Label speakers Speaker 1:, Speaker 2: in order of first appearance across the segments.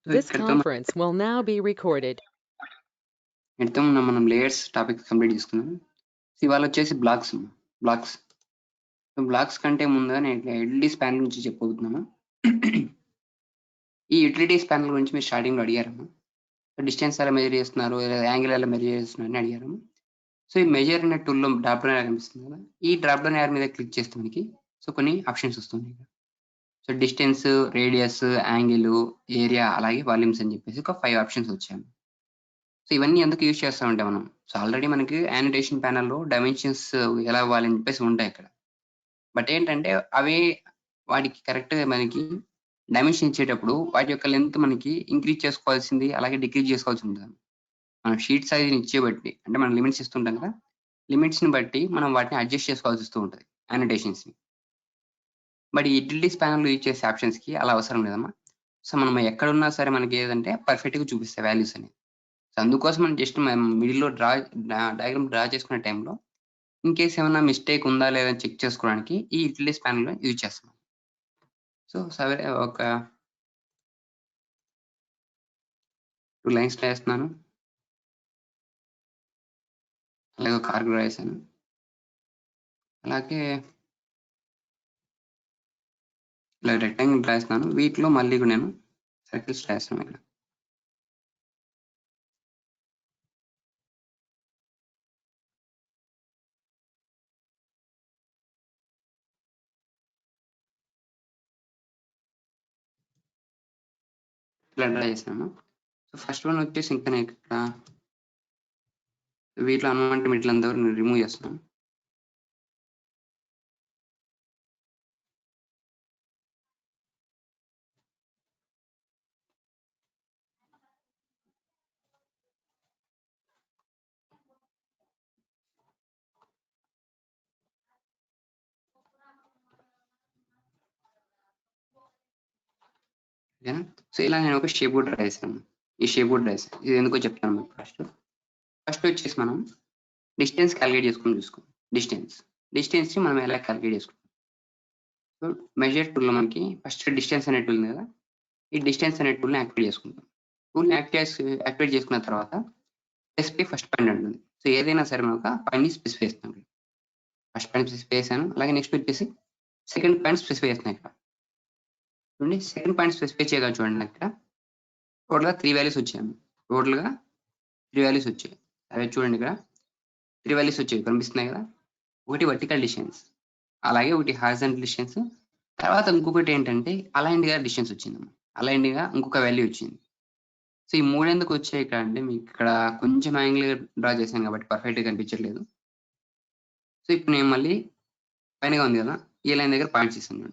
Speaker 1: This conference will now be recorded.
Speaker 2: మనం layers topic complete చేసుకున్నాం. ఇవాళ వచ్చేసి బ్లాక్స్ కంటే ముందుగా నేను యూటిలిటీస్ ప్యానల్ గురించి చెప్పబోతున్నాను. ఈ యూటిలిటీస్ ప్యానల్ గురించి మీరు స్టార్టింగ్లో అడిగారు, డిస్టెన్స్ ఎలా మెజర్ చేస్తున్నారు, యాంగిల్ ఎలా మెజర్ చేస్తున్నారు అని అడిగారు. సో ఈ మెజర్ అనే టూల్లో డ్రాప్ డౌన్ యారో కనిపిస్తుంది కదా, ఈ డ్రాప్ డౌన్ యారో మీద క్లిక్ చేస్తే మనకి కొన్ని ఆప్షన్స్ వస్తున్నాయి. So distance, radius, angle, area, అలాగే వాల్యూమ్స్ అని చెప్పేసి ఒక 5 ఆప్షన్స్ వచ్చాయి. సో ఇవన్నీ ఎందుకు యూజ్ చేస్తామంటే మనం, సో ఆల్రెడీ మనకి యానిటేషన్ ప్యానల్లో డైమెన్షన్స్ ఎలా ఇవ్వాలని చెప్పేసి ఉంటాయి ఇక్కడ. బట్ ఏంటంటే అవి వాటికి కరెక్ట్గా మనకి డైమెన్షన్ ఇచ్చేటప్పుడు వాటి యొక్క లెంత్ మనకి ఇంక్రీజ్ చేసుకోవాల్సింది, అలాగే డిక్రీజ్ చేసుకోవాల్సి ఉంటుంది. మనం షీట్ సైజ్ ఇచ్చే బట్టి, అంటే మనం లిమిట్స్ ఇస్తుంటాం కదా, లిమిట్స్ని బట్టి మనం వాటిని అడ్జస్ట్ చేసుకోవాల్సి వస్తూ ఉంటుంది యానిటేషన్స్ని. బట్ ఈ యూటిలిటీస్ ప్యానల్ యూజ్ చేసే ఆప్షన్స్కి అలా అవసరం లేదమ్మా. సో మనం ఎక్కడున్నా సరే మనకి ఏదంటే పర్ఫెక్ట్గా చూపిస్తాయి వాల్యూస్ అని. సో అందుకోసం మనం జస్ట్ మనం మిడిల్లో డయాగ్రామ్ డ్రా చేసుకునే టైంలో ఇన్ కేస్ ఏమైనా మిస్టేక్ ఉందా లేదా చెక్ చేసుకోవడానికి ఈ యూటిలిటీస్ ప్యానల్ యూజ్ చేస్తాం. సో సరే, ఒక 2 లైన్స్ వేస్తున్నాను, అలాగే ఒక ఆర్క్ రాసాను, అలాగే ఇలా రెక్టాంగిల్ రాస్తున్నాను. వీటిలో మళ్ళీ నేను సర్కిల్స్ రాస్తాను. ఇక్కడ ఇలా డ్రా చేసాను. సో ఫస్ట్ వన్ వచ్చేసి ఇంకా నేను ఇక్కడ వీటిలో అన్వాంటెడ్ మెటీరియల్ అంతా నేను రిమూవ్ చేస్తున్నాను. ఓకేనా? సో ఇలా నేను ఒక షేప్ బోర్డ్ రాసాను. ఈ షేప్ బోర్డ్ రాసాను, ఇది ఎందుకో చెప్తాను మీకు. ఫస్ట్ వచ్చేసి మనం డిస్టెన్స్ క్యాలిక్యులేట్ చేసుకుని చూసుకోండి. డిస్టెన్స్ మనం ఎలా క్యాలిక్యులేట్ చేసుకుంటాం. సో మెజర్ టూల్లో మనకి ఫస్ట్ డిస్టెన్స్ అనే టూల్ ఉంది కదా, ఈ డిస్టెన్స్ అనే టూల్ని యాక్టివేట్ చేసుకుంటాం. టూల్ని యాక్టివేట్ చేసుకున్న తర్వాత స్పెసిఫై ఫస్ట్ పాయింట్ ఉంటుంది. సో ఏదైనా సరే మనం ఒక పాయింట్ని స్పెసిఫై చేస్తాం. ఫస్ట్ పాయింట్ స్పెసిఫై చేశాను, అలాగే నెక్స్ట్ వచ్చేసి సెకండ్ పాయింట్ స్పెసిఫై చేస్తున్నాను. ఇక్కడ చూడండి, సెకండ్ పాయింట్ స్పెసిఫై చేయగా చూడండి, ఇక్కడ టోటల్గా 3 వాల్యూస్ వచ్చాయి. అదే చూడండి, ఇక్కడ 3 వాల్యూస్ వచ్చాయి కనిపిస్తున్నాయి కదా. ఒకటి వర్టికల్ డిస్టెన్స్, అలాగే ఒకటి హారిజాంటల్ డిస్టెన్స్, తర్వాత ఇంకొకటి ఏంటంటే అలైన్డ్గా డిస్టెన్స్ వచ్చింది. అలైన్డ్గా ఇంకొక వాల్యూ వచ్చింది. సో ఈ 3 ఎందుకు వచ్చాయి ఇక్కడ అంటే, మీకు ఇక్కడ కొంచెం యాంగిల్ డ్రా చేశాను కాబట్టి పర్ఫెక్ట్గా కనిపించట్లేదు. సో ఇప్పుడు నేను మళ్ళీ పైనగా ఉంది కదా, ఈ లైన్ దగ్గర పాయింట్స్ ఇస్తాను.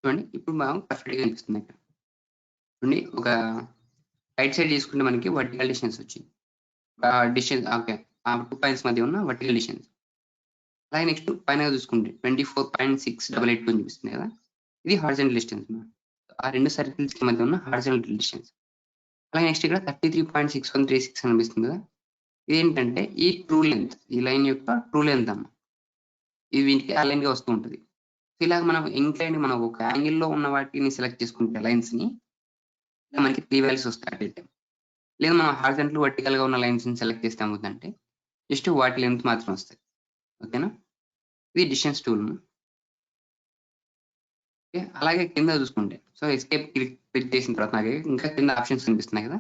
Speaker 2: చూడండి, ఇప్పుడు బాగా పర్ఫెక్ట్గా కనిపిస్తుంది. ఇక్కడ చూడండి, ఒక రైట్ సైడ్ తీసుకుంటే మనకి వర్టికల్ డిస్టెన్స్ వచ్చింది. డిస్టెన్స్ ఓకే, 2 పాయింట్స్ మధ్య ఉన్న వర్టికల్ డిస్టెన్స్. అలాగే నెక్స్ట్ పైన చూసుకుంటే 24.688 చూపిస్తుంది కదా, ఇది హారిజాంటల్ డిస్టెన్స్. ఆ రెండు సర్కిల్స్ మధ్య ఉన్న హారిజాంటల్ డిస్టెన్స్. అలాగే నెక్స్ట్ ఇక్కడ 33.6136 అనిపిస్తుంది కదా, ఇది ఏంటంటే ఈ ట్రూ లెంత్, ఈ లైన్ యొక్క ట్రూ లెంత్ అమ్మ. ఇది వీటికి అలైన్ గా వస్తూ ఉంటుంది. ఇలాగ మనం ఇంక్లైన్ మనం ఒక యాంగిల్లో ఉన్న వాటిని సెలెక్ట్ చేసుకుంటే లైన్స్ ని మనకి 3 వాల్యూస్ వస్తాయి. లేదా మనం హారిజాంటల్ వర్టికల్ గా ఉన్న లైన్స్ ని సెలెక్ట్ చేస్తే ఏమవుతుందంటే జస్ట్ వాటి లెంత్ మాత్రం వస్తాయి. ఓకేనా, ఇది డిస్టెన్స్ టూల్. అలాగే కింద చూసుకుంటే, సో ఎస్కేప్ క్లిక్ చేసిన తర్వాత నాకు ఇంకా కింద ఆప్షన్స్ కనిపిస్తున్నాయి కదా.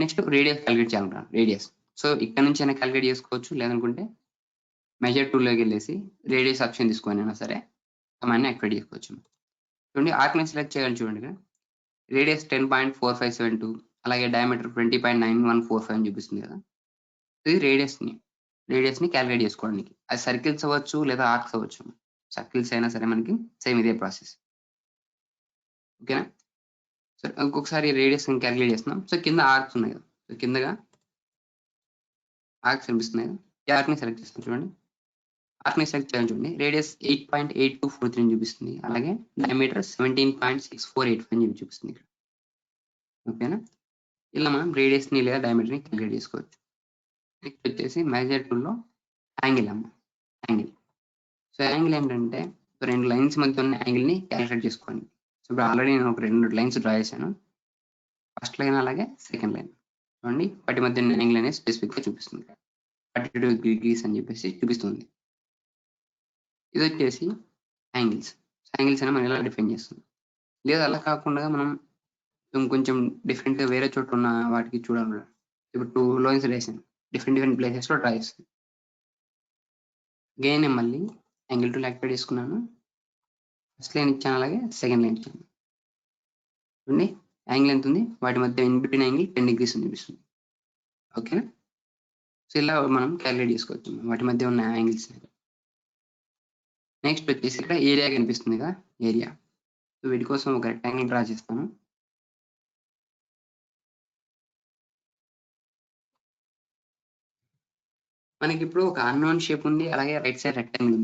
Speaker 2: నెక్స్ట్ రేడియస్ క్యాలిక్యులేట్ చేయాలనుకున్నాను. రేడియస్, సో ఇక్కడ నుంచి అయినా క్యాలిక్యులేట్ చేసుకోవచ్చు, లేదనుకుంటే మెజర్ టూల్లోకి వెళ్ళేసి రేడియస్ ఆప్షన్ తీసుకొని అయినా సరే కమాండ్ని యాక్టివేట్ చేసుకోవచ్చు. చూడండి, ఆర్క్ని సెలెక్ట్ చేయాలని చూడండి, ఇక్కడ రేడియస్ 10.4572, అలాగే డయామీటర్ 20.9145 అని చూపిస్తుంది కదా. ఇది రేడియస్ని క్యాలిక్యులేట్ చేసుకోవడానికి. అది సర్కిల్స్ అవ్వచ్చు లేదా ఆర్క్స్ అవ్వచ్చు. సర్కిల్స్ అయినా సరే మనకి సేమ్ ఇదే ప్రాసెస్. ఓకేనా, సో ఇంకొకసారి రేడియస్ క్యాలిక్యులేట్ చేస్తున్నాం. సో కింద ఆర్క్స్ ఉన్నాయి కదా, సో కిందగా ఆర్క్స్ కనిపిస్తున్నాయి కదా, ఈ ఆర్క్ని సెలెక్ట్ చేస్తాం. చూడండి, ఆర్క్ని సెలెక్ట్ చేయాలని చూడండి, రేడియస్ 8.8243 చూపిస్తుంది, అలాగే డయామీటర్ 17.6485 చూపిస్తుంది ఇక్కడ. ఓకేనా, ఇలా మనం రేడియస్ని లేదా డయామీటర్ని క్యాలిక్యులేట్ చేసుకోవచ్చు. నెక్స్ట్ వచ్చేసి మెజర్ టూల్లో యాంగిల్ యాంగిల్. సో యాంగిల్ ఏంటంటే రెండు లైన్స్ మధ్య ఉన్న యాంగిల్ని క్యాలిక్యులేట్ చేసుకోండి. సో ఇప్పుడు ఆల్రెడీ నేను ఒక 2 లైన్స్ డ్రా చేశాను. ఫస్ట్ లైన్ అలాగే సెకండ్ లైన్ చూడండి, వాటి మధ్య యాంగిల్ అనేది స్పెసిఫిక్గా చూపిస్తుంది. 32 డిగ్రీస్ అని చెప్పేసి చూపిస్తుంది. ఇది వచ్చేసి యాంగిల్స్ అని మనం ఇలా డిఫైన్ చేస్తుంది. లేదా అలా కాకుండా మనం ఇంకొంచెం డిఫరెంట్ వేరే చోట ఉన్న వాటికి చూడాలి. ఇప్పుడు 2 లైన్స్ వేసాను, డిఫరెంట్ ప్లేసెస్లో డ్రా చేస్తుంది. అగైన్ నేను మళ్ళీ యాంగిల్ టూల్ యాక్టివేట్ చేసుకున్నాను. ఫస్ట్ లైన్ ఇచ్చాను, అలాగే సెకండ్ లైన్ ఇచ్చాను. చూడండి యాంగిల్ ఎంత ఉంది, వాటి మధ్య ఇన్ బిట్వీన్ యాంగిల్ 10 డిగ్రీస్ చూపిస్తుంది. ఓకేనా? సో ఇలా మనం క్యాలిక్యులేట్ చేసుకోవచ్చు వాటి మధ్య ఉన్న యాంగిల్స్. నెక్స్ట్ వచ్చేసి ఇక్కడ ఏరియా కనిపిస్తుంది కదా, ఏరియా. సో వీటి కోసం ఒక రెక్టాంగిల్ డ్రా చేస్తాను. మనకి ఇప్పుడు ఒక అన్నోన్ షేప్ ఉంది, అలాగే రైట్ సైడ్ రెక్టాంగిల్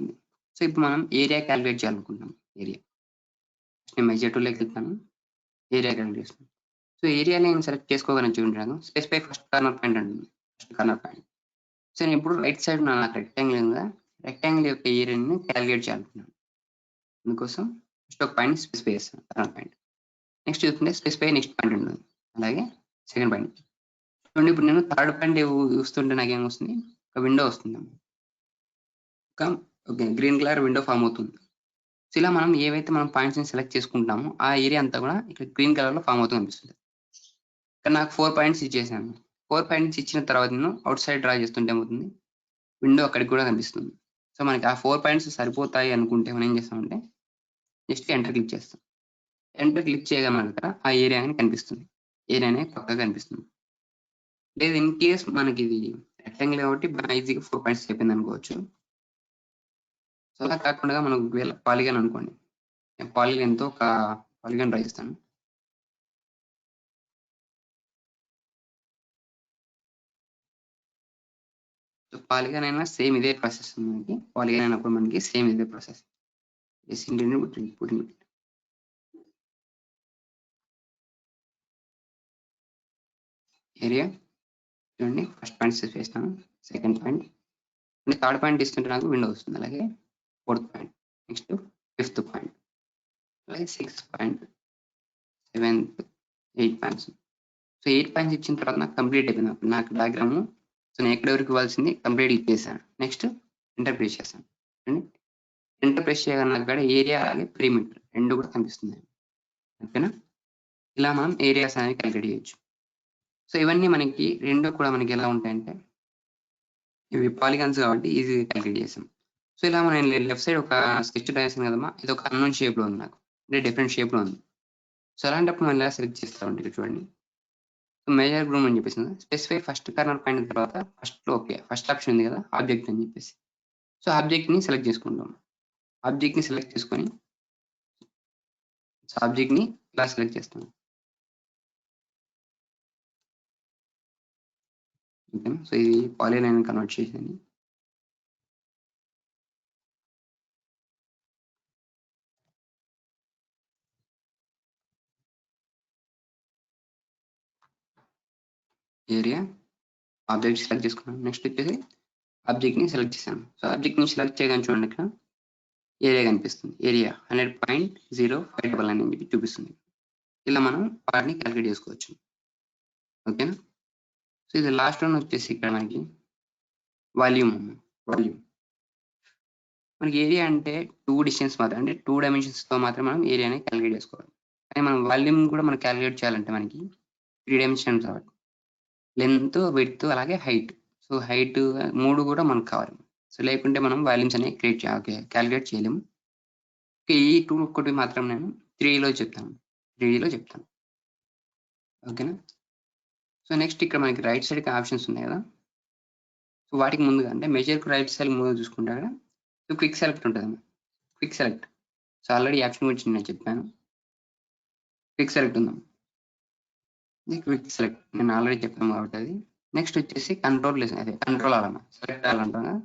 Speaker 2: ఉంది. సో ఇప్పుడు మనం ఏరియా క్యాలిక్యులేట్ చేయాలనుకుంటున్నాం. ఏరియా నేను మెజర్ టూల్లోకి వెళ్తాను, ఏరియా క్యాలిక్యులేట్ చేస్తాను. సో ఏరియా నేను సెలెక్ట్ చేసుకోవాలని చూపించాను. స్పెసిఫై ఫస్ట్ కార్నర్ పాయింట్ అంటుంది, ఫస్ట్ కార్నర్ పాయింట్. సో నేను ఇప్పుడు రైట్ సైడ్ నాకు రెక్టాంగిల్ ఉంది, రెక్టాంగిల్ యొక్క ఏరియాని క్యాలిక్యులేట్ చేయాలనుకుంటున్నాను. అందుకోసం ఫస్ట్ ఒక పాయింట్ స్పెసిఫై చేస్తాను, కార్నర్ పాయింట్. నెక్స్ట్ చూస్తుంటే స్పెసిఫై నెక్స్ట్ పాయింట్ ఉంటుంది, అలాగే సెకండ్ పాయింట్. చూడండి ఇప్పుడు నేను థర్డ్ పాయింట్ చూస్తుంటే నాకు ఏమొస్తుంది, ఒక విండో వస్తుంది, okay green colour window form అవుతుంది. సో ఇలా మనం ఏవైతే మనం పాయింట్స్ని సెలెక్ట్ చేసుకుంటామో ఆ ఏరియా అంతా కూడా ఇక్కడ గ్రీన్ కలర్లో ఫామ్ అవుతూ కనిపిస్తుంది. ఇక్కడ నాకు 4 పాయింట్స్ ఇచ్చేసాను. 4 పాయింట్స్ ఇచ్చిన తర్వాత నేను అవుట్ సైడ్ డ్రా చేస్తుంటే ఏమవుతుంది, విండో అక్కడికి కూడా కనిపిస్తుంది. సో మనకి ఆ 4 పాయింట్స్ సరిపోతాయి అనుకుంటే మనం ఏం చేస్తామంటే జస్ట్ ఎంటర్ క్లిక్ చేస్తాం. ఎంటర్ క్లిక్ చేయగానే మనకి ఆ ఏరియా అనేది కనిపిస్తుంది, ఏరియా అనేది పక్కగా కనిపిస్తుంది. లేదు ఇన్ కేస్ మనకి ఇది రెక్టాంగిల్ కాబట్టి ఈజీగా 4 పాయింట్స్ చెప్పింది అనుకోవచ్చు. సో అలా కాకుండా మనం ఒకవేళ పాలిగాన్ అనుకోండి, నేను పాలిగాన్తో ఒక పాలిగాన్ డ్రా చేస్తాను. సో పాలిగాన్ అయినా సేమ్ ఇదే ప్రాసెస్ మనకి, పాలిగాన్ అయినప్పుడు మనకి సేమ్ ఇదే ప్రాసెస్. ఏరియా చూడండి, ఫస్ట్ పాయింట్ సెట్ చేస్తాను, సెకండ్ పాయింట్, థర్డ్ పాయింట్ తీసుకుంటే నాకు విండో వస్తుంది, అలాగే fourth point, next fifth point, అలాగే 6th point, 7th, 8 points. So 8 points ఇచ్చిన తర్వాత నాకు కంప్లీట్ అయిపోయింది నాకు డయాగ్రాము. సో నేను ఎక్కడి వరకు ఇవ్వాల్సింది కంప్లీట్ ఇచ్చేసాను. నెక్స్ట్ ఎంటర్ ప్రెస్ చేస్తాను. ఎంటర్ ప్రెస్ చేయగానే నాకు ఇక్కడ ఏరియా అలాగే పెరిమీటర్ రెండు కూడా కనిపిస్తుంది. ఓకేనా? ఇలా మనం ఏరియాస్ అనేవి క్యాలిక్యులేట్ చేయొచ్చు. సో ఇవన్నీ మనకి రెండు కూడా మనకి ఎలా ఉంటాయంటే ఇవి పాలిగాన్స్ కాబట్టి ఈజీగా క్యాలిక్యులేట్ చేసాం. సో ఇలా మనం లెఫ్ట్ సైడ్ ఒక స్కెచ్ డ్రా చేసాను కదమ్మా, ఇది ఒక అన్నోన్ షేప్లో ఉంది నాకు, అంటే డిఫరెంట్ షేప్లో ఉంది. సో అలాంటప్పుడు మనం ఇలా సెలెక్ట్ చేస్తామంటే ఇక్కడ చూడండి, సో మేజర్ గ్రూమ్ అని చెప్పేసి స్పెసిఫై ఫస్ట్ కార్నర్ పాయింట్ తర్వాత ఫస్ట్ ఆప్షన్ ఉంది కదా ఆబ్జెక్ట్ అని చెప్పేసి. సో ఆబ్జెక్ట్ని సెలెక్ట్ చేసుకుంటాం. ఆబ్జెక్ట్ని సెలెక్ట్ చేసుకొని సో ఆబ్జెక్ట్ని ఇలా సెలెక్ట్ చేస్తాం. ఓకేనా? సో ఇది పాలిలైన్ కన్వర్ట్ చేసేది. ఏరియా ఆబ్జెక్ట్ సెలెక్ట్ చేసుకున్నాను. నెక్స్ట్ వచ్చేసి ఆబ్జెక్ట్ని సెలెక్ట్ చేశాను. సో ఆబ్జెక్ట్ని సెలెక్ట్ చేయగానే చూడండి ఇక్కడ ఏరియా కనిపిస్తుంది, ఏరియా 100.059 అని చెప్పి చూపిస్తుంది. ఇలా మనం వాటిని క్యాలిక్యులేట్ చేసుకోవచ్చు. ఓకేనా? సో ఇది లాస్ట్ వన్ వచ్చేసి ఇక్కడ మనకి వాల్యూమ్. మనకి ఏరియా అంటే 2 డిస్టెన్స్ మాత్రం, అంటే 2 డైమెన్షన్స్తో మాత్రం మనం ఏరియాని క్యాలిక్యులేట్ చేసుకోవాలి. కానీ మనం వాల్యూమ్ కూడా మనం క్యాలిక్యులేట్ చేయాలంటే మనకి 3 డైమెన్షన్స్ కావాలి, లెంత్, విడ్త్, అలాగే హైట్. సో హైట్ 3 కూడా మనకు కావాలి. సో లేకుంటే మనం వాల్యూమ్స్ అనేవి క్యాలిక్యులేట్ చేయలేము. ఈ టూల్ ఒక్కటి మాత్రం నేను 3Dలో చెప్తాను. ఓకేనా? సో నెక్స్ట్ ఇక్కడ మనకి రైట్ సైడ్కి ఆప్షన్స్ ఉన్నాయి కదా, సో వాటికి ముందుగా అంటే మెజర్కి రైట్ సైడ్ ముందు చూసుకుంటే అక్కడ సో క్విక్ సెలెక్ట్ ఉంటుంది. Quick select, so already option గురించి నేను చెప్పాను. క్విక్ సెలెక్ట్ ఉందాం, క్విక్ సెలెక్ట్ నేను ఆల్రెడీ చెప్పాను కాబట్టి అది. నెక్స్ట్ వచ్చేసి కంట్రోల్ అవ్వాలన్నా సెలెక్ట్ అవ్వాలంటాం.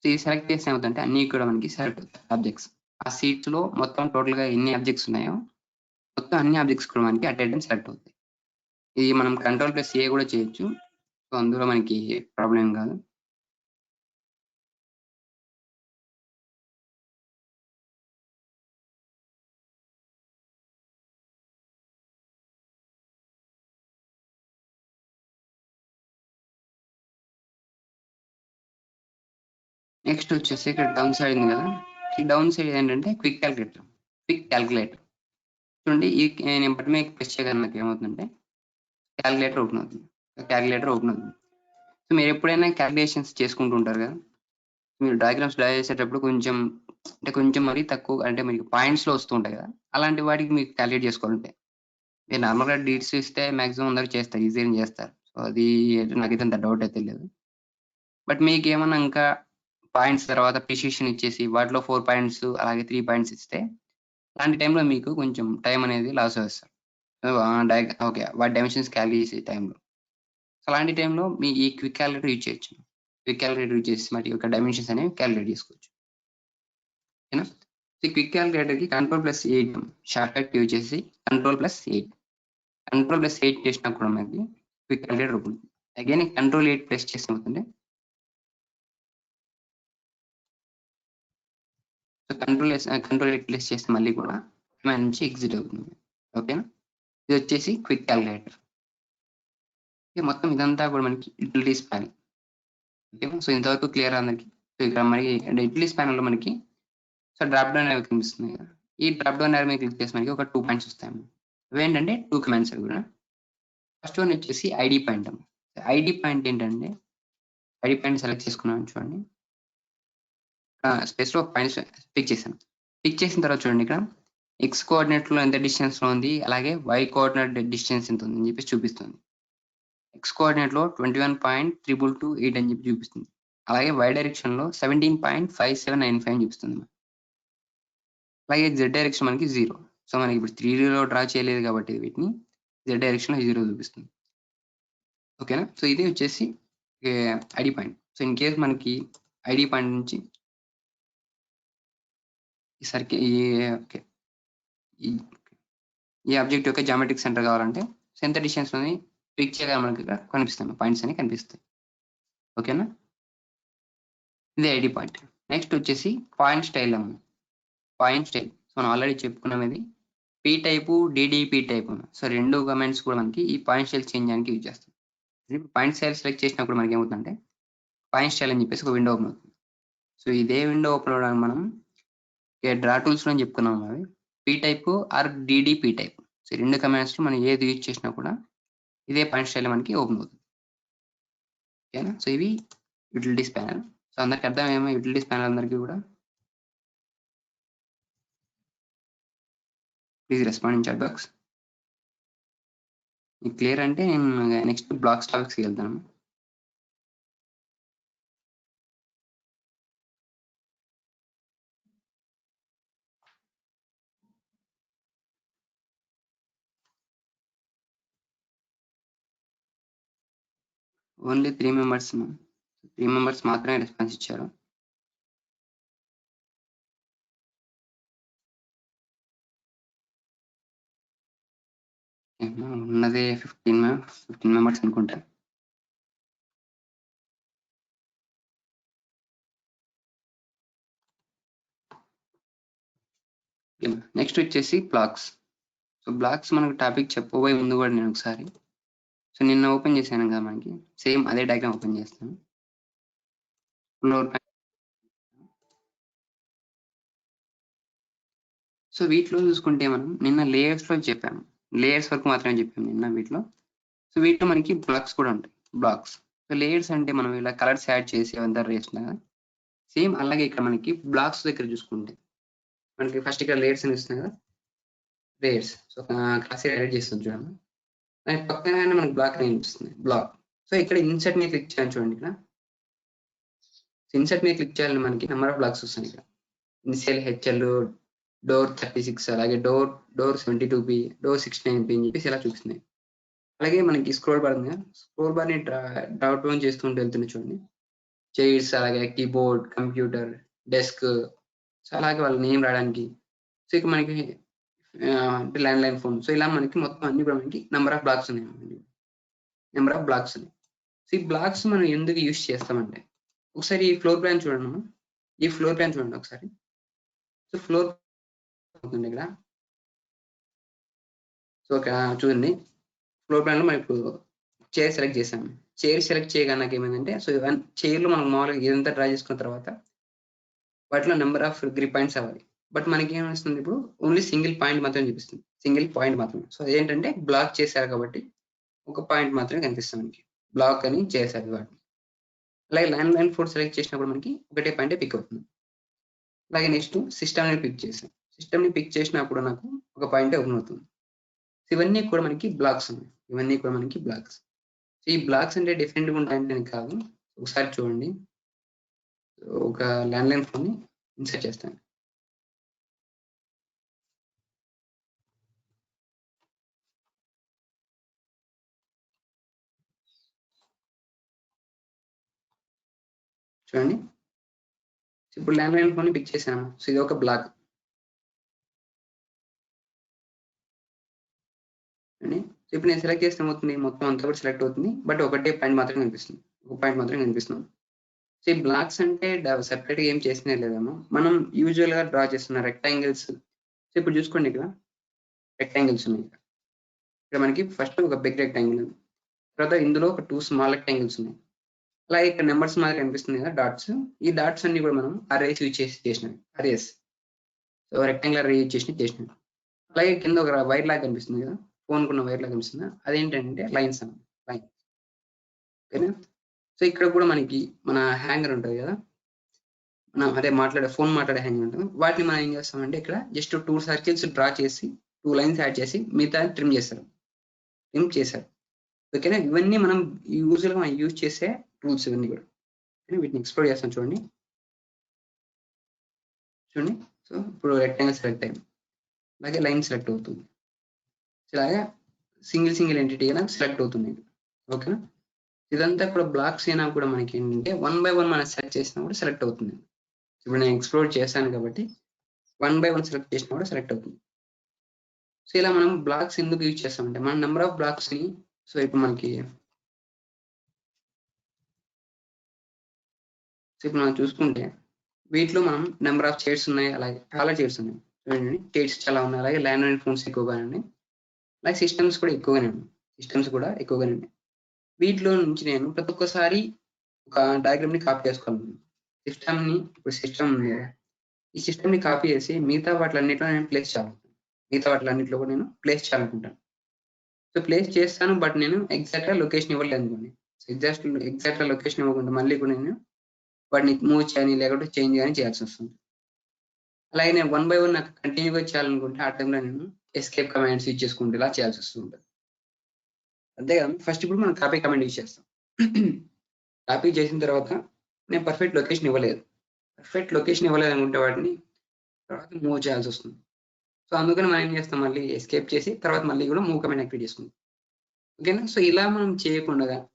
Speaker 2: సో ఇది సెలెక్ట్ చేస్తే ఏమవుతుందంటే అన్నీ కూడా మనకి సెలెక్ట్ అవుతాయి ఆబ్జెక్ట్స్. ఆ సీట్స్లో మొత్తం టోటల్గా ఎన్ని ఆబ్జెక్ట్స్ ఉన్నాయో మొత్తం అన్ని ఆబ్జెక్ట్స్ కూడా మనకి అట్ ఏ టైం సెలెక్ట్ అవుతాయి. ఇది మనం Ctrl+A కూడా చేయొచ్చు. సో అందులో మనకి ప్రాబ్లం కాదు. నెక్స్ట్ వచ్చేసి ఇక్కడ డౌన్ సైడ్ ఉంది కదా, ఈ డౌన్ సైడ్ ఏంటంటే క్విక్ క్యాల్కులేటర్ చూడండి. ఈ నేను బటన్ మీద ప్రెస్ చేయగానే నాకు ఏమవుతుందంటే క్యాల్కులేటర్ ఓపెన్ అవుతుంది. సో మీరు ఎప్పుడైనా క్యాల్కులేషన్స్ చేసుకుంటూ ఉంటారు కదా, మీరు డయాగ్రామ్స్ డ్రా చేసేటప్పుడు కొంచెం మరీ తక్కువ అంటే మీకు పాయింట్స్లో వస్తూ ఉంటాయి కదా, అలాంటి వాటికి మీకు క్యాల్కులేట్ చేసుకోవాలంటే మీరు నార్మల్గా డీట్స్ ఇస్తే మాక్సిమం అందరూ చేస్తారు, ఈజీగా చేస్తారు. సో అది నాకైతే అంత డౌట్ అయితే లేదు. బట్ మీకు ఏమన్నా ఇంకా పాయింట్స్ తర్వాత ప్రిసిషన్ ఇచ్చేసి వాటిలో 4 పాయింట్స్ అలాగే 3 పాయింట్స్ ఇస్తే అలాంటి టైంలో మీకు కొంచెం టైం అనేది లాస్ చేస్తారు. ఓకే, వాటి డైమెన్షన్స్ క్యాల్కులేట్ చేసే టైంలో. సో అలాంటి టైంలో మీ ఈ క్విక్ క్యాలిక్యులేటర్ యూజ్ చేయొచ్చు. క్విక్ క్యాలిక్యులేటర్ యూజ్ చేసి మరి యొక్క డైమెన్షన్స్ అనేవి క్యాలిక్యులేట్ చేసుకోవచ్చు. ఓకేనా? ఈ క్విక్ క్యాలిక్యులేటర్కి Ctrl+8 షార్ట్ కట్ యూజ్ చేసి Ctrl+8 చేసినా కూడా మనకి quick calculator open. Again Ctrl+8 press చేసిన అవుతుంది. సో Ctrl+8 ప్రెస్ చేస్తే మళ్ళీ కూడా మన నుంచి ఎగ్జిట్ అవుతుంది. ఓకేనా? ఇది వచ్చేసి క్విక్ క్యాలిక్యులేటర్. మొత్తం ఇదంతా కూడా మనకి యూటిలిటీస్ ప్యానల్. ఓకేనా? సో ఇంతవరకు క్లియర్ అందరికి. సో ఇక్కడ మనకి యూటిలిటీస్ ప్యానల్లో మనకి సో డ్రాప్ డౌన్ అనేది కనిపిస్తుంది కదా, ఈ డ్రాప్ డౌన్ మీద క్లిక్ చేసి మనకి ఒక 2 పాయింట్స్ వస్తాయి. అవేంటంటే 2 కమాండ్స్ అవి కూడా. ఫస్ట్ వన్ వచ్చేసి ఐడి పాయింట్. ఐడి పాయింట్ ఏంటంటే ఐడి పాయింట్ సెలెక్ట్ చేసుకున్నాను చూడండి, స్పేస్ లో పాయింట్స్ పిక్ చేశాను. పిక్ చేసిన తర్వాత చూడండి ఇక్కడ ఎక్స్ కోఆర్డినేట్ లో ఎంత డిస్టెన్స్ లో ఉంది, అలాగే వై కోఆర్డినేట్ డిస్టెన్స్ ఎంత ఉంది అని చెప్పి చూపిస్తుంది. ఎక్స్ కోఆర్డినేట్ లో 21.228 అని చెప్పి చూపిస్తుంది. అలాగే వై డైరెక్షన్ లో 17.5795 అని చూపిస్తుంది. అలాగే జెడ్ డైరెక్షన్ మనకి 0. సో మనకి ఇప్పుడు 3Dలో డ్రా చేయలేదు కాబట్టి వీటిని జెడ్ డైరెక్షన్ లో 0 చూపిస్తుంది. ఓకేనా? సో ఇది వచ్చేసి ID point. So in case మనకి ఐడి పాయింట్ నుంచి ఈ ఆబ్జెక్ట్ యొక్క జామెట్రిక్ సెంటర్ కావాలంటే ఎంత డిస్టెన్స్ లోని పిక్ చేయగా మనకి ఇక్కడ కనిపిస్తాయి, పాయింట్స్ అని కనిపిస్తాయి. ఓకేనా? ఇది ఐడి పాయింట్. నెక్స్ట్ వచ్చేసి పాయింట్ స్టైల్. సో మనం ఆల్రెడీ చెప్పుకున్నాం, ఇది P type, DDP type. So 2 comments కూడా మనకి ఈ పాయింట్ స్టైల్ చేంజ్ చేయడానికి యూజ్ చేస్తాం. ఇప్పుడు పాయింట్ స్టైల్ సెలెక్ట్ చేసినప్పుడు మనకి ఏమవుతుందంటే పాయింట్ స్టైల్ అని చెప్పేసి ఒక విండో ఓపెన్ అవుతుంది. సో ఇదే విండో ఓపెన్ అవడానికి మనం డ్రా టూల్స్ లో చెప్పుకున్నాం, అవి P type or DDP type. So 2 commands మనం ఏది యూజ్ చేసినా కూడా ఇదే పాయింట్ స్టైల్ మనకి ఓపెన్ అవుతుంది. ఓకేనా? సో ఇవి యూటిలిటీస్ ప్యానల్. సో అందరికి అర్థమేమో యూటిలిటీస్ ప్యానల్ అందరికీ కూడా. Please respond in chat box. Clear అంటే నేను నెక్స్ట్ బ్లాక్స్ టాపిక్స్కి వెళ్తాను. ఓన్లీ 3 మెంబర్స్ మాత్రమే రెస్పాన్స్ ఇచ్చారు. ఉన్నదే 15 మెంబర్స్ అనుకుంటా. నెక్స్ట్ వచ్చేసి బ్లాక్స్. సో బ్లాక్స్ మనకు టాపిక్ చెప్పబోయే ముందు కూడా నేను ఒకసారి సో నిన్న ఓపెన్ చేశాను కదా, మనకి సేమ్ అదే డయాగ్రామ్ ఓపెన్ చేస్తాను. సో వీటిలో చూసుకుంటే మనం నిన్న లేయర్స్ లో చెప్పాము, లేయర్స్ వరకు మాత్రమే చెప్పాము నిన్న వీటిలో. సో వీటిలో మనకి బ్లాక్స్ కూడా ఉంటాయి. బ్లాక్స్ సో లేయర్స్ అంటే మనం ఇలా కలర్స్ యాడ్ చేసి అంతా వేస్తున్నా కదా, సేమ్ అలాగే ఇక్కడ మనకి బ్లాక్స్ దగ్గర చూసుకుంటే మనకి ఫస్ట్ ఇక్కడ లేయర్స్ అని ఇస్తున్నాయి కదా, లేయర్స్. సో క్లాస్ యాడ్ చేస్తుంది చూడండి, దాని పక్కనే మనకి బ్లాక్ అని అనిపిస్తుంది, బ్లాక్. సో ఇక్కడ ఇన్సర్ట్ మీద క్లిక్ చేయాలి చూడండి, ఇక్కడ ఇన్సర్ట్ మీద క్లిక్ చేయాలని మనకి నెంబర్ ఆఫ్ బ్లాక్స్ వస్తాయి. ఇక్కడ ఇనిషియల్ హెచ్ఎల్, డోర్ 36, అలాగే డోర్ 72P, డోర్ 69P అని చెప్పేసి ఇలా చూపిస్తున్నాయి. అలాగే మనకి స్క్రోల్ బార్ ఉంది, స్క్రోల్ బార్ ని డ్రాప్ డౌన్ చేస్తుంటూ వెళ్తుంది చూడండి, చైర్స్, అలాగే కీబోర్డ్, కంప్యూటర్, డెస్క్. సో అలాగే వాళ్ళ నేమ్ రాయడానికి. సో ఇక మనకి ల్యాండ్ లైన్ ఫోన్. సో ఇలా మనకి మొత్తం అన్ని కూడా మనకి నెంబర్ ఆఫ్ బ్లాక్స్ ఉన్నాయి. సో ఈ బ్లాక్స్ మనం ఎందుకు యూజ్ చేస్తామంటే, ఒకసారి ఈ ఫ్లోర్ ప్లాన్ చూడండి ఒకసారి. సో ఫ్లోర్ అవుతుంది ఇక్కడ. సో ఇక్కడ చూడండి, ఫ్లోర్ ప్లాన్ లో మనం ఇప్పుడు చైర్ సెలెక్ట్ చేసాము. చైర్ సెలెక్ట్ చేయగా నాకు ఏమైందంటే, సో చైర్ లో మనం మామూలుగా ఇదంతా డ్రా చేసుకున్న తర్వాత వాటిలో నెంబర్ ఆఫ్ గ్రిడ్ పాయింట్స్ అవ్వాలి. బట్ మనకి ఏమొస్తుంది ఇప్పుడు ఓన్లీ సింగిల్ పాయింట్ మాత్రమే చూపిస్తుంది. సింగిల్ పాయింట్ మాత్రమే. సో అదేంటంటే బ్లాక్ చేశారు కాబట్టి ఒక పాయింట్ మాత్రమే కనిపిస్తుంది మనకి. బ్లాక్ అని చేశారు వాటిని. అలాగే ల్యాండ్ లైన్ ఫోర్ సెలెక్ట్ చేసినప్పుడు మనకి ఒకటే పాయింటే పిక్ అవుతుంది. అలాగే నెక్స్ట్ సిస్టమ్‌ని పిక్ చేశాను. సిస్టమ్‌ని పిక్ చేసినప్పుడు నాకు ఒక పాయింటే ఓపెన్ అవుతుంది. ఇవన్నీ కూడా మనకి బ్లాక్స్ ఉన్నాయి. ఇవన్నీ కూడా మనకి బ్లాక్స్. ఈ బ్లాక్స్ అంటే డిఫరెంట్‌గా ఉంటాయంటే కాదు. ఒకసారి చూడండి. ఒక ల్యాండ్‌లైన్ ఫోన్‌ని ఇన్సర్ట్ చేస్తాను. చూడండి. ఇప్పుడు ల్యాండ్‌లైన్ ఫోన్‌ని పిక్ చేశాను. సో ఇది ఒక బ్లాక్. చూడండి. సో ఇప్పుడు నేను సెలెక్ట్ చేస్తే ఏమవుతుంది? మొత్తం అంతా కూడా సెలెక్ట్ అవుతుంది. బట్ ఒకటే పాయింట్ మాత్రమే కనిపిస్తుంది. ఒక పాయింట్ మాత్రమే కనిపిస్తుంది. సో ఈ బ్లాక్స్ అంటే సెపరేట్‌గా ఏం చేసినది లేదేమో. మనం యూజువల్‌గా డ్రా చేస్తున్న రెక్టాంగిల్స్. సో ఇప్పుడు చూసుకోండి ఇక్కడ రెక్టాంగిల్స్ ఉన్నాయి. ఇక్కడ మనకి ఫస్ట్ ఒక బిగ్ రెక్టాంగిల్ ఉంది. తర్వాత ఇందులో ఒక 2 స్మాల్ రెక్టాంగిల్స్ ఉన్నాయి. అలాగే ఇక్కడ నంబర్స్ మాదిరి కనిపిస్తుంది కదా డాట్స్. ఈ డాట్స్ అన్ని కూడా మనం అరేస్ యూజ్ చేసి చేసినవి. అరేస్. సో రెక్టాంగులర్ అరే యూజ్ చేసినవి. అలాగే కింద ఒక వైర్ లాగా కనిపిస్తుంది కదా. ఫోన్‌కున్న వైర్ లాగా కనిపిస్తుందా? అదేంటంటే లైన్స్ అన్నమాట. లైన్. ఓకేనా? సో ఇక్కడ కూడా మనకి మన హ్యాంగర్ ఉంటది కదా. మనం అదే ఫోన్ మాట్లాడే హ్యాంగర్ ఉంటుంది. వాటిని మనం ఏం చేస్తామంటే ఇక్కడ జస్ట్ 2 సర్కిల్స్ డ్రా చేసి 2 లైన్స్ యాడ్ చేసి మిగతా ట్రిమ్ చేస్తారు. ట్రిమ్ చేశారు. ఓకేనా? ఇవన్నీ మనం యూజువల్‌గా మనం యూజ్ చేసే టూల్స్ ఇవన్నీ కూడా. వీటిని ఎక్స్‌ప్లోర్ చేస్తాం చూడండి. చూడండి. సో ఇప్పుడు రెక్టాంగిల్ సెలెక్ట్ అయింది. అలాగే లైన్ సెలెక్ట్ అవుతుంది. ఇలాగా సింగిల్ ఎంటిటీ అనేది సెలెక్ట్ అవుతుంది. ఓకేనా? ఇదంతా కూడా బ్లాక్స్ అయినా కూడా మనకి ఏంటంటే 1 బై 1 మనం సెలెక్ట్ చేసినా కూడా సెలెక్ట్ అవుతుంది. ఇప్పుడు నేను ఎక్స్‌ప్లోర్ చేశాను కాబట్టి 1 బై 1 సెలెక్ట్ చేసినా కూడా సెలెక్ట్ అవుతుంది. సో ఇలా మనం బ్లాక్స్ ఎందుకు యూజ్ చేస్తామంటే మన నంబర్ ఆఫ్ బ్లాక్స్‌ని సో ఇప్పుడు మనకి ఇప్పుడు మనం చూసుకుంటే వీటిలో మనం నెంబర్ ఆఫ్ చైర్స్ ఉన్నాయి. అలాగే చాలా చైర్స్ ఉన్నాయి. చూడండి చైర్స్ చాలా ఉన్నాయి. అలాగే ల్యాండ్‌లైన్ ఫోన్స్ ఎక్కువగానే ఉన్నాయి. అలాగే సిస్టమ్స్ కూడా ఎక్కువగానే ఉన్నాయి. సిస్టమ్స్ కూడా ఎక్కువగానే ఉన్నాయి. వీటిలో నుంచి నేను ప్రతి ఒక్కసారి ఒక డయాగ్రామ్‌ని కాపీ చేసుకోవాలి. ఇప్పుడు సిస్టమ్ ఉంది కదా. ఈ సిస్టమ్‌ని కాపీ చేసి మిగతా వాటిలన్నిటిలో నేను ప్లేస్ చేయాలి. మిగతా వాటిలన్నిటిలో కూడా నేను ప్లేస్ చేయాలనుకుంటాను. సో ప్లేస్ చేస్తాను. బట్ నేను ఎగ్జాక్ట్‌గా లొకేషన్ ఇవ్వలేదనుకోండి. సో ఎగ్జాక్ట్‌గా లొకేషన్ ఇవ్వకుండా మళ్ళీ కూడా నేను వాటిని మూవ్ చేయని లేకపోతే చేంజ్ గాని చేయాల్సొస్తుంది. అలాగే నేను 1 బై 1 నాకు కంటిన్యూ‌గా చేయాలనుకుంటే ఆ టైంలో నేను ఎస్కేప్ కమాండ్స్ యూజ్ చేసుకుంటూ ఇలా చేయాల్సొస్తూ ఉంటది. అంతే కదా! ఫస్ట్ ఇప్పుడు మనం కాపీ కమాండ్ యూజ్ చేస్తాం. కాపీ చేసిన తర్వాత నేను పర్ఫెక్ట్ లొకేషన్ ఇవ్వలేదు. పర్ఫెక్ట్ లొకేషన్ ఇవ్వలేదనుకుంటే వాటిని తర్వాత మూవ్ చేయాల్సొస్తుంది. సో అందుకని మనం ఏం చేస్తాం మళ్ళీ ఎస్కేప్ చేసి తర్వాత మళ్ళీ కూడా మూవ్ కమాండ్ యాక్టివేట్ చేసుకుంటాం. ఓకేనా? సో ఇలా మనం చేయకుండగా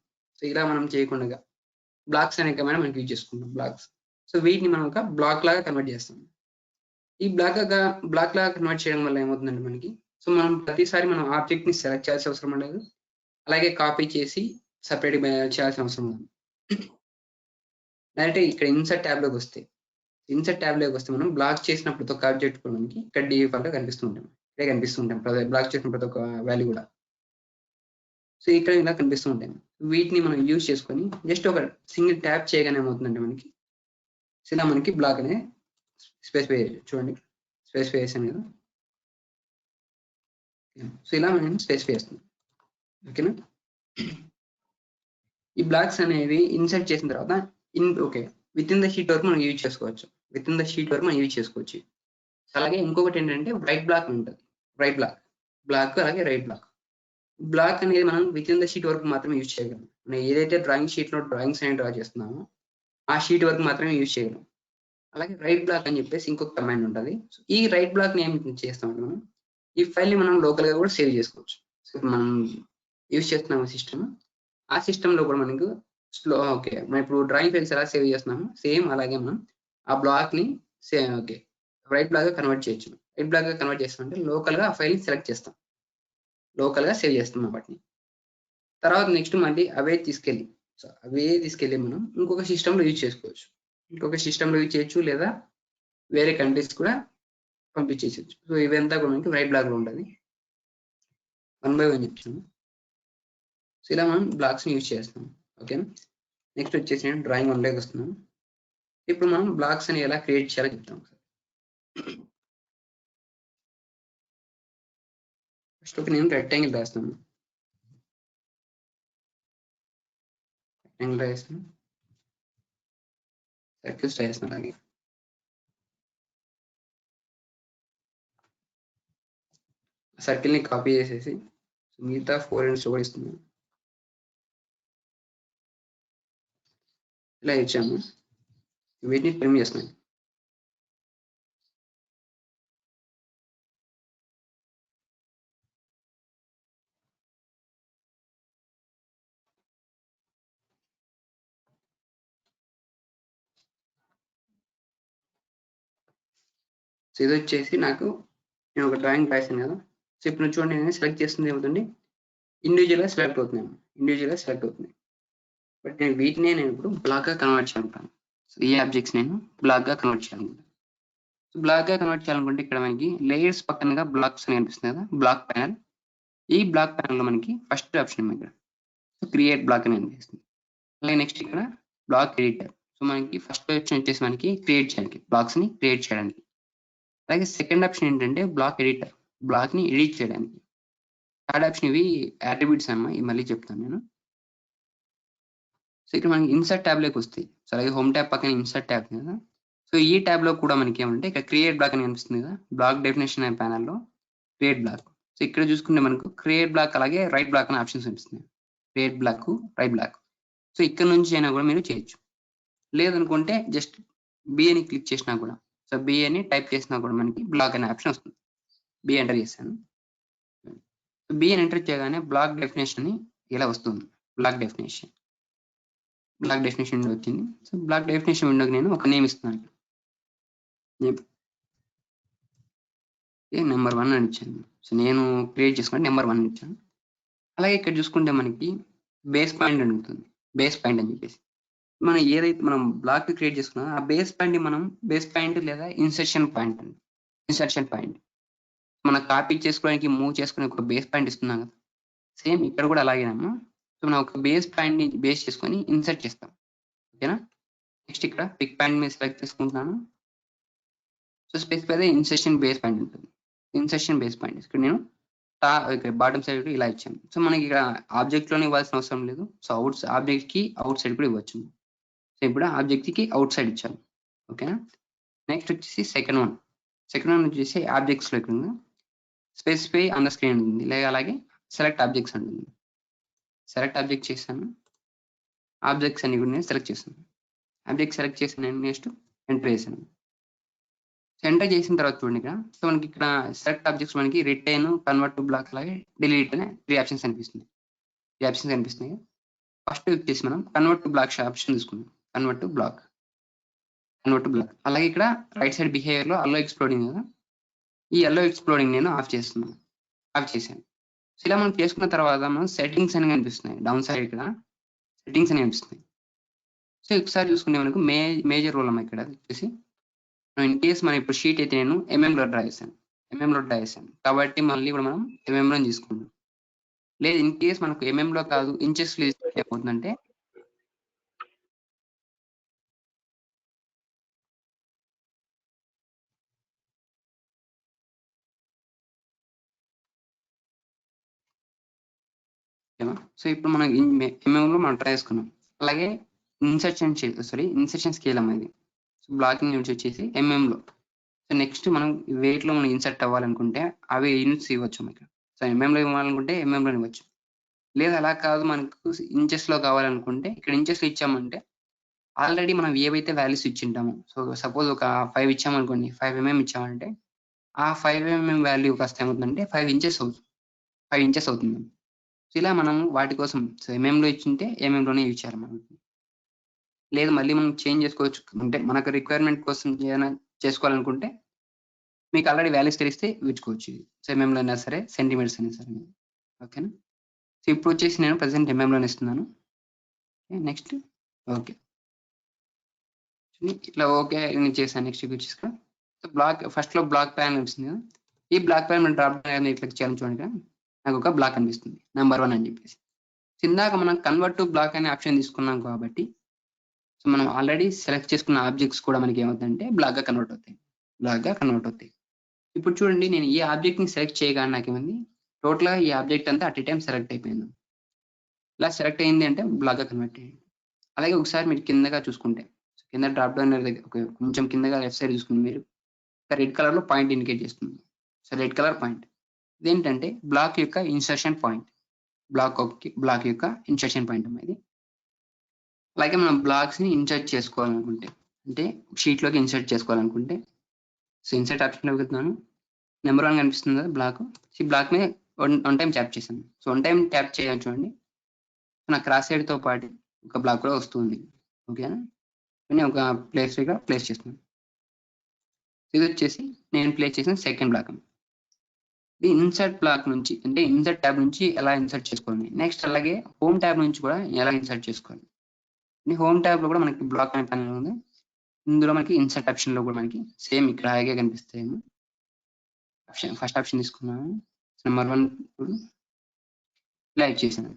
Speaker 2: బ్లాక్స్ అనే కమాండ్ మనం యూజ్ చేసుకుంటాం బ్లాక్స్. సో వీటిని మనం ఒక బ్లాక్ లాగా కన్వర్ట్ చేస్తాం. ఈ బ్లాక్ లాగా కన్వర్ట్ చేయడం వల్ల ఏమవుతుందంటే మనకి సో మనం ప్రతిసారి మనం ఆబ్జెక్ట్‌ని సెలెక్ట్ చేయాల్సిన అవసరం ఉండదు. అలాగే కాపీ చేసి సెపరేట్‌గా చేయాల్సిన అవసరం ఉండదు. డైరెక్ట్‌గా ఇక్కడ ఇన్సర్ట్ ట్యాబ్‌లోకొస్తే మనం బ్లాక్ చేసిన ప్రతి ఒక్క ఆబ్జెక్ట్ కూడా మనకి ఇక్కడ డిఫాల్ట్‌గా కనిపిస్తూ ఉంటుంది. ఇక్కడే కనిపిస్తూ ఉంటాయి. బ్లాక్ చేసిన ప్రతి ఒక్క వాల్యూ కూడా. సో ఇక్కడ ఇలా కనిపిస్తూ ఉంటాయి. వీటిని మనం యూజ్ చేసుకొని జస్ట్ ఒక సింగిల్ ట్యాప్ చేయగానే ఏమవుతుందంటే మనకి సో ఇలా మనకి బ్లాక్ అనేది స్పెసిఫై చూడండి. స్పెసిఫై చేశాను కదా! సో ఇలా మనం స్పెసిఫై చేస్తున్నాం. ఓకేనా? ఈ బ్లాక్స్ అనేవి ఇన్సర్ట్ చేసిన తర్వాత వితిన్ ద షీట్ వరకు మనం యూజ్ చేసుకోవచ్చు. అలాగే ఇంకొకటి ఏంటంటే రైట్ బ్లాక్ ఉంటది. అలాగే రైట్ బ్లాక్. బ్లాక్ అనేది మనం వితిన్ ద షీట్ వరకు మాత్రమే యూజ్ చేయగలం. మనం ఏదైతే డ్రాయింగ్ షీట్‌లో డ్రాయింగ్స్ అనేవి డ్రా చేస్తున్నామో ఆ షీట్ వరకు మాత్రమే యూజ్ చేయగలం. అలాగే రైట్ బ్లాక్ అని చెప్పేసి ఇంకొక కమాండ్ ఉంటది. ఈ రైట్ బ్లాక్‌ని ఏం చేస్తామంటే మనం ఈ ఫైల్‌ని మనం లోకల్‌గా కూడా సేవ్ చేసుకోవచ్చు. సో మనం యూజ్ చేస్తున్నాం సిస్టమ్. ఆ సిస్టమ్‌లో కూడా మనకు మనం ఇప్పుడు డ్రాయింగ్ ఫైల్స్ ఎలా సేవ్ చేస్తున్నామో సేమ్ అలాగే మనం ఆ బ్లాక్‌ని రైట్ బ్లాక్‌గా కన్వర్ట్ చేయొచ్చు. రైట్ బ్లాక్‌గా కన్వర్ట్ చేస్తామంటే లోకల్‌గా ఆ ఫైల్‌ని సెలెక్ట్ చేస్తాం. లోకల్‌గా సేవ్ చేస్తున్నాం వాటిని. తర్వాత నెక్స్ట్ మళ్ళీ అవే తీసుకెళ్ళి మనం ఇంకొక సిస్టమ్‌లో యూజ్ చేసుకోవచ్చు. లేదా వేరే కంట్రీస్ కూడా పంపించేసేయొచ్చు. సో ఇవంతా కూడా మనకి రైట్ బ్లాక్‌లో ఉంటది. 1 బై 1 చెప్తాను. సో ఇలా మనం బ్లాక్స్‌ని యూజ్ చేస్తాం. ఓకేనా? నెక్స్ట్ వచ్చేసి నేను డ్రాయింగ్ 1లోకి వస్తున్నాను. ఇప్పుడు మనం బ్లాక్స్ అని ఎలా క్రియేట్ చేయాలో చెప్తాం. ఫస్ట్ ఒక నేను రెక్టాంగిల్ రాస్తాను. రెక్టాంగిల్ రాస్తాను, సర్కిల్స్ రాస్తాను. అలాగే సర్కిల్ ని కాపీ చేసేసి మిగతా 4 ఎండ్స్ కూడా ఇస్తున్నాను. ఇలా ఇచ్చాము. వీటిని ట్రిమ్ చేస్తున్నాను. సో ఇది వచ్చేసి నాకు నేను ఒక డ్రాయింగ్ రాశాను కదా. సో ఇప్పుడు చూడండి, నేను సెలెక్ట్ చేస్తుంది ఏమవుతుంది, ఇండివిజువల్గా సెలెక్ట్ అవుతున్నాను, ఇండివిజువల్గా సెలెక్ట్ అవుతుంది. బట్ నేను వీటినే నేను ఇప్పుడు బ్లాక్గా కన్వర్ట్ చేయాలనుకుంటాను. సో ఈ ఆబ్జెక్ట్స్ నేను బ్లాక్గా కన్వర్ట్ చేయాలనుకుంటాను. సో బ్లాక్గా కన్వర్ట్ చేయాలనుకుంటే ఇక్కడ మనకి లేయర్స్ పక్కనగా బ్లాక్స్ అని కనిపిస్తుంది కదా, బ్లాక్ ప్యానల్. ఈ బ్లాక్ ప్యానల్లో మనకి ఫస్ట్ ఆప్షన్ ఇక్కడ సో క్రియేట్ బ్లాక్ అని అనిపిస్తుంది. అలాగే నెక్స్ట్ ఇక్కడ బ్లాక్ ఎడిటర్. సో మనకి ఫస్ట్ ఆప్షన్ వచ్చేసి మనకి క్రియేట్ చేయడానికి, బ్లాక్స్ ని క్రియేట్ చేయడానికి. అలాగే సెకండ్ ఆప్షన్ ఏంటంటే బ్లాక్ ఎడిటర్, బ్లాక్ ని ఎడిట్ చేయడానికి. థర్డ్ ఆప్షన్ ఇవి అట్రిబ్యూట్స్ అమ్మా, ఇవి మళ్ళీ చెప్తాను నేను. సో ఇక్కడ మనకి ఇన్సర్ట్ ట్యాబ్ లోకి వస్తాయి. సో అలాగే హోమ్ ట్యాబ్ పక్కన ఇన్సర్ట్ ట్యాబ్ కదా. సో ఈ ట్యాబ్ లో కూడా మనకి ఏమంటే ఇక్కడ క్రియేట్ బ్లాక్ అని కనిపిస్తుంది కదా, బ్లాక్ డెఫినేషన్ అనే ప్యానల్లో క్రియేట్ బ్లాక్. సో ఇక్కడ చూసుకుంటే మనకు క్రియేట్ బ్లాక్ అలాగే రైట్ బ్లాక్ అనే ఆప్షన్స్ కనిపిస్తున్నాయి. Create block, write block. So ఇక్కడ నుంచి అయినా కూడా మీరు చేయొచ్చు. లేదనుకుంటే జస్ట్ బి అని క్లిక్ చేసినా కూడా, సో బి అని టైప్ చేసినా కూడా మనకి బ్లాక్ అనే ఆప్షన్ వస్తుంది. బి ఎంటర్ చేశాను. బి అని ఎంటర్ చేయగానే బ్లాక్ డెఫినేషన్ అని ఇలా వస్తుంది. బ్లాక్ డెఫినేషన్ విండో వచ్చింది. సో బ్లాక్ డెఫినేషన్ విండోకి నేను ఒక నేమ్ ఇస్తున్నాను. నెంబర్ 1 అని ఇచ్చాను. సో నేను క్రియేట్ చేసుకుంటే నెంబర్ 1 ఇచ్చాను. అలాగే ఇక్కడ చూసుకుంటే మనకి బేస్ పాయింట్ అని ఉంటుంది. బేస్ పాయింట్ అని చెప్పేసి మనం ఏదైతే మనం బ్లాక్ క్రియేట్ చేసుకున్నామో ఆ బేస్ పాయింట్ మనం బేస్ పాయింట్ లేదా ఇన్సర్షన్ పాయింట్ అండి. ఇన్సర్షన్ పాయింట్ మనం కాపీ చేసుకోవడానికి, మూవ్ చేసుకునే ఒక బేస్ పాయింట్ ఇస్తున్నాం కదా. సేమ్ ఇక్కడ కూడా అలాగేనమ్మా. సో మనం ఒక బేస్ పాయింట్ ని బేస్ చేసుకొని ఇన్సర్ట్ చేస్తాం. ఓకేనా. నెక్స్ట్ ఇక్కడ పిక్ పాయింట్ మీద సెలెక్ట్ చేసుకుంటున్నాను. So specify insertion base point ఉంటుంది. ఇన్సర్షన్ బేస్ పాయింట్ ఇక్కడ నేను బాటమ్ సైడ్ ఇలా ఇచ్చాను. సో మనకి ఇక్కడ ఆబ్జెక్ట్ లోనే ఇవ్వాల్సిన అవసరం లేదు. సో ఆబ్జెక్ట్ కి అవుట్ సైడ్ కూడా ఇవ్వచ్చు. సో ఇప్పుడు ఆబ్జెక్ట్ కి అవుట్ సైడ్ ఇచ్చాను. ఓకేనా. నెక్స్ట్ వచ్చేసి సెకండ్ వన్ వచ్చేసి ఆబ్జెక్ట్స్ లో ఇక్కడ స్పెసిఫై ఆన్ ద స్క్రీన్ ఉంటుంది. లేదా అలాగే సెలెక్ట్ ఆబ్జెక్ట్స్ ఉంటుంది. సెలెక్ట్ ఆబ్జెక్ట్ చేశాను. ఆబ్జెక్ట్స్ అన్ని కూడా నేను సెలెక్ట్ చేశాను. ఆబ్జెక్ట్ సెలెక్ట్ చేసి నేను నెక్స్ట్ ఎంటర్ చేశాను. ఎంటర్ చేసిన తర్వాత చూడండి ఇక్కడ. సో మనకి ఇక్కడ సెలెక్ట్ ఆబ్జెక్ట్స్ మనకి రిటైన్, కన్వర్ట్ టు బ్లాక్ అలాగే డిలీట్ అనే 3 ఆప్షన్స్ కనిపిస్తున్నాయి. 3 ఆప్షన్స్ కనిపిస్తున్నాయి. ఫస్ట్ వచ్చేసి మనం కన్వర్ట్ టు బ్లాక్ ఆప్షన్ తీసుకున్నాం. Convert to block. అలాగే ఇక్కడ రైట్ సైడ్ బిహేవియర్ లో అల్లో ఎక్స్ప్లోడింగ్ కదా, ఈ అల్లో ఎక్స్ప్లోడింగ్ నేను ఆఫ్ చేశాను. సో ఇలా మనం చేసుకున్న తర్వాత మనం సెట్టింగ్స్ అని కనిపిస్తున్నాయి. డౌన్ సైడ్ ఇక్కడ సెట్టింగ్స్ అని కనిపిస్తున్నాయి. సో ఒకసారి చూసుకుంటే మనకు మేజర్ రోల్ అమ్మా ఇక్కడ వచ్చేసి ఇన్ కేస్ మనం ఇప్పుడు షీట్ అయితే నేను ఎంఎంలో డ్రా చేశాను కాబట్టి మళ్ళీ ఇప్పుడు మనం ఎంఎంలో తీసుకుంటాం. లేదు ఇన్ కేస్ మనకు ఎంఎంలో కాదు ఇంచెస్ లో ఏమవుతుందంటే సో ఇప్పుడు మనం ఎంఎంలో మనం ట్రై చేసుకున్నాం. అలాగే ఇన్సర్షన్ స్కేల్ అమ్మా ఇది. సో బ్లాకింగ్ యూనిట్స్ వచ్చేసి ఎంఎంలో. సో నెక్స్ట్ మనం వెయిట్ లో మనం ఇన్సర్ట్ అవ్వాలనుకుంటే అవి యూనిట్స్ ఇవ్వచ్చు మనకి. సో ఎంఎంలో ఇవ్వాలనుకుంటే ఎంఎంలో ఇవ్వచ్చు. లేదా అలా కాదు మనకు ఇంచెస్ లో కావాలనుకుంటే ఇక్కడ ఇంచెస్ లో ఇచ్చామంటే ఆల్రెడీ మనం ఏవైతే వాల్యూస్ ఇచ్చింటామో, సో సపోజ్ ఒక 5 ఇచ్చామనుకోండి, 5 mm ఇచ్చామంటే ఆ 5 mm వాల్యూ కాస్త ఏమవుతుందంటే 5 ఇంచెస్ అవుతుంది. సో ఇలా మనం వాటి కోసం సో ఎంఎంలో ఇచ్చింటే ఎంఎంలోనే యూజ్ చేయాలి మనం. లేదు మళ్ళీ మనం చేంజ్ చేసుకోవచ్చు అంటే మనకు రిక్వైర్మెంట్ కోసం ఏదైనా చేసుకోవాలనుకుంటే మీకు ఆల్రెడీ వాల్యూస్ తెలిస్తే ఇచ్చుకోవచ్చు. సో ఎంఎంలో అయినా సరే, సెంటీమీటర్స్ అయినా సరే. ఓకేనా. సో ఇప్పుడు వచ్చేసి నేను ప్రజెంట్ ఎంఎంలోనే ఇస్తున్నాను. నెక్స్ట్ ఓకే, ఇట్లా ఓకే నేను చేశాను. నెక్స్ట్ వచ్చేసి సో బ్లాక్ ఫస్ట్ లో బ్లాక్ ప్యాన్ వస్తుంది కదా, ఈ బ్లాక్ ప్యాన్ మనం డ్రాప్ డౌన్ ఇట్లా చేయాలని చూడండి, నాకు ఒక బ్లాక్ అనిపిస్తుంది నెంబర్ 1 అని చెప్పేసి. ఇందాక మనం కన్వర్ట్ టు బ్లాక్ అనే ఆప్షన్ తీసుకున్నాం కాబట్టి సో మనం ఆల్రెడీ సెలెక్ట్ చేసుకున్న ఆబ్జెక్ట్స్ కూడా మనకి ఏమవుతాయంటే బ్లాక్గా కన్వర్ట్ అవుతాయి. ఇప్పుడు చూడండి, నేను ఈ ఆబ్జెక్ట్ని సెలెక్ట్ చేయగానే నాకేమైంది, టోటల్గా ఈ ఆబ్జెక్ట్ అంతా అట్ ఏ టైం సెలెక్ట్ అయిపోయింది. ఇలా సెలెక్ట్ అయింది అంటే బ్లాక్గా కన్వర్ట్ అయ్యింది. అలాగే ఒకసారి మీరు కిందగా చూసుకుంటే, కింద డ్రాప్ డౌన్ దగ్గర కొంచెం కిందగా లెఫ్ట్ సైడ్ చూసుకుంటే మీరు రెడ్ కలర్లో పాయింట్ ఇండికేట్ చేస్తుంది. సో రెడ్ కలర్ పాయింట్ ఇదేంటంటే బ్లాక్ యొక్క ఇన్సర్షన్ పాయింట్. బ్లాక్ యొక్క ఇన్సర్షన్ పాయింట్ ఇది. అలాగే మనం బ్లాక్స్ని ఇన్సర్ట్ చేసుకోవాలనుకుంటే, అంటే షీట్లోకి ఇన్సర్ట్ చేసుకోవాలనుకుంటే, సో ఇన్సర్ట్ ఆప్షన్లో వెళ్తున్నాను. నెంబర్ 1 కనిపిస్తుంది కదా బ్లాక్. ఈ బ్లాక్ మీద వన్ టైం ట్యాప్ చేశాను. సో వన్ టైం ట్యాప్ చేయాలి చూడండి, నా క్రాస్ సైడ్తో పాటు ఒక బ్లాక్ కూడా వస్తుంది. ఓకేనా, నేను ఒక ప్లేస్గా ప్లేస్ చేస్తున్నాను. ఇది వచ్చేసి నేను ప్లేస్ చేసిన సెకండ్ బ్లాక్. ఇది ఇన్సర్ట్ బ్లాక్ నుంచి, అంటే ఇన్సర్ట్ ట్యాబ్ నుంచి ఎలా ఇన్సర్ట్ చేసుకోవాలి. నెక్స్ట్ అలాగే హోమ్ ట్యాబ్ నుంచి కూడా ఎలా ఇన్సర్ట్ చేసుకోవాలి. హోమ్ ట్యాబ్లో కూడా మనకి బ్లాక్ అనే ప్యానెల్ ఉంది. ఇందులో మనకి ఇన్సర్ట్ ఆప్షన్లో కూడా మనకి సేమ్ ఇక్కడ అలాగే కనిపిస్తాయి. ఫస్ట్ ఆప్షన్ తీసుకున్నాను, నెంబర్ 1 ఇలా ఇచ్చేసాను.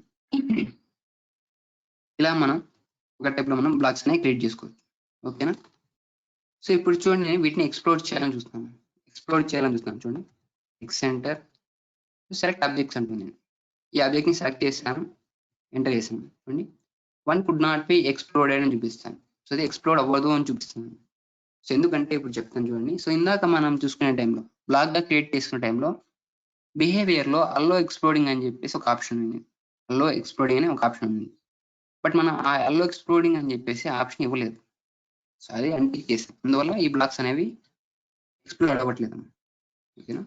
Speaker 2: ఇలా మనం ఒక టైప్లో మనం బ్లాక్స్ అనేవి క్రియేట్ చేసుకోవచ్చు. ఓకేనా. సో ఇప్పుడు చూడండి, నేను వీటిని ఎక్స్ప్లోర్ చేయాలని చూస్తున్నాను. చూడండి, సెంటర్ సెలెక్ట్ ఆబ్జెక్ట్స్ అంటుంది. నేను ఈ ఆబ్జెక్ట్ని సెలెక్ట్ చేశాను, ఎంటర్ చేశాను. చూడండి, 1 కుడ్ నాట్ బి ఎక్స్ప్లోర్డ్ అని చూపిస్తాను. సో అది ఎక్స్ప్లోర్ అవ్వదు అని చూపిస్తాను. సో ఎందుకంటే ఇప్పుడు చెప్తాను చూడండి. సో ఇందాక మనం చూసుకునే టైంలో బ్లాక్గా క్రియేట్ చేసుకునే టైంలో బిహేవియర్లో అల్లో ఎక్స్ప్లోడింగ్ అని చెప్పేసి ఒక ఆప్షన్ ఉంది. అల్లో ఎక్స్ప్లోడింగ్ అని ఒక ఆప్షన్ ఉంది. బట్ మనం ఆ అల్లో ఎక్స్ప్లోడింగ్ అని చెప్పేసి ఆప్షన్ ఇవ్వలేదు. సో అది అన్టిక్ చేసాం. అందువల్ల ఈ బ్లాక్స్ అనేవి ఎక్స్ప్లోర్ అవ్వట్లేదు. ఓకేనా.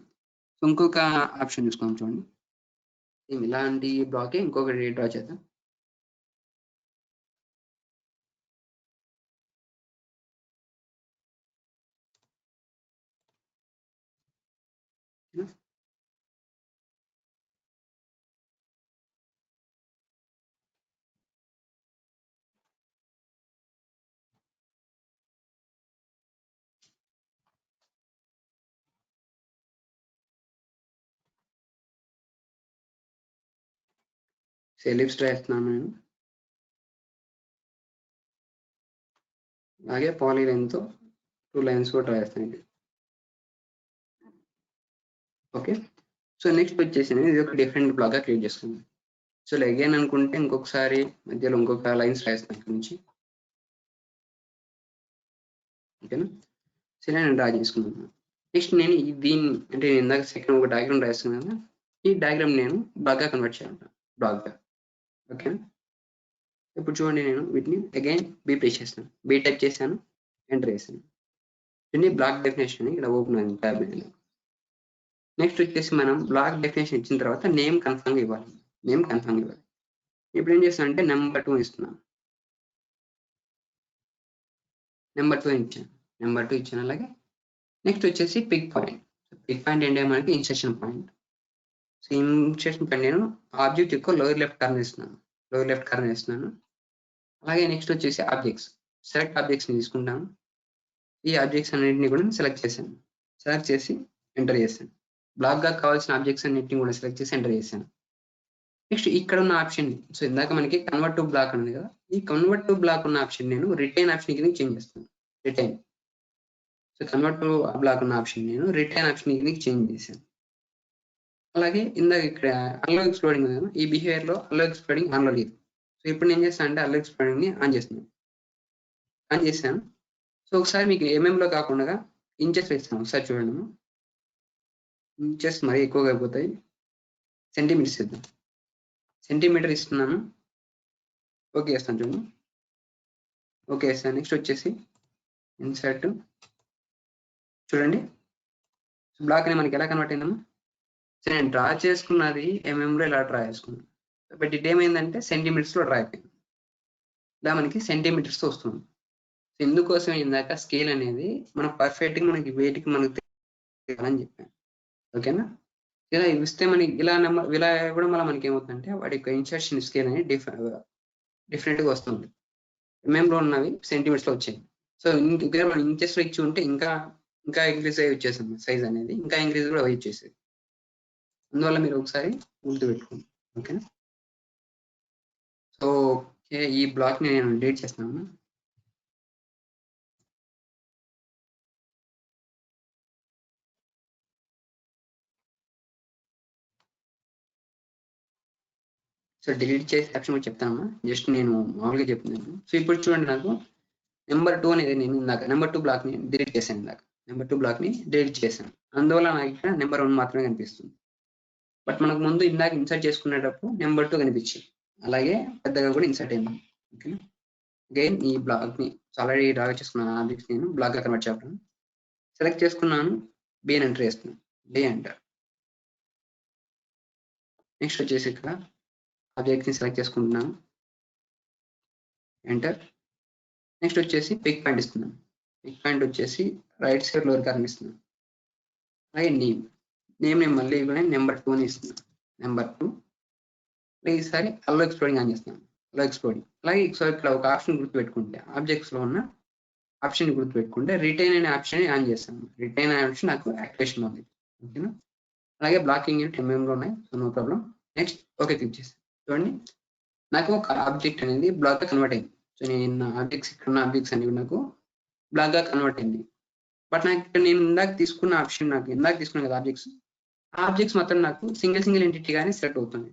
Speaker 2: సో ఇంకొక ఆప్షన్ చూసుకుందాం చూడండి. ఇలాంటి బ్లాకే ఇంకొకటి డ్రా చేద్దాం. ఎలిప్స్ డ్రా చేస్తున్నాను నేను. అలాగే పాలీలైన్తో 2 లైన్స్ కూడా డ్రా చేస్తాను. ఓకే. సో నెక్స్ట్ వచ్చేసి ఇది ఒక డిఫరెంట్ బ్లాక్గా క్రియేట్ చేసుకున్నాను. సో అగైన్ అనుకుంటే ఇంకొకసారి మధ్యలో ఇంకొక లైన్స్ రాస్తాను ఇక్కడ నుంచి. ఓకేనా. సో నేను డ్రా చేసుకున్నాను. నెక్స్ట్ నేను దీన్ని, అంటే నేను ఇందాక సెకండ్ ఒక డయాగ్రామ్ రాస్తున్నాను కదా, ఈ డయాగ్రామ్ నేను బ్లాక్గా కన్వర్ట్ చేయాలి, బ్లాక్గా. ఓకేనా. ఇప్పుడు చూడండి, నేను వీటిని అగైన్ బీ ప్రెస్ చేస్తాను, బీ టైప్ చేశాను, ఎంటర్ చేశాను. దీన్ని బ్లాక్ డెఫినేషన్ ఇక్కడ ఓపెన్ అయింది ట్యాబ్ మీద. నెక్స్ట్ వచ్చేసి మనం బ్లాక్ డెఫినేషన్ ఇచ్చిన తర్వాత నేమ్ కన్ఫర్మ్ ఇవ్వాలి. ఇప్పుడు ఏం చేస్తాను అంటే నెంబర్ 2 ఇస్తున్నాను. నెంబర్ 2 ఇచ్చాను. అలాగే నెక్స్ట్ వచ్చేసి పిక్ పాయింట్ ఏంటంటే మనకి insertion point. So insertion point నేను ఆబ్జెక్ట్ యొక్క లోయర్ లెఫ్ట్ కార్నర్ ఇస్తున్నాను. అలాగే నెక్స్ట్ వచ్చేసి ఆబ్జెక్ట్స్, సెలెక్ట్ ఆబ్జెక్ట్స్ని తీసుకుంటాను. ఈ ఆబ్జెక్ట్స్ అన్నింటినీ కూడా సెలెక్ట్ చేసి ఎంటర్ చేశాను. బ్లాక్గా కావాల్సిన ఆబ్జెక్ట్స్ అన్నింటినీ కూడా సెలెక్ట్ చేసి ఎంటర్ చేశాను. నెక్స్ట్ ఇక్కడ ఉన్న ఆప్షన్, సో ఇందాక మనకి కన్వర్ట్ టు బ్లాక్ ఉంది కదా, ఈ కన్వర్ట్ టు బ్లాక్ ఉన్న ఆప్షన్ నేను రిటైన్ ఆప్షన్ కింద చేంజ్ చేస్తాను. సో కన్వర్ట్ టు బ్లాక్ ఉన్న ఆప్షన్ నేను రిటైన్ ఆప్షన్ కింద చేంజ్ చేశాను. అలాగే ఇందాక ఇక్కడ అల్లో ఎక్స్ప్లోడింగ్ ఉంది కదా, ఈ బిహేవియర్లో అల్లో ఎక్స్ప్లోడింగ్ ఆన్లో లేదు. సో ఇప్పుడు నేను చేస్తాను అంటే అల్లో ఎక్స్ప్లోడింగ్ని ఆన్ చేశాను. సో ఒకసారి మీకు ఎంఎంలో కాకుండా ఇంచెస్ వేస్తాను, ఒకసారి చూడండి. ఇంచెస్ మరీ ఎక్కువగా అయిపోతాయి, సెంటీమీటర్స్ ఇద్దాం. సెంటీమీటర్ ఇస్తున్నాను, ఓకే వేస్తాను చూడండి. ఓకే వేస్తాను. నెక్స్ట్ వచ్చేసి ఇన్సర్ట్, చూడండి బ్లాక్ అని మనకి ఎలా కన్వర్ట్ అయిందమ్మా. సో నేను డ్రా చేసుకున్నది ఎంఎంలో ఇలా డ్రా చేసుకున్నాను, బట్ ఇది ఏమైందంటే సెంటీమీటర్స్లో డ్రా అయిపోయింది. ఇలా మనకి సెంటీమీటర్స్తో వస్తుంది. సో ఇందుకోసం ఇందాక స్కేల్ అనేది మనం పర్ఫెక్ట్గా మనకి వెయిట్కి మనకి తెలియాలని చెప్పాను. ఓకేనా. ఇలా ఇస్తే మనకి ఇలా కూడా మళ్ళీ మనకి ఏమవుతుందంటే వాటి యొక్క ఇన్సర్షన్ స్కేల్ అనేది డిఫరెంట్గా వస్తుంది. ఎంఎంలో ఉన్నవి సెంటీమీటర్స్లో వచ్చాయి. సో ఇంకా మనం ఇంచెస్లో ఇచ్చి ఉంటే ఇంకా ఇంక్రీజ్ అయ్యి వచ్చేసింది, సైజ్ అనేది ఇంకా ఇంక్రీజ్ కూడా అయ్యి వచ్చేసేది. అందువల్ల మీరు ఒకసారి గుర్తుపెట్టుకోండి. ఓకేనా. సో ఈ బ్లాక్ని నేను డిలీట్ చేస్తున్నాను. సో డిలీట్ చేసే ఆప్షన్ కూడా చెప్తానమ్మా, జస్ట్ నేను మామూలుగా చెప్తున్నాను. సో ఇప్పుడు చూడండి, నాకు నెంబర్ 2 అనేది నేను ఇందాక నెంబర్ 2 బ్లాక్ని డిలీట్ చేశాను. ఇందాక నెంబర్ 2 బ్లాక్ని డిలీట్ చేశాను, అందువల్ల నాకు ఇక్కడ నెంబర్ 1 మాత్రమే కనిపిస్తుంది. బట్ మనకు ముందు ఇందాక ఇన్సర్ట్ చేసుకునేటప్పుడు నెంబర్ 2 కనిపించింది, అలాగే పెద్దగా కూడా ఇన్సర్ట్ అయింది. ఓకే, అగైన్ ఈ బ్లాక్ని ఆల్రెడీ డ్రా చేసుకున్నాను, ఆబ్జెక్ట్స్ నేను బ్లాక్గా కన్వర్ట్ చేస్తాను. సెలెక్ట్ చేసుకున్నాను, బి అని ఎంటర్ చేస్తున్నాను, బి ఎంటర్. నెక్స్ట్ వచ్చేసి ఇక్కడ ఆబ్జెక్ట్ని సెలెక్ట్ చేసుకుంటున్నాను, ఎంటర్. నెక్స్ట్ వచ్చేసి పిక్ పాయింట్ ఇస్తున్నాను, పిక్ పాయింట్ వచ్చేసి రైట్ సైడ్ లోవర్ కార్నర్ ఇస్తున్నాను. అలాగే నేమ్ నేను మళ్ళీ నెంబర్ 2ని ఇస్తున్నాను, నెంబర్ 2. ఈసారి అల్లో ఎక్స్ప్లోరింగ్ ఆన్ చేస్తున్నాను, అల్లో ఎక్స్ప్లోరింగ్. అలాగే ఇక్కడ ఒక ఆప్షన్ గుర్తుపెట్టుకుంటే, ఆబ్జెక్ట్స్లో ఉన్న ఆప్షన్ గుర్తుపెట్టుకుంటే రిటైన్ అనే ఆప్షన్ ఆన్ చేస్తాను. రిటైన్ అనే ఆప్షన్ నాకు యాక్టివేషన్ ఉంది. ఓకేనా, అలాగే బ్లాకింగ్ యూనిట్ ఎంఎంలో ఉన్నాయి, so no problem. Next okay click చేస్తాను. చూడండి, నాకు ఒక ఆబ్జెక్ట్ అనేది బ్లాక్గా కన్వర్ట్ అయింది. సో నేను ఆబ్జెక్ట్స్ ఇక్కడ ఉన్న ఆబ్జెక్ట్స్ అనేవి నాకు బ్లాక్గా కన్వర్ట్ అయింది. బట్ నాకు ఇక్కడ నేను ఇందాక తీసుకున్న ఆప్షన్, నాకు ఇందాక తీసుకున్నాను కదా ఆబ్జెక్ట్స్ మాత్రం నాకు సింగిల్ ఎంటిటీ కానీ సెలెక్ట్ అవుతుంది,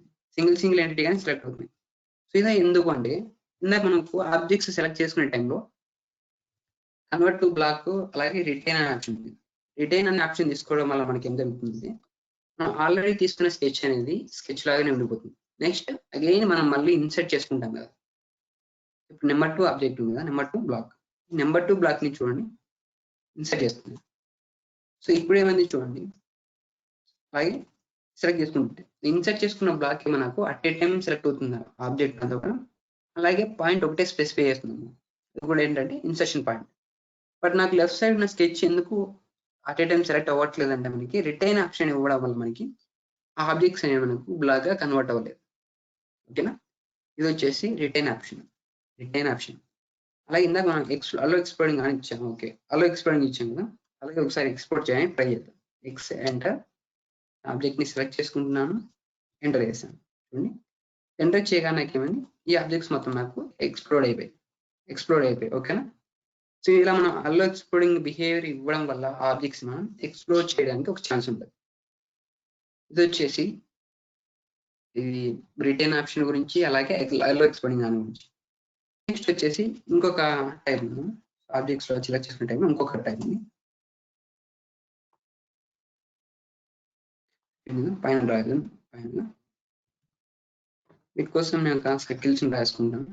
Speaker 2: సింగిల్ ఎంటిటీ కానీ సెలెక్ట్ అవుతుంది. సో ఇదే ఎందుకు అంటే, ఇందాక మనకు ఆబ్జెక్ట్స్ సెలెక్ట్ చేసుకునే టైంలో కన్వర్ట్ టు బ్లాక్, అలాగే రిటైన్ అనే ఆప్షన్ ఉంది. రిటైన్ అనే ఆప్షన్ తీసుకోవడం వల్ల మనకి ఏం జరుగుతుంది, మనం ఆల్రెడీ తీసుకున్న స్కెచ్ అనేది స్కెచ్ లాగానే ఉండిపోతుంది. నెక్స్ట్ అగైన్ మనం మళ్ళీ ఇన్సర్ట్ చేసుకుంటాం కదా. ఇప్పుడు నెంబర్ 2 ఆబ్జెక్ట్ ఉంది కదా, నెంబర్ 2 బ్లాక్, నెంబర్ 2 బ్లాక్ ని చూడండి ఇన్సర్ట్ చేస్తుంది. సో ఇప్పుడు ఏమైంది చూడండి, అలాగే సెలెక్ట్ చేసుకుంటే ఇన్సర్ట్ చేసుకున్న బ్లాక్ మనకు అట్ ఏ టైం సెలెక్ట్ అవుతుంది ఆబ్జెక్ట్ అంతా కూడా. అలాగే పాయింట్ ఒకటే స్పెసిఫై చేస్తున్నాము, ఇది కూడా ఏంటంటే ఇన్సర్షన్ పాయింట్. బట్ నాకు లెఫ్ట్ సైడ్ ఉన్న స్కెచ్ ఎందుకు అట్ ఏ టైం సెలెక్ట్ అవ్వట్లేదు అంటే, మనకి రిటైన్ ఆప్షన్ ఇవ్వడం వల్ల మనకి ఆ ఆబ్జెక్ట్స్ అనేవి మనకు బ్లాక్గా కన్వర్ట్ అవ్వలేదు. ఓకేనా, ఇది వచ్చేసి రిటైన్ ఆప్షన్. అలాగే ఇందాక మనం అలో ఎక్స్పోర్టింగ్ అని ఇచ్చాము. ఓకే, అలో ఎక్స్పోర్టింగ్ ఇచ్చాము కదా, అలాగే ఒకసారి ఎక్స్పోర్ట్ చేయడానికి ట్రై చేద్దాం. ఎంటర్, ఆబ్జెక్ట్ని సెలెక్ట్ చేసుకుంటున్నాను, ఎంటర్ చేశాను. చూడండి, ఎంటర్ చేయగానే ఏమైంది, ఈ ఆబ్జెక్ట్స్ మొత్తం నాకు ఎక్స్ప్లోడ్ అయిపోయి. ఓకేనా, సో ఇలా మనం అల్లో ఎక్స్ప్లోడింగ్ బిహేవియర్ ఇవ్వడం వల్ల ఆబ్జెక్ట్స్ మనం ఎక్స్ప్లోర్ చేయడానికి ఒక ఛాన్స్ ఉంటుంది. ఇది వచ్చేసి ఇది రిటైన్ ఆప్షన్ గురించి, అలాగే అల్లో ఎక్స్ప్లోడింగ్ దాని గురించి. నెక్స్ట్ వచ్చేసి ఇంకొక టైప్, ఆబ్జెక్ట్స్ లో సెలెక్ట్ చేసుకునే టైం ఇంకొక టైప్ ఉంది, పైన డ్రాగన్. పైన వీటి కోసం నేను ఒక సర్కిల్స్ రాసుకుంటాను.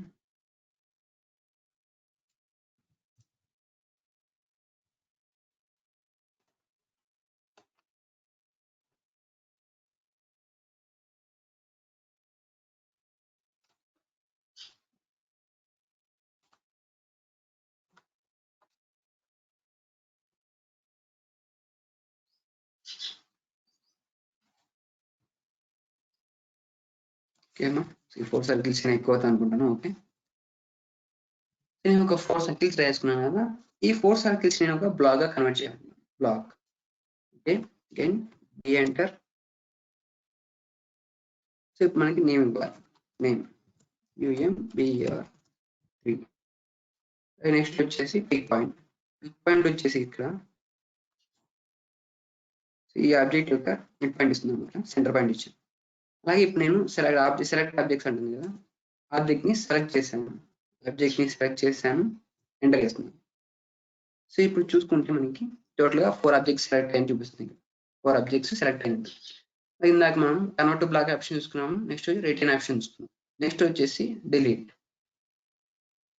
Speaker 2: ఓకేనా, ఈ 4 సర్కిల్స్ నేను ఎక్కువ అనుకుంటాను. ఓకే, నేను ఒక 4 సర్కిల్స్ రాసుకున్నాను కదా, ఈ 4 సర్కిల్స్ నేను ఒక బ్లాక్ గా కన్వర్ట్ చేయాలి. Block. Okay, again D enter. So ఇప్పుడు మనకి నేమ్ ఇవ్వాలి, నేమ్ UMBR3. నెక్స్ట్ వచ్చేసి పిక్ పాయింట్ వచ్చేసి ఇక్కడ ఈ ఆబ్జెక్ట్ యొక్క మిడ్ పాయింట్ ఇస్తుంది అనమాట, సెంటర్ పాయింట్ ఇచ్చాను. అలాగే ఇప్పుడు నేను సెలెక్ట్ ఆబ్జెక్ట్స్ అంటుంది కదా, ఆబ్జెక్ట్ని సెలెక్ట్ చేశాను, ఎంటర్ చేస్తున్నాను. సో ఇప్పుడు చూసుకుంటే మనకి టోటల్గా 4 ఆబ్జెక్ట్స్ సెలెక్ట్ అయ్యి చూపిస్తుంది, 4 ఆబ్జెక్ట్స్ సెలెక్ట్ అయింది. ఇందాక మనం కన్వర్ట్ టు బ్లాక్ ఆప్షన్ చూసుకున్నాము, నెక్స్ట్ వచ్చి రిటైన్ ఆప్షన్ చూసుకున్నాం. నెక్స్ట్ వచ్చేసి డిలీట్.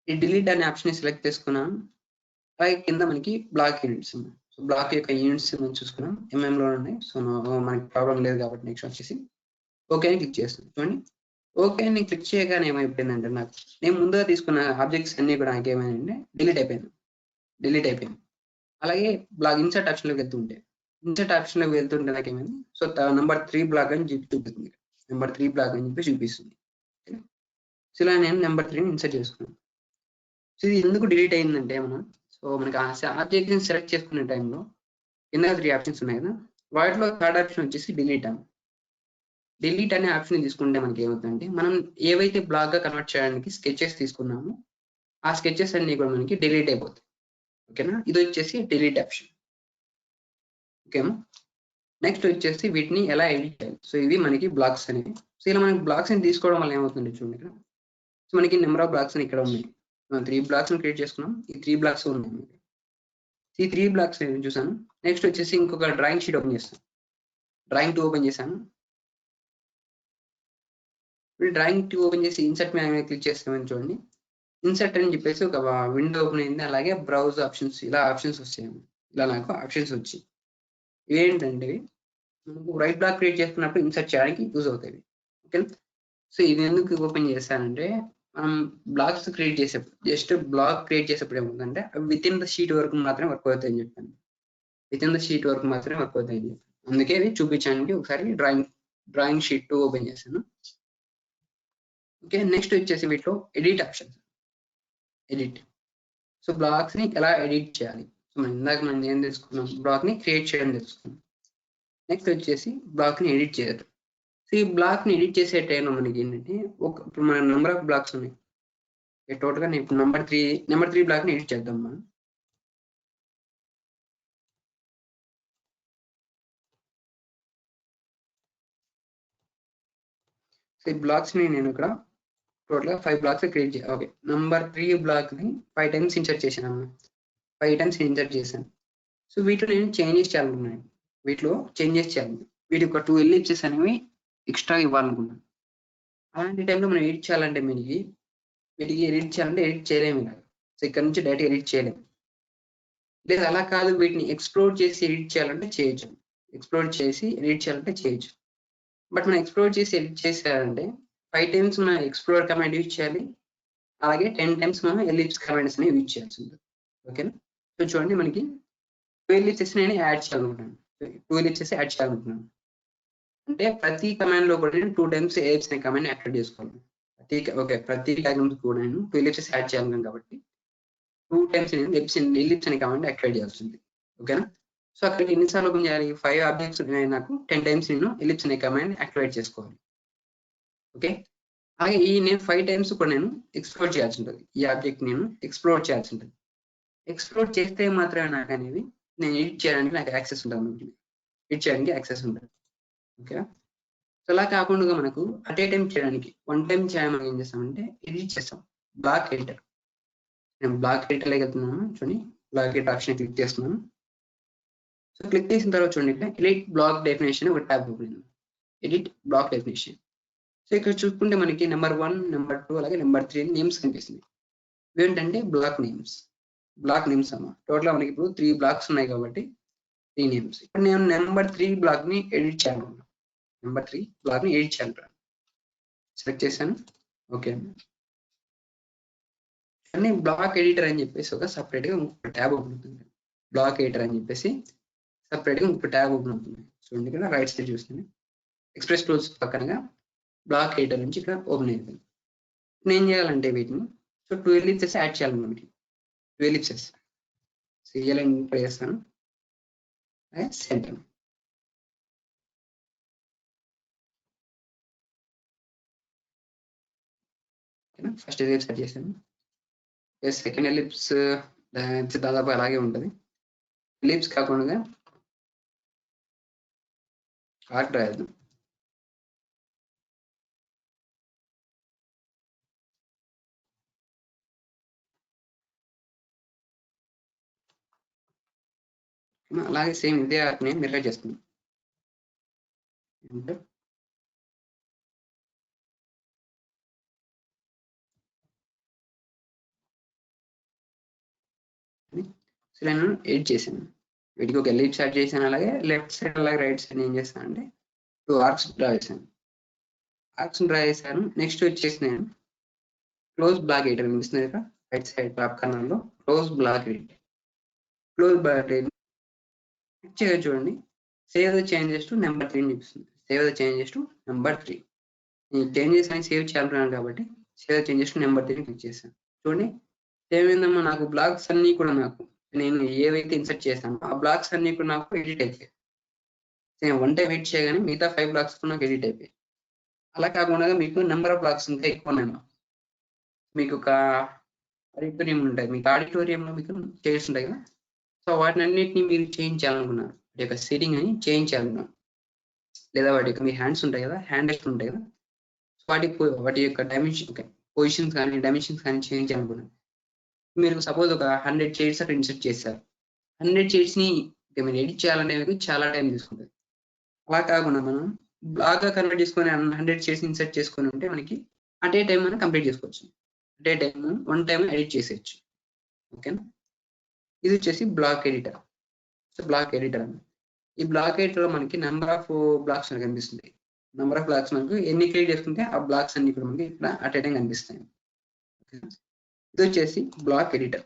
Speaker 2: ఈ డిలీట్ అనే ఆప్షన్ సెలెక్ట్ చేసుకున్నాం. అలాగే కింద మనకి బ్లాక్ యూనిట్స్ ఉన్నాయి, సో బ్లాక్ యొక్క యూనిట్స్ మనం చూసుకున్నాం, ఎంఎంలో ఉన్నాయి. సో మనకి ప్రాబ్లం లేదు కాబట్టి నెక్స్ట్ వచ్చేసి ఓకే అని క్లిక్ చేస్తున్నాం. చూడండి, ఓకే అని క్లిక్ చేయగానే ఏమైపోయిందంటే, నాకు నేను ముందుగా తీసుకున్న ఆబ్జెక్ట్స్ అన్ని కూడా నాకు ఏమైందంటే డిలీట్ అయిపోయింది. అలాగే బ్లాక్ ఇన్సర్ట్ ఆప్షన్లోకి వెళ్తుంటే నాకు ఏమైంది, సో నెంబర్ 3 బ్లాక్ అని చూపిస్తుంది, నెంబర్ 3 బ్లాక్ అని చెప్పి చూపిస్తుంది. సో ఇలా నేను నెంబర్ 3ని ఇన్సర్ట్ చేసుకున్నాను. సో ఇది ఎందుకు డిలీట్ అయిందంటే, సో మనకి ఆబ్జెక్ట్ని సెలెక్ట్ చేసుకునే టైంలో కింద 3 ఆప్షన్స్ ఉన్నాయి కదా, వాటిలో థర్డ్ ఆప్షన్ వచ్చేసి డిలీట్ అనే ఆప్షన్ తీసుకుంటే మనకి ఏమవుతుందంటే, మనం ఏవైతే బ్లాక్ గా కన్వర్ట్ చేయడానికి స్కెచెస్ తీసుకున్నామో ఆ స్కెచెస్ అన్ని కూడా మనకి డిలీట్ అయిపోతాయి. ఓకేనా, ఇది వచ్చేసి డిలీట్ ఆప్షన్. ఓకేనా, నెక్స్ట్ వచ్చేసి వీటిని ఎలా ఎడిట్ చేయాలి. సో ఇవి మనకి బ్లాక్స్ అనేవి. సో ఇలా మనకి బ్లాక్స్ ని తీసుకోవడం వల్ల ఏమవుతుంది చూడండి ఇక్కడ. సో మనకి నెంబర్ ఆఫ్ బ్లాక్స్ ఇక్కడ ఉన్నాయి. మనం 3 బ్లాక్స్ క్రియేట్ చేసుకున్నాం. ఈ 3 బ్లాక్స్ ఉన్నాయి. ఈ 3 బ్లాక్స్ నేను చూసాను. నెక్స్ట్ వచ్చేసి ఇంకొక డ్రాయింగ్ షీట్ ఓపెన్ చేస్తాను. డ్రాయింగ్ 2 ఓపెన్ చేశాను. డ్రాయింగ్ 2 ఓపెన్ చేసి ఇన్సర్ట్ మీద క్లిక్ చేస్తామని చూడండి. ఇన్సర్ట్ అని చెప్పేసి ఒక విండో ఓపెన్ అయింది. అలాగే బ్రౌజ్ ఆప్షన్స్ ఇలా ఆప్షన్స్ వచ్చాయి. ఇలా నాకు ఆప్షన్స్ వచ్చి ఇవేంటంటే మనకు రైట్ బ్లాక్ క్రియేట్ చేసుకున్నప్పుడు ఇన్సర్ట్ చేయడానికి యూజ్ అవుతాయి. ఓకే. సో ఇది ఎందుకు ఓపెన్ చేశానంటే మనం బ్లాక్స్ క్రియేట్ చేసేప్పుడు జస్ట్ బ్లాక్ క్రియేట్ చేసేప్పుడు ఏమవుతుందంటే విత్ ఇన్ ద షీట్ వరకు మాత్రమే వర్క్ అవుతాయి అని చెప్పాను. విత్ ఇన్ ద షీట్ వరకు మాత్రమే వర్క్ అవుతాయి అని చెప్పాను. అందుకే ఇది చూపించడానికి ఒకసారి డ్రాయింగ్ షీట్ 2 ఓపెన్ చేశాను. ఓకే. నెక్స్ట్ వచ్చేసి వీటిలో edit options. Edit. So blocks ని ఎలా ఎడిట్ చేయాలి. సో మనం ఏం తెలుసుకున్నాం, బ్లాక్ ని క్రియేట్ చేయడం తెలుసుకున్నాం. నెక్స్ట్ వచ్చేసి బ్లాక్ ని ఎడిట్ చేయడం. సో ఈ బ్లాక్ ని ఎడిట్ చేసే టైంలో మనకి ఏంటంటే ఇప్పుడు మన నెంబర్ ఆఫ్ బ్లాక్స్ ఉన్నాయి. టోటల్ గా ఇప్పుడు నెంబర్ 3 బ్లాక్ ని ఎడిట్ చేద్దాం మనం. సో ఈ బ్లాక్స్ ని నేను ఇక్కడ టోటల్ గా 5 బ్లాక్స్ క్రియేట్ చేయాలి. ఓకే. నెంబర్ 3 బ్లాక్ ని 5 టైమ్స్ ఇన్సర్ట్ చేశాను. 5 టైమ్స్ ఇన్సర్ట్ చేశాను. సో వీటిలో నేను చేంజెస్ చేయాలనుకున్నాను. వీటికి ఒక 2 ఎలిప్సెస్ అనేవి ఎక్స్ట్రా ఇవ్వాలనుకున్నాను. అలాంటి టైంలో మనం ఎడిట్ చేయాలంటే వీటికి ఎడిట్ చేయాలంటే ఎడిట్ చేయలేము. సో ఇక్కడ నుంచి డైరెక్ట్ ఎడిట్ చేయలేము. లేదా అలా కాదు, వీటిని ఎక్స్ప్లోర్ చేసి ఎడిట్ చేయాలంటే చేయొచ్చు. బట్ మనం ఎక్స్ప్లోర్ చేసి ఎడిట్ చేసేయాలంటే 5 టైమ్స్ మనం ఎక్స్ప్లోర్ కమాండ్ యూజ్ చేయాలి. అలాగే 10 టైమ్స్ మనం ఎలిప్స్ కమాండ్స్ ని యూజ్ చేయాల్సి ఉంటుంది. ఓకేనా. సో చూడండి మనకి 2 ఎలిప్సెస్ నేను యాడ్ చేయాలనుకుంటున్నాను. అంటే ప్రతి కమాండ్ లో కూడా నేను 2 టైమ్స్ ఎలిప్స్ అనే కమాండ్ యాక్టివేట్ చేసుకోవాలి. ప్రతి డయాగ్రామ్స్ కూడా నేను 2 ఎలిప్సెస్ యాడ్ చేయాలి కాబట్టి 2 టైమ్స్ నేను ఎలిప్స్ అనే కమాండ్ యాక్టివేట్ చేయాల్సి ఉంటుంది. ఓకేనా. సో అక్కడికి ఎన్నిసార్లు ఓపెన్ చేయాలి, 5 ఆబ్జెక్ట్స్ నాకు 10 టైమ్స్ నేను ఎలిప్స్ అనే కమాండ్ యాక్టివేట్ చేసుకోవాలి. ఓకే. అలాగే నేను 5 టైమ్స్ కూడా నేను ఎక్స్ప్లోర్ చేయాల్సి ఉంటుంది. ఈ ఆబ్జెక్ట్ నేను ఎక్స్ప్లోర్ చేయాల్సి ఉంటుంది. ఎక్స్ప్లోర్ చేస్తే మాత్రమే నాకు అనేది నేను ఎడిట్ చేయడానికి నాకు యాక్సెస్ ఉంటుంది. ఓకే. సో అలా కాకుండా మనకు అట్ ఏ టైం చేయడానికి 1 టైం చేయడానికి ఏం చేస్తామంటే ఎడిట్ చేస్తాం. Block editor. నేను బ్లాక్ ఎడిటర్లోకి వెళ్తున్నాను. చూడండి, బ్లాక్ ఎడిటర్ ఆప్షన్ క్లిక్ చేస్తున్నాను. సో క్లిక్ చేసిన తర్వాత చూడండి ఇక్కడ ఎడిట్ బ్లాక్ డెఫినేషన్ ఒక ట్యాబ్ ఓపెన్ అయింది. Edit block definition. సో ఇక్కడ చూసుకుంటే మనకి నెంబర్ 1, నెంబర్ 2 అలాగే నెంబర్ 3 నేమ్స్ కనిపిస్తుంది. ఇవేంటంటే బ్లాక్ నేమ్స్ అమ్మా. టోటల్ మనకి ఇప్పుడు 3 బ్లాక్స్ ఉన్నాయి కాబట్టి 3 నేమ్స్. ఇప్పుడు నేను నెంబర్ 3 బ్లాక్ ని ఎడిట్ చేయాలనుకున్నాను. సెలెక్ట్ చేశాను. ఓకే. కానీ బ్లాక్ ఎడిటర్ అని చెప్పేసి ఒక సపరేట్ గా ఇంకొక ట్యాబ్ ఓపెన్ అవుతుంది. చూడండి ఇక్కడ రైట్ సైడ్ చూస్తుంది. ఎక్స్ప్రెస్ టూల్స్ పక్కనగా బ్లాక్ ఎడిటర్ నుంచి ఇక్కడ ఓపెన్ అవుతుంది. నేను ఏం చేయాలంటే వీటిని 2 ఎలిప్సెస్ యాడ్ చేయాలన్నమాట. 2 ఎలిప్సెస్ చేస్తాను. సెంటర్. ఫస్ట్ ఎలిప్స్ యాడ్ చేశాను. సెకండ్ ఎలిప్స్ దాదాపు అలాగే ఉంటుంది. ఎలిప్స్ కాకుండా ఆర్క్ రాయద్దాం. అలాగే సేమ్ ఇదే ఆర్క్ ని మిర్రర్ చేస్తున్నాం. సో నేను ఎడిట్ చేశాను. వీటికి ఒక ఎలిప్స్ యాడ్ చేశాను. అలాగే లెఫ్ట్ సైడ్ అలాగే రైట్ సైడ్ ఏం చేస్తాను అంటే 2 ఆర్క్స్ డ్రా చేశాను. నెక్స్ట్ వచ్చేసి నేను క్లోజ్ బ్లాక్ ఎడిటర్ కనిపిస్తుంది కదా రైట్ సైడ్ టాప్ కార్నర్ లో క్లోజ్ బ్లాక్ ఎడిటర్ చూడండి. Save the changes to number 3 చూపిస్తుంది. ఈ చేంజెస్ అని సేవ్ చేయాలనుకున్నాను కాబట్టి save the changes to number 3 click చేశాను. చూడండి ఏమైందమ్మా, నాకు బ్లాక్స్ అన్ని కూడా నేను ఏవైతే ఇన్సర్ట్ చేశానో ఆ బ్లాక్స్ అన్ని కూడా నాకు ఎడిట్ అయిపోయాయి. నేను 1 టైం ఎడిట్ చేయగానే మిగతా 5 బ్లాక్స్ నాకు ఎడిట్ అయిపోయాయి. అలా కాకుండా మీకు నెంబర్ ఆఫ్ బ్లాక్స్ ఇంకా ఎక్కువ ఉన్నాయి. మీకు ఒక ఆడిటోరియం ఉంటాయి. మీకు ఆడిటోరియంలో మీకు చైర్స్ ఉంటాయి కదా. సో వాటిని అన్నిటిని మీరు చేంజ్ చేయాలనుకున్నారు. వాటి యొక్క సెట్టింగ్ అని చేంజ్ చేయాలన్నాం, లేదా వాటి యొక్క మీ హ్యాండ్స్ ఉంటాయి కదా, హ్యాండిల్స్ ఉంటాయి కదా, వాటి యొక్క డైమెన్షన్ పొజిషన్స్ కానీ డైమెన్షన్స్ కానీ చేంజ్ చేయాలనుకున్నాను. మీరు సపోజ్ ఒక 100 షేడ్స్ అక్కడ ఇన్సర్ట్ చేశారు. 100 షేడ్స్ ని మీరు ఎడిట్ చేయాలంటే మీకు చాలా టైం తీసుకుంటుంది. అలా కాకుండా మనం బ్లాక్ గా కన్వర్ట్ చేసుకొని 100 షేడ్స్ ఇన్సర్ట్ చేసుకొని ఉంటే మనకి అట్ ఏ టైం మనం కంప్లీట్ చేసుకోవచ్చు. At a time one time edit చేసేయచ్చు. ఓకేనా, ఇది వచ్చేసి block editor. So block editor అని, ఈ బ్లాక్ ఎడిటర్ లో మనకి నెంబర్ ఆఫ్ బ్లాక్స్ మనకి కనిపిస్తుంది. నెంబర్ ఆఫ్ బ్లాక్స్ మనకు ఎన్ని క్రియేట్ చేసుకుంటే ఆ బ్లాక్స్ అన్ని కూడా మనకి ఇక్కడ అట్ ఏ టైం కనిపిస్తాయి. ఇది వచ్చేసి బ్లాక్ ఎడిటర్.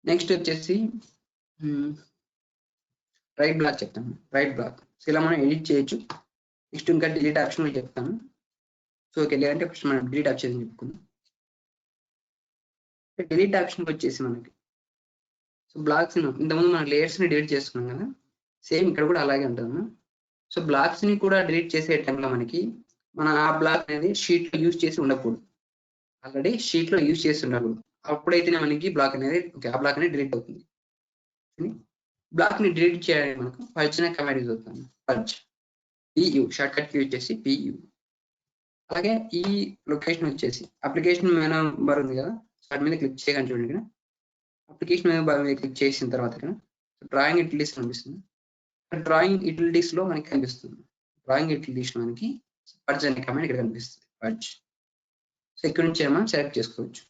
Speaker 2: నెక్స్ట్ వచ్చేసి రైట్ బ్లాక్ చెప్తాను. రైట్ బ్లాక్ ఇలా మనం ఎడిట్ చేయొచ్చు. నెక్స్ట్ ఇంకా డిలీట్ ఆప్షన్ కూడా చెప్తాను. సో ఓకే, లేదంటే ఫస్ట్ మనం డిలీట్ ఆప్షన్ చెప్పుకుందాం. డిలీట్ ఆప్షన్ వచ్చేసి మనకి సో బ్లాక్స్ ఇంతకుముందు మన లేయర్స్ ని డిలీట్ చేసుకున్నాం కదా, సేమ్ ఇక్కడ కూడా అలాగే ఉంటుంది. సో బ్లాక్స్ ని కూడా డిలీట్ చేసే టైంలో మనకి ఆ బ్లాక్ అనేది షీట్ లో యూజ్ చేసి ఉండకూడదు. ఆల్రెడీ షీట్ లో యూజ్ చేసి ఉండకూడదు. అప్పుడైతేనే మనకి బ్లాక్ అనేది ఆ బ్లాక్ అనేది డిలీట్ అవుతుంది. బ్లాక్ ని డిలీట్ చేయాలని మనకు పర్జ్ అనే కమాండ్ యూజ్ అవుతుంది. Purge PU short cut use చేసి PU. అలాగే ఈ లొకేషన్ వచ్చేసి అప్లికేషన్ మెనూ బార్ ఉంది కదా, వాటి మీద క్లిక్ చేయగానే చూడండి ఇక్కడ అప్లికేషన్ మెనూ బార్ మీద క్లిక్ చేసిన తర్వాత ఇక్కడ డ్రాయింగ్ యూటిలిటీస్ కనిపిస్తుంది. డ్రాయింగ్ యూటిలిటీస్ లో మనకి కనిపిస్తుంది. డ్రాయింగ్ యూటిలిటీస్ లో మనకి పర్జ్ అనే కమాండ్ ఇక్కడ కనిపిస్తుంది. పర్జ్. సో ఇక్కడ నుంచి మనం సెలెక్ట్ చేసుకోవచ్చు.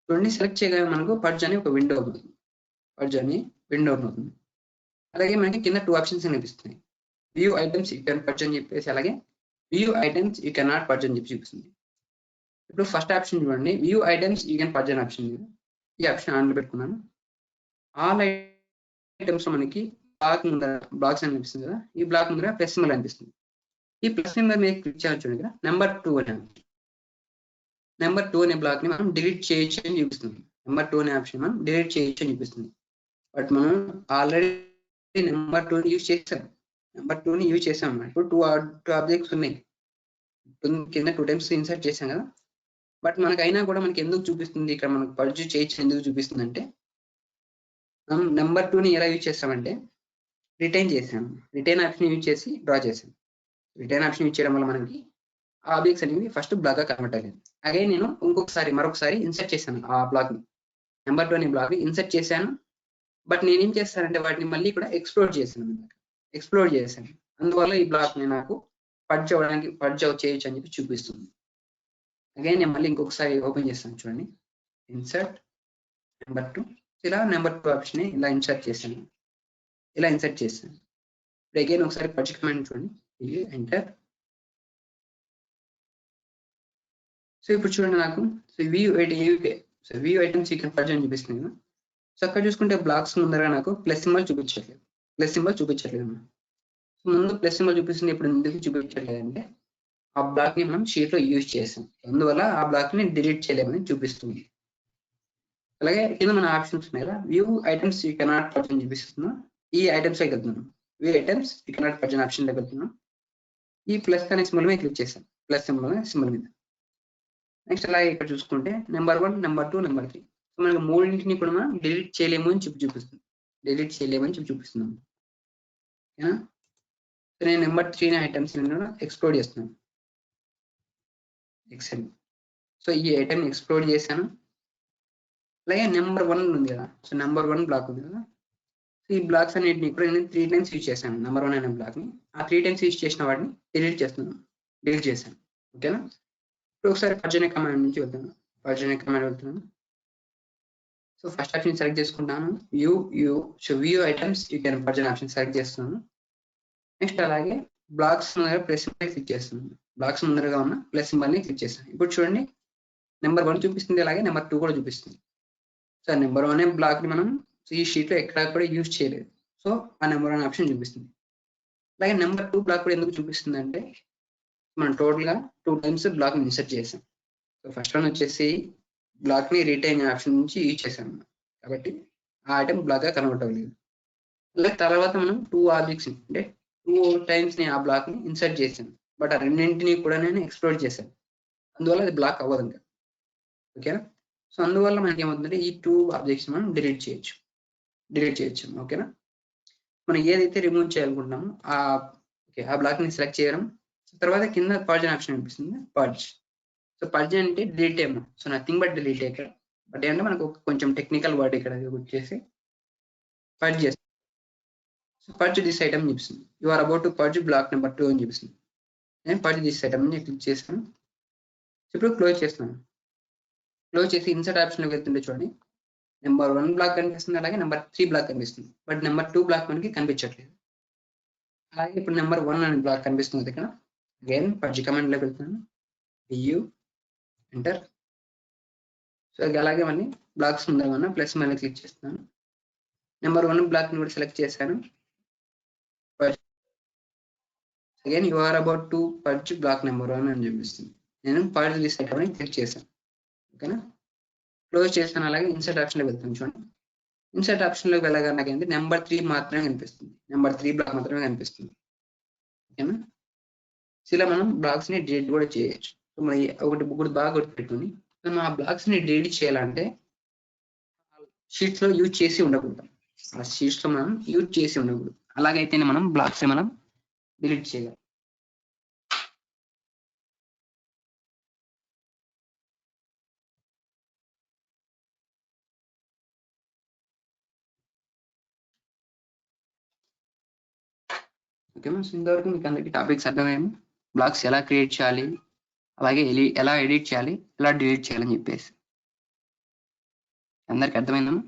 Speaker 2: చూడండి, సెలెక్ట్ చేయగానే మనకు పర్జ్ అని ఒక విండో అవుతుంది. అలాగే మనకి కింద 2 ఆప్షన్స్ కనిపిస్తున్నాయి. View items you can purge అని చెప్పేసి, అలాగే view items you can not purge అని చెప్పి చూపిస్తుంది. ఇప్పుడు ఫస్ట్ ఆప్షన్ చూడండి, view items you can purge అనే ఆప్షన్. ఈ ఆప్షన్ ఆన్లో పెట్టుకున్నాను. ఆల్ ఐటమ్స్ లో మనకి బ్లాక్ ముందర బ్లాక్స్ అని కనిపిస్తుంది కదా, ఈ బ్లాక్ ముందర ప్లస్ సింబల్ అనిపిస్తుంది. ఈ ప్లస్ సింబల్ మీద క్లిక్ చేయాలి చూడండి కదా, నెంబర్ 2 అనే బ్లాక్ ని మనం డిలీట్ చేయొచ్చు అని చూపిస్తుంది. నెంబర్ 2 అనే ఆప్షన్ మనం డిలీట్ చేయొచ్చు అని చూపిస్తుంది. బట్ మనం ఆల్రెడీ నెంబర్ 2 ని యూజ్ చేసాం. ఇప్పుడు 2 ఆబ్జెక్ట్స్ ఉన్నాయి, కింద 2 టైమ్స్ ఇన్సర్ట్ చేసాం కదా. బట్ మనకైనా కూడా మనకి ఎందుకు చూపిస్తుంది ఇక్కడ, మనకు పర్జ్ చేయొచ్చు ఎందుకు చూపిస్తుంది అంటే, మనం నెంబర్ 2 ని ఎలా యూజ్ చేస్తామంటే రిటైన్ ఆప్షన్ యూజ్ చేసి డ్రా చేసాం. రిటైన్ ఆప్షన్ యూజ్ చేయడం వల్ల మనకి ఆబ్జెక్ట్స్ అనేవి ఫస్ట్ బ్లాక్ గా కన్వర్ట్ అయ్యింది. అదే నేను మరొకసారి ఇన్సర్ట్ చేశాను ఆ బ్లాక్ ని, నెంబర్ 2 అనే బ్లాక్ ని ఇన్సర్ట్ చేశాను. బట్ నేనేం చేస్తానంటే వాటిని మళ్ళీ కూడా ఎక్స్ప్లోర్ చేశాను. అందువల్ల ఈ బ్లాక్ ని నాకు పర్జ్ చేయొచ్చు అని చెప్పి చూపిస్తుంది. అగైన్ నేను మళ్ళీ ఇంకొకసారి ఓపెన్ చేస్తాను చూడండి, ఇన్సర్ట్ నెంబర్ 2. ఇలా నెంబర్ 2 ఆప్షన్ ఇలా ఇన్సర్ట్ చేశాను. ఇప్పుడు అగైన్ ఒకసారి పర్జ్ కమాండ్ చూడండి, ఎంటర్. సో ఇప్పుడు చూడండి నాకు view items you can purge అని చూపిస్తుంది కదా. సో అక్కడ చూసుకుంటే బ్లాక్స్ ముందర నాకు ప్లస్ సింబల్ చూపించట్లేదు. ముందు ప్లస్ సింబల్ చూపిస్తుంది, ఇప్పుడు ఎందుకు చూపించట్లేదు అంటే ఆ బ్లాక్ ని మనం షీట్ లో యూజ్ చేసాం, అందువల్ల ఆ బ్లాక్ ని డిలీట్ చేయలేమని చూపిస్తుంది. అలాగే కింద మన ఆప్షన్స్ ఉన్నాయి కదా, view items you cannot purge అని చూపిస్తున్నాం. ఈ ఐటమ్స్ లోకి వెళ్తున్నాం, view items you cannot purge అనే ఆప్షన్ లోకి వెళ్తున్నాం. ఈ ప్లస్ అనే సింబల్ మీద క్లిక్ చేసాం, సింబల్ మీద. నెక్స్ట్ అలాగే ఇక్కడ చూసుకుంటే నెంబర్ 1, నెంబర్ 2, నెంబర్ 3 మనకి మూడింటిని కూడా మనం డిలీట్ చేయలేము అని చూపిస్తుంది. చూపిస్తున్నాం. ఓకేనా, నేను నెంబర్ 3 ఐటమ్స్ ఎక్స్ప్లోర్ చేస్తున్నాను. ఎక్సెల్. సో ఈ ఐటమ్ ఎక్స్ప్లోర్ చేశాను. అలాగే నెంబర్ 1 ఉంది కదా, సో నెంబర్ 1 బ్లాక్ ఉంది కదా, సో ఈ బ్లాక్స్ అన్నిటిని ఇప్పుడు నేను 3 టైమ్స్ యూజ్ చేశాను. నెంబర్ 1 అనే బ్లాక్ ని ఆ 3 టైమ్స్ యూజ్ చేసిన వాటిని డిలీట్ చేశాను. ఓకేనా, ఇప్పుడు ఒకసారి పర్జ్ అనే కమాండ్ నుంచి వెళ్తున్నాను. సో ఫస్ట్ ఆప్షన్ సెలెక్ట్ చేసుకుంటాను, view items you can purge అనే ఆప్షన్ సెలెక్ట్ చేస్తున్నాను. నెక్స్ట్ అలాగే బ్లాక్స్ ముందర ప్లస్ సింబల్ క్లిక్ చేస్తున్నాను. బ్లాక్స్ ముందరగా ఉన్న ప్లస్ సింబల్ ని క్లిక్ చేస్తాను. ఇప్పుడు చూడండి, నెంబర్ 1 చూపిస్తుంది, అలాగే నెంబర్ 2 కూడా చూపిస్తుంది. సో నెంబర్ 1 అనే బ్లాక్ ని మనం ఈ షీట్ లో ఎక్కడ కూడా యూజ్ చేయలేదు, సో ఆ నెంబర్ 1 ఆప్షన్ చూపిస్తుంది. అలాగే నెంబర్ 2 బ్లాక్ కూడా ఎందుకు చూపిస్తుంది అంటే, మనం టోటల్ గా 2 టైమ్స్ బ్లాక్ ని ఇన్సర్ట్ చేసాం. సో ఫస్ట్ వన్ వచ్చేసి బ్లాక్ ని రిటైన్ ఆప్షన్ నుంచి యూజ్ చేసాం, కాబట్టి ఆ ఐటమ్ బ్లాక్ గా కన్వర్ట్ అవ్వలేదు. అలాగే తర్వాత మనం 2 ఆబ్జెక్ట్స్ అంటే 2 టైమ్స్ ని ఆ బ్లాక్ ని ఇన్సర్ట్ చేశాను, బట్ ఆ రెండింటిని కూడా నేను ఎక్స్ప్లోర్ చేశాను, అందువల్ల అది బ్లాక్ అవ్వదు ఇంకా. ఓకేనా, సో అందువల్ల మనకి ఏమవుతుందంటే ఈ 2 ఆబ్జెక్ట్స్ మనం డిలీట్ చేయొచ్చు. ఓకేనా? మనం ఏదైతే రిమూవ్ చేయాలనుకుంటున్నామో ఆ బ్లాక్ ని సెలెక్ట్ చేయడం, తర్వాత కింద పర్జ్ అనే ఆప్షన్ కనిపిస్తుంది. పర్జ్. సో పర్జ్ అంటే డిలీట్ ఏమో. సో నథింగ్ బట్ డిలీట్ ఇక్కడ. బట్ ఏంటంటే మనకు కొంచెం టెక్నికల్ వర్డ్ ఇక్కడ వచ్చేసి పర్జ్ చేస్తాం. సో పర్జ్ దిస్ ఐటమ్ చూపిస్తుంది. You are about to purge block number 2 అని చూపిస్తుంది. నేను పర్జ్ దిస్ ఐటమ్ అని క్లిక్ చేస్తాను. ఇప్పుడు క్లోజ్ చేస్తున్నాను. క్లోజ్ చేసి ఇన్సర్ట్ ఆప్షన్ లోకి వెళ్తుంటే చూడండి, నెంబర్ 1 బ్లాక్ కనిపిస్తుంది, అలాగే నెంబర్ 3 బ్లాక్ కనిపిస్తుంది. బట్ నెంబర్ 2 బ్లాక్ మనకి కనిపించట్లేదు. అలాగే ఇప్పుడు నెంబర్ 1 అనే బ్లాక్ కనిపిస్తుంది ఇక్కడ. అగైన్ పర్జ్ కమాండ్ లోకి వెళ్తాను. View enter. సో అలాగే మళ్ళీ బ్లాక్స్ ఉందామన్నా ప్లస్ మళ్ళీ క్లిక్ చేస్తున్నాను. నెంబర్ 1 బ్లాక్ ని కూడా సెలెక్ట్ చేశాను. Again you are about to purge block number 1 అని చూపిస్తుంది. నేను పర్జ్ దిస్ ఐటమ్ అని క్లిక్ చేశాను. ఓకేనా? క్లోజ్ చేస్తాను. అలాగే ఇన్సర్ట్ ఆప్షన్ లోకి వెళ్తాను. చూడండి, ఇన్సర్ట్ ఆప్షన్ లోకి వెళ్ళగానే నాకేంటి నెంబర్ 3 మాత్రమే కనిపిస్తుంది. నెంబర్ 3 బ్లాక్ మాత్రమే కనిపిస్తుంది. ఓకేనా? ఇలా మనం బ్లాక్స్ ని డిలీట్ కూడా చేయొచ్చు. సో మరి ఒకటి బాగా గుర్తుపెట్టుకుని, మనం ఆ బ్లాక్స్ ని డిలీట్ చేయాలంటే షీట్స్ లో యూజ్ చేసి ఉండకూడదు. ఆ షీట్స్ లో మనం యూజ్ చేసి ఉండకూడదు. అలాగైతేనే మనం బ్లాక్స్ మనం డిలీట్ చేయగలం. ఓకేనా? సో ఇంతవరకు మీకు అందరికీ టాపిక్స్ అర్థమేమో, బ్లాక్స్ ఎలా క్రియేట్ చేయాలి, అలాగే ఎలా ఎడిట్ చేయాలి, ఎలా డిలీట్ చేయాలని చెప్పేసి అందరికి అర్థమైందమ్మా?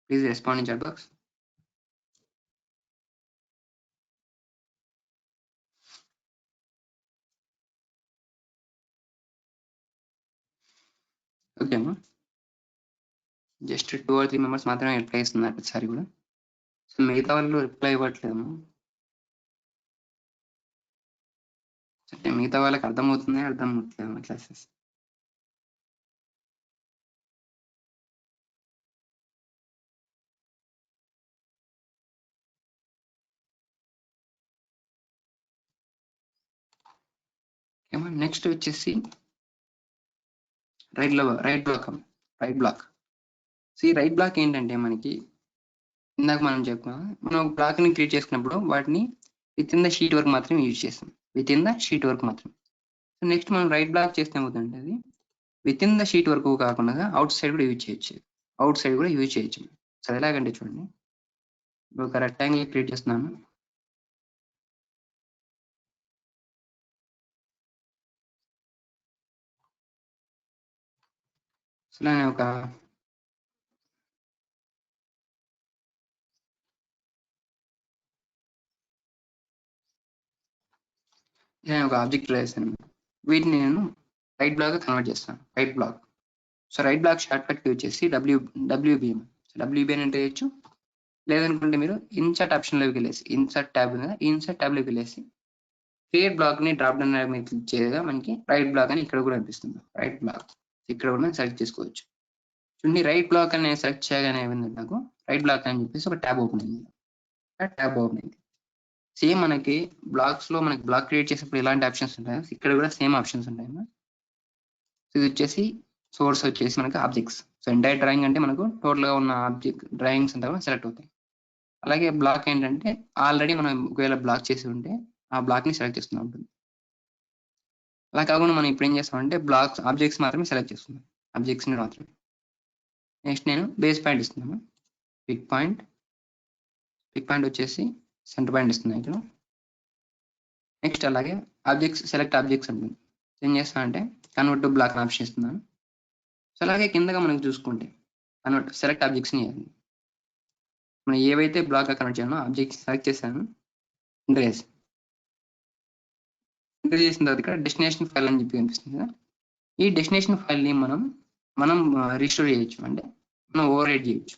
Speaker 2: Please respond in chat box. Okay అమ్మా, జస్ట్ 2 or 3 మెంబర్స్ మాత్రమే రిప్లై ఇస్తున్నారు ప్రతిసారి కూడా. సో మిగతా వాళ్ళు రిప్లై ఇవ్వట్లేదు. మిగతా వాళ్ళకి అర్థం అవ్వట్లేదు క్లాసెస్. నెక్స్ట్ వచ్చేసి రైట్ బ్లాక్. సో ఈ రైట్ బ్లాక్ ఏంటంటే మనకి ఇందాక మనం చెప్పుకున్నాం, మనం ఒక బ్లాక్ ని క్రియేట్ చేసుకున్నప్పుడు వాటిని విత్ ఇన్ ద షీట్ వరకు మాత్రమే యూజ్ చేస్తాం. విత్ ఇన్ ద షీట్ వరకు మాత్రం. సో నెక్స్ట్ మనం రైట్ బ్లాక్ చేస్తే ఏమవుతుందంటే అది విత్ ఇన్ ద షీట్ వరకు కాకుండా అవుట్ సైడ్ కూడా యూజ్ చేయొచ్చు. సో ఎలాగంటే చూడండి, ఒక రెక్టాంగిల్ క్రియేట్ చేస్తున్నాను. సో నేను ఒక ఆబ్జెక్ట్ వేసాను. వీటిని నేను రైట్ బ్లాక్ కన్వర్ట్ చేస్తాను. Write block. So write block shortcut వచ్చేసి WBM. WBN అంటే చేయొచ్చు. లేదనుకుంటే మీరు ఇన్సర్ట్ ఆప్షన్ లోకి వెళ్ళేసి ఇన్సర్ట్ ట్యాబ్ లోకి వెళ్ళేసి క్రియేట్ బ్లాక్ ని డ్రాప్ డౌన్ మీద క్లిక్ చేయగా మనకి రైట్ బ్లాక్ అని ఇక్కడ కూడా అనిపిస్తుంది. రైట్ బ్లాక్ ఇక్కడ కూడా సెలెక్ట్ చేసుకోవచ్చు. చూడండి, రైట్ బ్లాక్ అని నేను సెలెక్ట్ చేయగానే ఏమైంది, నాకు రైట్ బ్లాక్ అని చెప్పేసి ఒక ట్యాబ్ ఓపెన్ అయింది. సేమ్ మనకి బ్లాక్స్ లో మనకి బ్లాక్ క్రియేట్ చేసినప్పుడు ఎలాంటి ఆప్షన్స్ ఉంటాయో ఇక్కడ కూడా సేమ్ ఆప్షన్స్ ఉంటాయి. ఇది వచ్చేసి సోర్స్ వచ్చేసి మనకి ఆబ్జెక్ట్స్. సో ఎంటైర్ డ్రాయింగ్ అంటే మనకు టోటల్ గా ఉన్న ఆబ్జెక్ట్ డ్రాయింగ్స్ అంతా కూడా సెలెక్ట్ అవుతాయి. అలాగే బ్లాక్ ఏంటంటే ఆల్రెడీ మనం ఒకవేళ బ్లాక్ చేసి ఉంటే ఆ బ్లాక్ ని సెలెక్ట్ చేస్తూ ఉంటుంది. అలా కాకుండా మనం ఇప్పుడు ఏం చేస్తామంటే ఆబ్జెక్ట్స్ మాత్రమే సెలెక్ట్ చేస్తున్నాం. ఆబ్జెక్ట్స్ ని మాత్రమే. నెక్స్ట్ నేను బేస్ పాయింట్ ఇస్తున్నాను. పిక్ పాయింట్ వచ్చేసి సెంటర్ పాయింట్ ఇస్తున్నాను ఇక్కడ. నెక్స్ట్ అలాగే సెలెక్ట్ ఆబ్జెక్ట్స్ ఉంటుంది. ఏం చేస్తానంటే కన్వర్ట్ టు బ్లాక్ ఆప్షన్ ఇస్తున్నాను. సో అలాగే కిందగా మనకు చూసుకుంటే సెలెక్ట్ ఆబ్జెక్ట్స్ ని మనం ఏవైతే బ్లాక్ కన్వర్ట్ చేయాలో ఆబ్జెక్ట్స్ సెలెక్ట్ చేశాను. ఎంటర్ చేసిన తర్వాత ఇక్కడ డెస్టినేషన్ ఫైల్ అని చెప్పి కనిపిస్తుంది కదా. ఈ డెస్టినేషన్ ఫైల్ ని మనం రీస్టోర్ చేయొచ్చు, అంటే మనం ఓవర్ రైట్ చేయొచ్చు.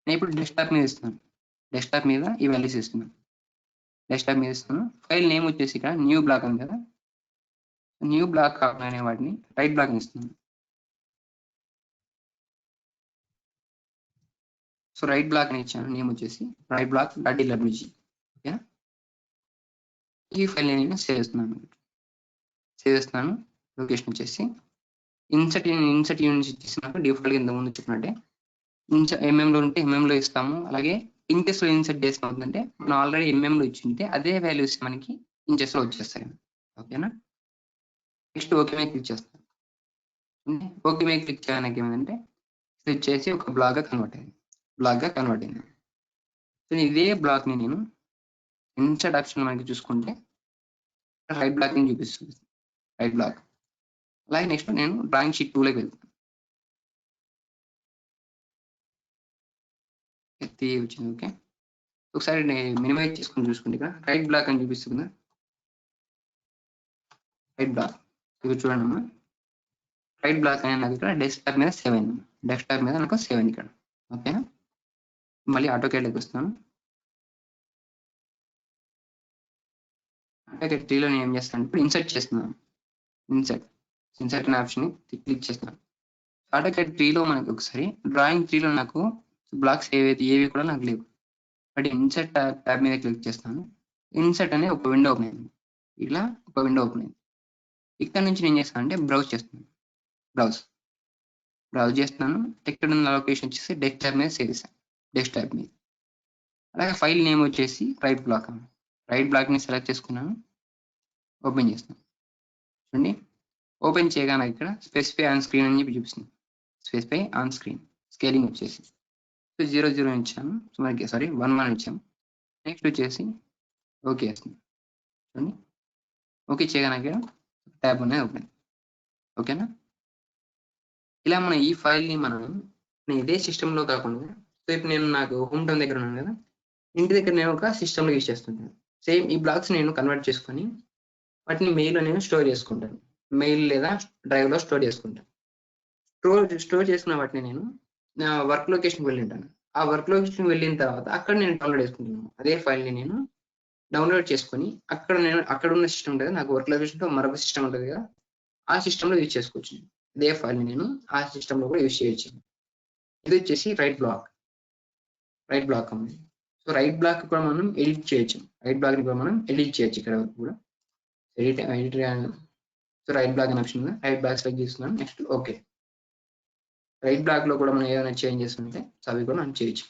Speaker 2: నేను ఇప్పుడు డెస్క్టాప్ మీద ఇస్తున్నాను. డెస్క్టాప్ మీద ఈ వాల్యూస్ ఇస్తున్నాను. ఫైల్ నేమ్ వచ్చేసి ఇక్కడ న్యూ బ్లాక్ అని కదా. న్యూ బ్లాక్ కాకుండా వాటిని రైట్ బ్లాక్ ఇస్తున్నాను. సో రైట్ బ్లాక్ అని ఇచ్చాను. నేమ్ వచ్చేసి రైట్ బ్లాక్ .dwg. ఓకేనా? ఈ ఫైల్ నేను సేవ్ చేస్తున్నాను. లొకేషన్ వచ్చేసి ఇన్సర్ట్ యూనిట్స్ ఇచ్చేసి మనకు డిఫాల్ట్ కింద ముందు చెప్పినట్టే ఎంఎంలో ఉంటే ఎంఎంలో ఇస్తాము. అలాగే ఇంచెస్ లో ఇన్సర్ట్ చేస్తామంటే మనం ఆల్రెడీ ఎంఎంలో ఇచ్చి ఉంటే అదే వాల్యూస్ మనకి ఇంచెస్ లో వచ్చేస్తాయి. ఓకేనా. నెక్స్ట్ ఓకే మీద క్లిక్ చేస్తాం. ఓకే మీద క్లిక్ చేయడానికి ఏమంటే ఇది వచ్చేసి ఒక బ్లాక్ గా కన్వర్ట్ అయింది. సో ఇదే బ్లాక్ ని నేను ఇన్సర్ట్ ఆప్షన్ మనకి చూసుకుంటే రైట్ బ్లాక్ ని చూపిస్తుంది. Write block. అలాగే నెక్స్ట్ నేను డ్రాయింగ్ షీట్ 2 లోకి వెళ్తాను. ఎత్తి వచ్చింది. ఓకే. ఒకసారి మినిమైజ్ చేసుకొని చూసుకుంటే ఇక్కడ రైట్ బ్లాక్ అని చూపిస్తుంది. రైట్ బ్లాక్ ఇది చూడండి అమ్మా. రైట్ బ్లాక్ అనేది నాకు ఇక్కడ డెస్క్టాప్ మీద సేవ్ అయింది. డెస్క్టాప్ మీద నాకు సేవ్ అయింది ఇక్కడ. ఓకేనా. మళ్ళీ ఆటోకేడ్లోకి వస్తాను. ఆటోకేడ్ 3లో నేను ఏం చేస్తాను ఇప్పుడు ఇన్సర్ట్ చేస్తున్నాను. ఇన్సర్ట్ అనే ఆప్షన్ క్లిక్ చేస్తున్నాను. ఆటోకేడ్ 3లో మనకి ఒకసారి డ్రాయింగ్ 3లో నాకు బ్లాక్స్ ఏవి కూడా నాకు లేవు. బట్ ఇన్సర్ట్ ట్యాబ్ మీద క్లిక్ చేస్తాను. ఇన్సర్ట్ అనే ఒక విండో ఓపెన్ అయింది. ఇలా ఒక విండో ఓపెన్ అయింది. ఇక్కడ నుంచి నేను చేస్తాను అంటే బ్రౌజ్ చేస్తున్నాను. బ్రౌజ్ చేస్తున్నాను. ఇక్కడ ఉన్న లొకేషన్ వచ్చేసి డెస్క్టాప్ మీద సేవ్ చేశాను. డెస్క్టాప్ మీద. అలాగే ఫైల్ నేమ్ వచ్చేసి రైట్ బ్లాక్ ని సెలెక్ట్ చేసుకున్నాను. ఓపెన్ చేస్తాను. చూడండి ఓపెన్ చేయగానే ఇక్కడ స్పెసిఫై ఆన్ స్క్రీన్ అని చెప్పి చూపిస్తుంది. స్పెసిఫై ఆన్ స్క్రీన్ స్కేలింగ్ వచ్చేసి 0 ఇచ్చాను. మనకి 1 ఇచ్చాము. నెక్స్ట్ వచ్చేసి ఓకే వేస్తుంది. చూడండి ఓకే చేయగానే ఇక్కడ ట్యాబ్ అనేది ఓపెన్. ఓకేనా. ఇలా మనం ఈ ఫైల్ని నేను ఇదే సిస్టంలో కాకుండా సో ఇప్పుడు నేను నాకు హోమ్ టౌన్ దగ్గర ఉన్నాను కదా, ఇంటి దగ్గర నేను ఒక సిస్టంలో యూజ్ చేస్తుంటాను. సేమ్ ఈ బ్లాక్స్ నేను కన్వర్ట్ చేసుకొని వాటిని మెయిల్లో నేను స్టోర్ చేసుకుంటాను. మెయిల్ లేదా డ్రైవ్లో స్టోర్ చేసుకుంటాను. స్టోర్ చేసుకున్న వాటిని నేను నా వర్క్ లొకేషన్కి వెళ్ళి ఉంటాను. ఆ వర్క్ లొకేషన్కి వెళ్ళిన తర్వాత అక్కడ నేను డౌన్లోడ్ చేసుకుంటాను. అదే ఫైల్ని నేను డౌన్లోడ్ చేసుకొని అక్కడ ఉన్న సిస్టమ్ ఉంటుంది, నాకు వర్క్ లొకేషన్తో మరొక సిస్టమ్ ఉంటుంది కదా, ఆ సిస్టంలో యూజ్ చేసుకోవచ్చు. ఇదే ఫైల్ని నేను ఆ సిస్టంలో కూడా యూజ్ చేయొచ్చు. ఇది వచ్చేసి రైట్ బ్లాక్ ఉంది. సో రైట్ బ్లాక్ కూడా మనం ఎడిట్ చేయొచ్చు. ఇక్కడ వరకు కూడా ఎడిట్ సో రైట్ బ్లాక్ అనే ఆప్షన్ ఉంది. రైట్ బ్లాక్ సెలెక్ట్ చేస్తున్నాను. Next okay. రైట్ బ్లాక్ లో కూడా మనం ఏమైనా చేంజెస్ ఉంటే అవి కూడా మనం చేయొచ్చు.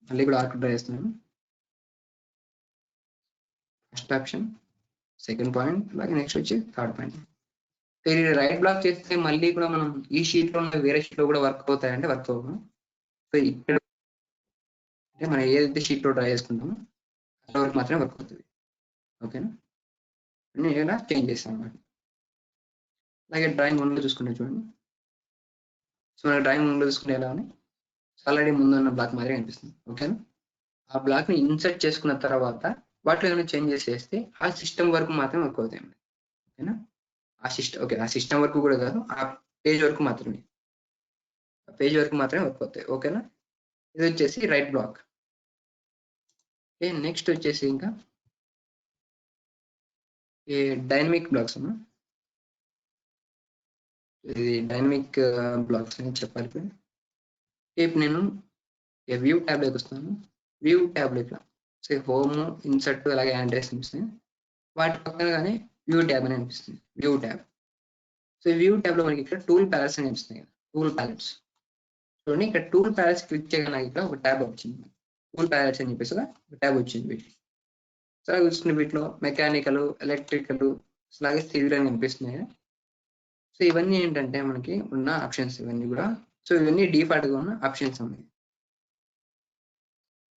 Speaker 2: మళ్ళీ కూడా ఆర్క్ డ్రా చేస్తున్నాను. ఫస్ట్ ఆప్షన్, సెకండ్ పాయింట్, అలాగే నెక్స్ట్ వచ్చి థర్డ్ పాయింట్. రైట్ బ్లాక్ చేస్తే మళ్ళీ కూడా మనం ఈ షీట్ లో వేరే షీట్ లో కూడా వర్క్ అవుతాయంటే వర్క్ అవుతాం. సో ఇక్కడ అంటే మనం ఏదైతే షీట్ లో డ్రా చేసుకుంటామో అక్కడ వరకు మాత్రమే వర్క్ అవుతుంది. ఓకేనా. నేను ఇలా చేంజ్ చేస్తాను అన్నమాట. అలాగే డ్రాయింగ్ 1లో చూసుకుంటే చూడండి. సో మన డ్రాయింగ్ 1లో చూసుకుంటే ఎలా అని ఆల్రెడీ ముందు ఉన్న బ్లాక్ మాదిరి కనిపిస్తుంది. ఓకేనా. ఆ బ్లాక్ ని ఇన్సర్ట్ చేసుకున్న తర్వాత వాటిలో ఏమైనా చేంజెస్ చేస్తే ఆ సిస్టమ్ వరకు మాత్రమే వర్క్ అవుతాయి. ఓకేనా. ఆ సిస్టమ్ వరకు కూడా కాదు, ఆ పేజ్ వరకు మాత్రమే వర్క్ అవుతాయి. ఓకేనా. ఇది వచ్చేసి రైట్ బ్లాక్. ఓకే. నెక్స్ట్ వచ్చేసి ఇంకా డైనమిక్ బ్లాక్స్ అమ్మా. ఇది డైనమిక్ బ్లాక్స్ అని చెప్పాలి. ఇప్పుడు నేను వ్యూ ట్యాబ్ లోకి వస్తాను. వ్యూ ట్యాబ్ లో హోమ్, ఇన్సర్ట్, అలాగే అడ్రస్ అనిపిస్తుంది. వాటి పక్కనగానే వ్యూ ట్యాబ్ అని అనిపిస్తుంది. సో వ్యూ ట్యాబ్ లో మనకి ఇక్కడ టూల్ ప్యాలెట్స్ అని అనిపిస్తుంది. టూల్ ప్యాలెట్స్ చూడండి. ఇక్కడ టూల్ ప్యాలెట్స్ క్లిక్ చేయగానే ఇక్కడ ఒక ట్యాబ్ వచ్చింది. టూల్ ప్యాలెట్స్ అని చెప్పేసి ఒక ట్యాబ్ వచ్చింది. వీటి సో చూసుకునే వీటిలో మెకానికల్, ఎలక్ట్రికల్, అలాగే సివిల్ అని కనిపిస్తున్నాయి. సో ఇవన్నీ ఏంటంటే మనకి ఉన్న ఆప్షన్స్ ఇవన్నీ కూడా. సో ఇవన్నీ డిఫాల్ట్ గా ఉన్న ఆప్షన్స్ ఉన్నాయి.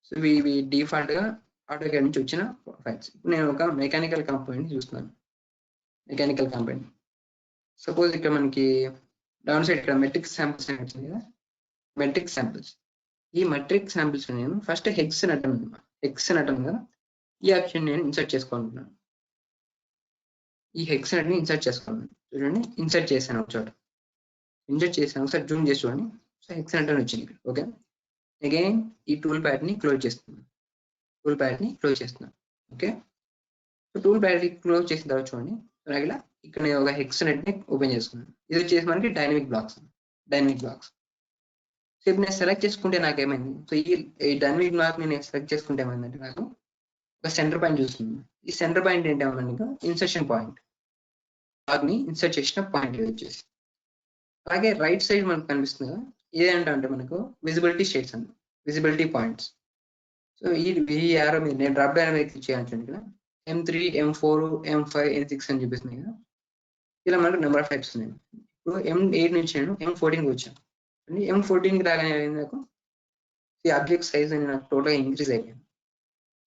Speaker 2: సో ఇవి డిఫాల్ట్ గా ఆటోకేడ్ నుంచి వచ్చిన ఫైల్స్. నేను ఒక మెకానికల్ కాంపోనెంట్ చూస్తున్నాను. సపోజ్ ఇక్కడ మనకి డౌన్ సైడ్ ఇక్కడ మెట్రిక్ శాంపిల్స్ అని వచ్చింది కదా. ఈ మెట్రిక్ శాంపిల్స్ నేను ఫస్ట్ హెక్స్ నటం కదా, ఈ ఆప్షన్ నేను ఇన్సర్ట్ చేసుకోవాలనుకున్నాను. ఈ హెక్స్ ని ఇన్సర్ట్ చేసుకోవాలి. చూడండి ఇన్సర్ట్ చేశాను ఒక చోట. ఒకసారి జూమ్ చేసి చూడండి. సో హెక్స్ నటం వచ్చింది. ఓకే. అగైన్ ఈ టూల్ ప్యాడ్ ని క్లోజ్ చేస్తున్నాను. Okay. So tool pad close చేసిన తర్వాత చూడండి ఇలా ఇక్కడ నేను ఒక హెక్స్ నెట్ ని ఓపెన్ చేసుకున్నాను. ఇది వచ్చేసి మనకి డైనమిక్ బ్లాక్స్. సో ఇప్పుడు నేను సెలెక్ట్ చేసుకుంటే నాకు ఏమైంది, సో ఈ డైనమిక్ బ్లాక్ నేను సెలెక్ట్ చేసుకుంటే ఏమైందంటే నాకు ఒక సెంటర్ పాయింట్ చూస్తున్నాను. ఈ సెంటర్ పాయింట్ ఏంటేమన్నా ఇన్సర్షన్ పాయింట్. బ్లాక్ ని ఇన్సర్ట్ చేసిన పాయింట్ ఇది వచ్చేసి. అలాగే రైట్ సైడ్ మనకు కనిపిస్తుంది కదా, ఇదేంటంటే మనకు విజిబిలిటీ స్టేట్స్ అండి, విజిబిలిటీ పాయింట్స్. సో ఈ యారో మీద నేను డ్రాప్ డౌన్ మీద క్లిక్ చేయాలంటే ఇక్కడ M3, M4, M5, M6 అని చూపిస్తున్నాయి కదా, ఇలా మనకు నెంబర్ ఆఫ్ టైప్స్ ఉన్నాయి. ఇప్పుడు M8 నుంచి నేను M14కి వచ్చాను. M14కి రాగానే నాకు ఈ ఆబ్జెక్ట్ సైజ్ అని నాకు టోటల్గా ఇంక్రీజ్ అయిపోయింది.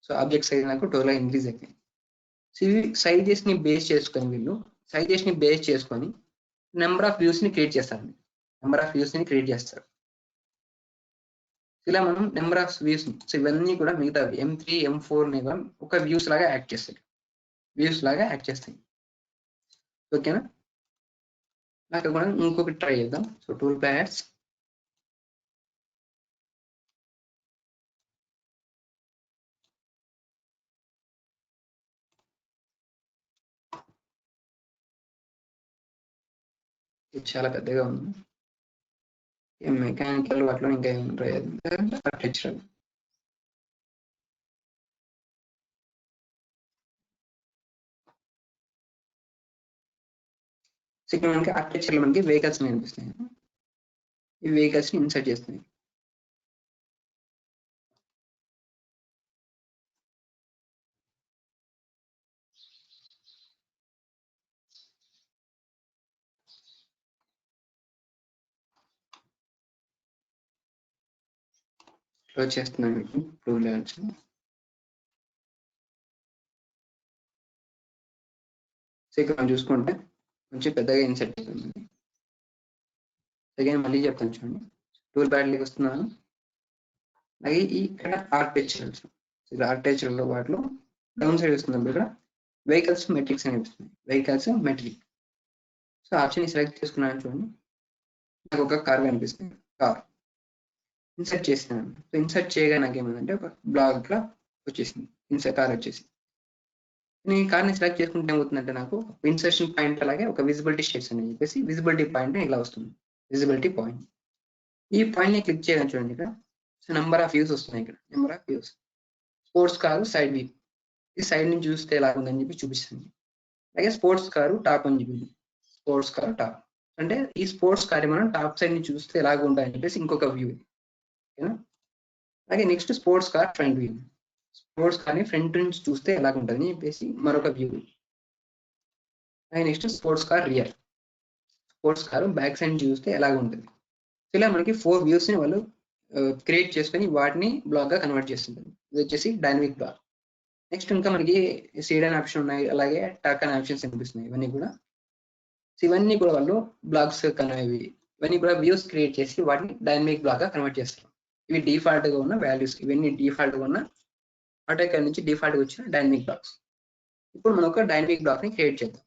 Speaker 2: సో ఆబ్జెక్ట్ సైజ్ నాకు టోటల్గా ఇంక్రీజ్ అయిపోయింది. సో ఇవి సైజెస్ ని బేస్ చేసుకొని వీళ్ళు సైజెస్ ని బేస్ చేసుకొని నెంబర్ ఆఫ్ వ్యూస్ ని క్రియేట్ చేస్తారు. నెంబర్ ఆఫ్ వ్యూస్ ని క్రియేట్ చేస్తారు. ఇలా మనం నెంబర్ ఆఫ్ వ్యూస్, సో ఇవన్నీ కూడా మిగతా M3, M4 ని కూడా ఒక వ్యూస్ లాగా యాక్ట్ చేస్తాయి, వ్యూస్ లాగా యాక్ట్ చేస్తాయి. ఓకేనా, నాకు మనం ఇంకొకటి ట్రై చేద్దాం. సో టూల్ ప్యాడ్స్, ఇది చాలా పెద్దగా ఉంది. మెకానికల్ వాటిలో ఇంకా ఏమి ట్రై చేద్దాం, ఆర్కిటెక్చరల్. సో ఇక్కడ మనకి ఆర్కిటెక్చర్లో మనకి వెహికల్స్ కనిపిస్తున్నాయి. ఈ వెహికల్స్ ని ఇన్సర్ట్ చేస్తున్నాయి. క్లోజ్ చేస్తున్నాను మీకు ప్రూవ్ లేయర్స్. సో ఇక్కడ మనం చూసుకుంటే కొంచెం పెద్దగా ఇన్సర్ట్ అవుతుంది. అగైన్ మళ్ళీ చెప్తాను చూడండి, టూల్ ప్యాడ్లోకి వస్తున్నాను. అలాగే ఇక్కడ ఆర్కిటెక్చరల్స్, ఇక్కడ ఆర్కిటెక్చరల్ వాటిలో డౌన్ సైడ్ వస్తున్నాం. ఇక్కడ వెహికల్స్ మెట్రిక్స్ అని వస్తుంది, vehicles metric. So option select చేసుకున్నాను చూడండి, నాకు ఒక కార్ కనిపిస్తుంది. కార్ ఇన్సర్ట్ చేసినాను. సో ఇన్సర్ట్ చేయగా నాకు ఏమైందంటే ఒక బ్లాక్ లా వచ్చేసింది, ఇన్సర్ట్ కార్ వచ్చేసి. నేను ఈ కార్ని సెలెక్ట్ చేసుకుంటే ఏమవుతుందంటే నాకు ఇన్సర్షన్ పాయింట్ అలాగే ఒక విజిబిలిటీ స్టేట్స్ అని చెప్పేసి విజిబిలిటీ పాయింట్ ఇలా వస్తుంది, విజిబిలిటీ పాయింట్. ఈ పాయింట్ ని క్లిక్ చేయడం చూడండి, ఇక్కడ సో నెంబర్ ఆఫ్ వ్యూస్ వస్తున్నాయి. ఇక్కడ number of views, sports car side view, ఈ సైడ్ నుంచి చూస్తే ఎలా ఉందని చెప్పి చూపిస్తుంది. అలాగే స్పోర్ట్స్ కారు టాప్ అని చెప్పి, స్పోర్ట్స్ కారు టాప్ అంటే ఈ స్పోర్ట్స్ కార్ మనం టాప్ సైడ్ నుంచి చూస్తే ఎలాగ ఉంటాయని చెప్పేసి ఇంకొక వ్యూ. ఓకేనా, అలాగే next sports car front view, sports car ని ఫ్రంట్ నుంచి చూస్తే ఎలాగ ఉంటుంది అని చెప్పేసి మరొక వ్యూ. అలాగే next sports car rear, sports car back side నుంచి చూస్తే ఎలాగ ఉంటుంది. సో ఇలా మనకి 4 వ్యూస్ ని వాళ్ళు క్రియేట్ చేసుకొని వాటిని బ్లాక్ గా కన్వర్ట్ చేస్తుంటారు. ఇది వచ్చేసి డైనమిక్ బ్లాక్. నెక్స్ట్ ఇంకా మనకి సీడ్ అనే ఆప్షన్ ఉన్నాయి, అలాగే టాక్ అనే ఆప్షన్స్ కనిపిస్తున్నాయి. ఇవన్నీ కూడా వాళ్ళు బ్లాక్స్ కనేవి, ఇవన్నీ కూడా వ్యూస్ క్రియేట్ చేసి వాటిని డైనమిక్ బ్లాక్ గా కన్వర్ట్ చేస్తారు. ఇవి డిఫాల్ట్ గా ఉన్న వాల్యూస్, ఇవన్నీ డిఫాల్ట్ గా ఉన్న ఆటోకాడ్ నుంచి డిఫాల్ట్ గా వచ్చిన డైనమిక్ బ్లాక్స్. ఇప్పుడు మనం ఒక డైనమిక్ బ్లాక్ ని క్రియేట్ చేద్దాం,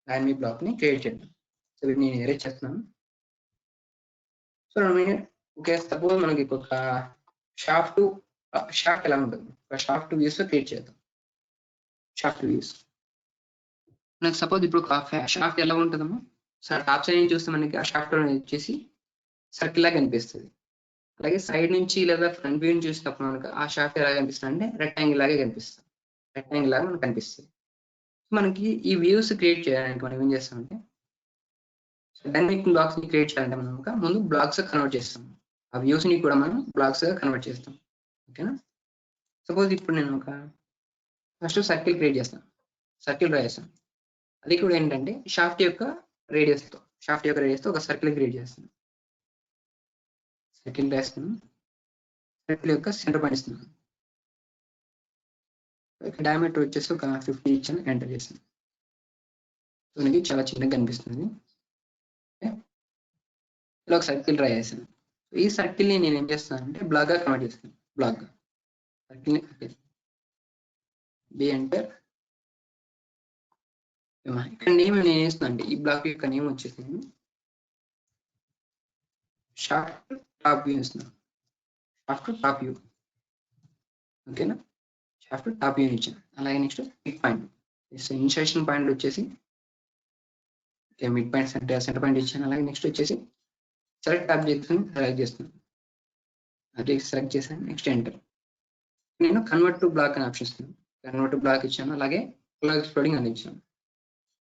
Speaker 2: డైనమిక్ బ్లాక్ ని క్రియేట్ చేద్దాం. సో నేను ఎరేజ్ చేస్తున్నాను. సో ఓకే, సపోజ్ మనకి ఒక షాఫ్ట్ ఎలా ఉంటుంది, ఒక షాఫ్ట్ వ్యూస్ క్రియేట్ చేద్దాం. షాఫ్ట్ వ్యూస్ నాకు సపోజ్ ఇప్పుడు షాఫ్ట్ ఎలా ఉంటుందమ్మా, సో టాప్ సైడ్ నుంచి చూస్తే మనకి ఆ షాఫ్ట్ వచ్చేసి సర్కిల్ లాగా కనిపిస్తుంది. అలాగే సైడ్ నుంచి లేదా ఫ్రంట్ వ్యూ నుంచి చూసినప్పుడు మనకు ఆ షాఫ్ట్ ఎలా కనిపిస్తుంది అంటే రెక్టాంగిల్ లాగే కనిపిస్తుంది, రెక్టాంగిల్ లాగా మనకు కనిపిస్తుంది. మనకి ఈ వ్యూస్ క్రియేట్ చేయడానికి మనం ఏం చేస్తామంటే డైనమిక్ బ్లాక్స్ ని క్రియేట్ చేయాలంటే మనం ముందు బ్లాక్స్ కన్వర్ట్ చేస్తాం. ఆ వ్యూస్ ని కూడా మనం బ్లాక్స్ గా కన్వర్ట్ చేస్తాం. ఓకేనా, సపోజ్ ఇప్పుడు నేను ఒక ఫస్ట్ సర్కిల్ క్రియేట్ చేస్తాను, సర్కిల్ డ్రా చేస్తాను. అది కూడా ఏంటంటే షాఫ్ట్ యొక్క రేడియస్ తో ఒక సర్కిల్ క్రియేట్ చేస్తాను. సర్కిల్ రాస్తాను, సర్కిల్ యొక్క సెంటర్ పాయింట్ ఇస్తున్నాను. డయామీటర్ వచ్చేసి ఒక 50 ఇచ్చాను, ఎంటర్ చేస్తాను. మనకి చాలా చిన్నగా కనిపిస్తుంది. ఇలా ఒక సర్కిల్ డ్రా చేశాను. ఈ సర్కిల్ ని నేను ఏం చేస్తాను అంటే బ్లాక్ గా కన్వర్ట్ చేస్తాను. బ్లాక్ గా సర్కిల్ ని బి ఎంటర్. ఇక్కడ నేమ్ నేను వేస్తాను అంటే ఈ బ్లాక్ యొక్క నేమ్ వచ్చేసి షాఫ్ట్ టాప్ వ్యూ ఇస్తున్నాను, షాఫ్ట్ టాప్ వ్యూ. ఓకేనా, షాఫ్ట్ టాప్ వ్యూ ఇచ్చాను. అలాగే next mid point, insertion point వచ్చేసి మిడ్ పాయింట్ సెంటర్ పాయింట్ ఇచ్చాను. అలాగే నెక్స్ట్ వచ్చేసి సెలెక్ట్ ఆబ్జెక్ట్స్ సెలెక్ట్ చేస్తున్నాను, ఆబ్జెక్ట్ సెలెక్ట్ చేశాను. Next enter. నేను కన్వర్ట్ టు బ్లాక్ అని ఆప్షన్ ఇస్తున్నాను, కన్వర్ట్ టు బ్లాక్ ఇచ్చాను. అలాగే కలర్ ఎక్స్ప్లోడింగ్ అని ఇచ్చాను.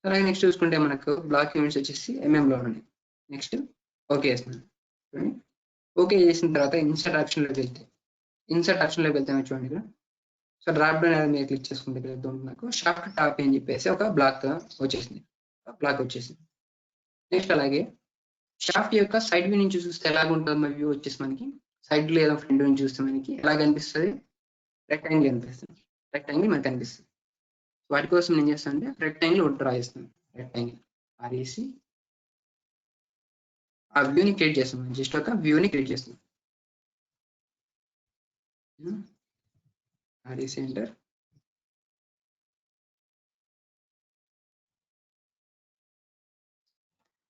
Speaker 2: అలాగే నెక్స్ట్ చూసుకుంటే మనకు బ్లాక్ యూనిట్స్ వచ్చేసి లో ఉన్నాయి. నెక్స్ట్ ఓకే చేస్తున్నాను చూడండి. ఓకే చేసిన తర్వాత ఇన్సర్ట్ ఆప్షన్లోకి వెళ్తే చూడండి ఇక్కడ. సో డ్రాప్ డౌన్ అనేది మీరు క్లిక్ చేసుకుంటే ఇక్కడ నాకు షాఫ్ట్ టాప్ అని చెప్పేసి ఒక బ్లాక్ వచ్చేసింది. నెక్స్ట్ అలాగే షాఫ్ట్ యొక్క సైడ్ వ్యూ నుంచి చూస్తే ఎలాగ ఉంటుంది మన వ్యూ వచ్చేసి మనకి సైడ్ లేదా ఫ్రంట్ నుంచి చూస్తే మనకి ఎలా కనిపిస్తుంది, రెక్టాంగిల్ కనిపిస్తుంది. మనకి కనిపిస్తుంది. వాటి కోసం నేను చేస్తాను అంటే రెక్టాంగిల్ ఒకటి డ్రా చేస్తాను. రెక్టాంగిల్ ఆర్ఈసి ఆ వ్యూని క్రియేట్ చేస్తాను. జస్ట్ ఒక వ్యూని క్రియేట్ చేస్తాను. REC enter.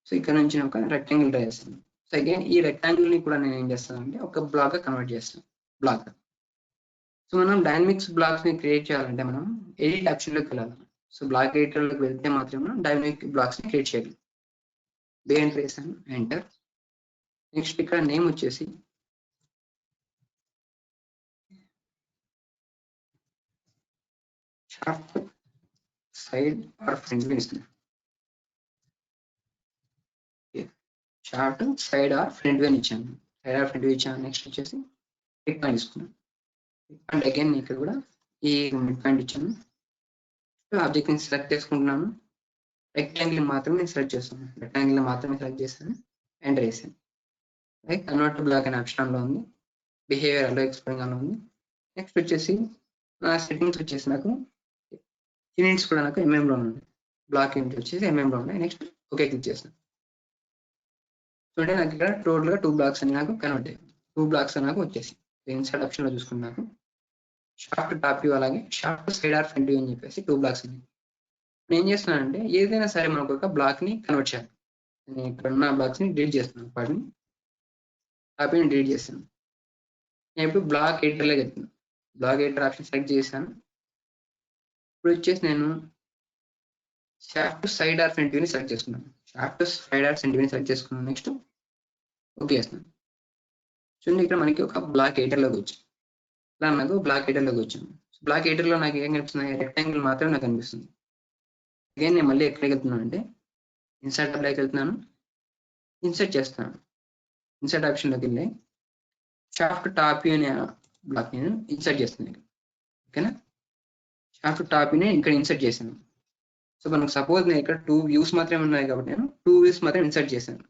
Speaker 2: సో ఇక్కడ నుంచి నేను ఒక రెక్టాంగిల్ డ్రా చేస్తాను. సో అగైన్ ఈ రెక్టాంగిల్ ని కూడా నేను ఏం చేస్తాను అంటే ఒక బ్లాక్ గా కన్వర్ట్ చేస్తాను. సో మనం డైనమిక్స్ బ్లాక్స్ ని క్రియేట్ చేయాలంటే మనం ఎడిట్ ఆప్షన్ లోకి వెళ్ళాలి. సో బ్లాక్ ఎడిటర్ లోకి వెళ్తే మాత్రం మనం డైనమిక్ బ్లాక్స్ ని క్రియేట్ చేయగలం. ఎంటర్ చేస్తాను, ఎంటర్. నెక్స్ట్ ఇక్కడ నేమ్ వచ్చేసి shaft side or front view ఇస్తున్నాను. Shaft side or front view ఇచ్చాను. నెక్స్ట్ వచ్చేసి పిక్ పాయింట్ ఇస్తున్నాను. అండ్ అగైన్ ఇక్కడ కూడా ఈ మిడ్ పాయింట్ ఇచ్చాను. ఆబ్జెక్ట్ ని సెలెక్ట్ చేసుకుంటున్నాను. రెక్టాంగిల్ మాత్రమే సెలెక్ట్ చేస్తాను. ఎంటర్ చేశాను. లైక్ కన్వర్ట్ బ్లాక్ అనే ఆప్షన్ లో ఉంది. బిహేవియర్ అలో ఎక్స్ప్లెయిన్ లో ఉంది. నెక్స్ట్ వచ్చేసి నా సెట్టింగ్స్ వచ్చేసి నాకు యూనిట్స్ కూడా నాకు లో ఉంది. బ్లాక్ యూనిట్ వచ్చేసి లో ఉన్నాయి. నెక్స్ట్ ఓకే క్లిక్ చేస్తాను. చూడండి నాకు ఇక్కడ టోటల్ గా 2 బ్లాక్స్ అని నాకు కన్వర్ట్ అయ్యాయి. 2 బ్లాక్స్ అని నాకు వచ్చేసి ఇన్సర్ట్ ఆప్షన్ లో చూసుకున్నాను. షాఫ్ట్ టాప్ వ్యూ అలాగే shaft side or front view అని చెప్పేసి 2 బ్లాక్స్ ఉన్నాయి. నేను ఏం చేస్తున్నానంటే ఏదైనా సరే మనకు ఒక బ్లాక్ ని కన్వర్ట్ చేయాలి. నేను ఇక్కడ ఉన్న బ్లాక్స్ ని డిలీట్ చేస్తున్నాను. వాటిని టాప్ ని డిలీట్ చేస్తాను. నేను ఇప్పుడు బ్లాక్ ఎడిటర్ లోకి వెళ్తున్నాను. బ్లాక్ ఎడిటర్ ఆప్షన్ సెలెక్ట్ చేశాను. ఇప్పుడు వచ్చేసి నేను షాఫ్ట్ సైడ్ ఆర్ ఫ్రంట్ వ్యూని సెలెక్ట్ చేసుకున్నాను. నెక్స్ట్ ఓకే చేస్తున్నాను. చూడండి ఇక్కడ మనకి ఒక బ్లాక్ ఎడిటర్ లోకి వచ్చాను. ఇలా నాకు బ్లాక్ ఎడిటర్ లోకి వచ్చాను. బ్లాక్ ఎడిటర్ లో నాకు ఏం కనిపిస్తుంది, రెక్టాంగిల్ మాత్రమే నాకు కనిపిస్తుంది. అగైన్ నేను మళ్ళీ ఎక్కడికి వెళ్తున్నాను అంటే ఇన్సర్ట్ లోకి వెళ్తున్నాను. ఇన్సర్ట్ చేస్తాను. ఇన్సర్ట్ ఆప్షన్ లోకి వెళ్ళి షాఫ్ట్ టాప్ వ్యూ అనే బ్లాక్ నేను ఇన్సర్ట్ చేస్తున్నాను. ఓకేనా, షాఫ్ట్ టాప్ ని ఇక్కడ ఇన్సర్ట్ చేశాను. సో మనకు సపోజ్ నేను ఇక్కడ 2 వ్యూస్ మాత్రమే ఉన్నాయి కాబట్టి నేను 2 వ్యూస్ మాత్రం ఇన్సర్ట్ చేశాను.